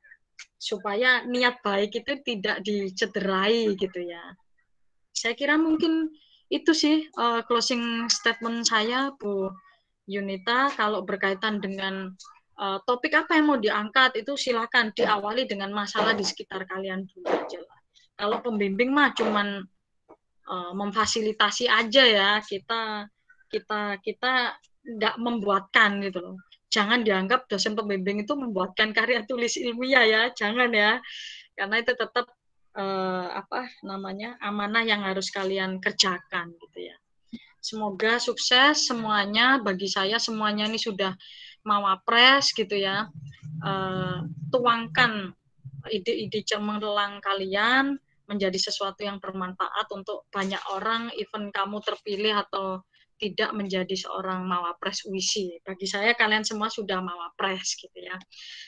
Speaker 2: Supaya niat baik itu tidak dicederai gitu ya. Saya kira mungkin itu sih closing statement saya, Bu Yunita. Kalau berkaitan dengan topik apa yang mau diangkat itu silakan diawali dengan masalah di sekitar kalian dulu aja lah. Kalau pembimbing mah cuman memfasilitasi aja ya, kita nggak membuatkan gitu loh. Jangan dianggap dosen pembimbing itu membuatkan karya tulis ilmiah ya, jangan ya, karena itu tetap amanah yang harus kalian kerjakan gitu ya. Semoga sukses semuanya. Bagi saya semuanya ini sudah mawapres gitu ya. Tuangkan ide-ide cemerlang kalian menjadi sesuatu yang bermanfaat untuk banyak orang, even kamu terpilih atau tidak menjadi seorang mawapres UISI. Bagi saya kalian semua sudah mawapres gitu ya.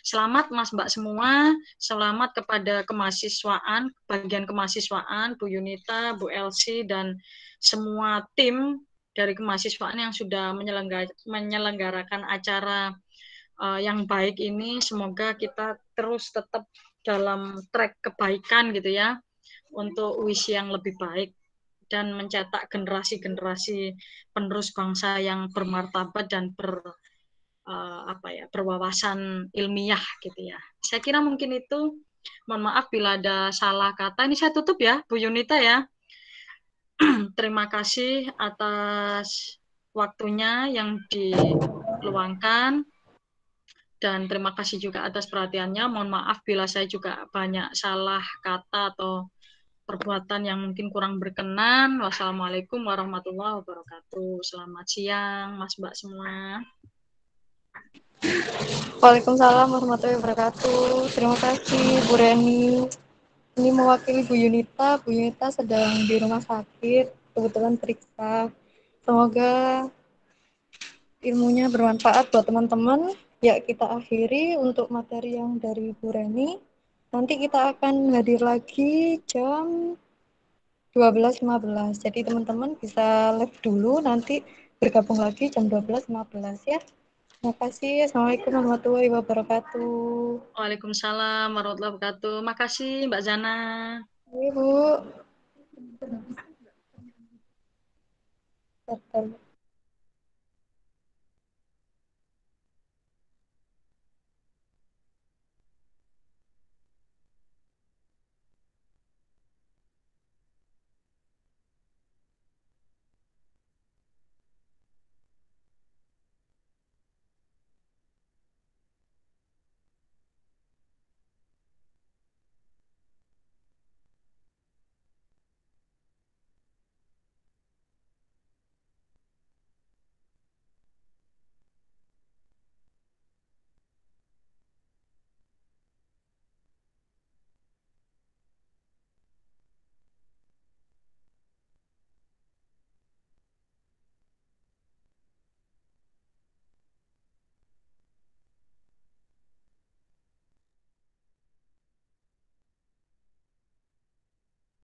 Speaker 2: Selamat Mas Mbak semua, selamat kepada kemahasiswaan, bagian kemahasiswaan, Bu Yunita, Bu Elsie, dan semua tim dari kemahasiswaan yang sudah menyelenggarakan acara yang baik ini. Semoga kita terus tetap dalam track kebaikan gitu ya, untuk UISI yang lebih baik dan mencetak generasi-generasi penerus bangsa yang bermartabat dan berwawasan ilmiah gitu ya. Saya kira mungkin itu. Mohon maaf bila ada salah kata. Ini saya tutup ya, Bu Yunita ya. Terima kasih atas waktunya yang diluangkan. Dan terima kasih juga atas perhatiannya. Mohon maaf bila saya juga banyak salah kata atau perbuatan yang mungkin kurang berkenan. Wassalamualaikum warahmatullahi wabarakatuh. Selamat siang, Mas Mbak semua.
Speaker 5: Waalaikumsalam warahmatullahi wabarakatuh. Terima kasih Bu Reni. Ini mewakili Bu Yunita. Bu Yunita sedang di rumah sakit, kebetulan periksa. Semoga ilmunya bermanfaat buat teman-teman. Ya, kita akhiri untuk materi yang dari Bu Reni. Nanti kita akan hadir lagi jam 12.15. Jadi teman-teman bisa live dulu, nanti bergabung lagi jam 12.15 ya. Terima kasih. Assalamualaikum warahmatullahi wabarakatuh.
Speaker 2: Waalaikumsalam warahmatullahi wabarakatuh. Makasih Mbak Zana.
Speaker 5: Ibu.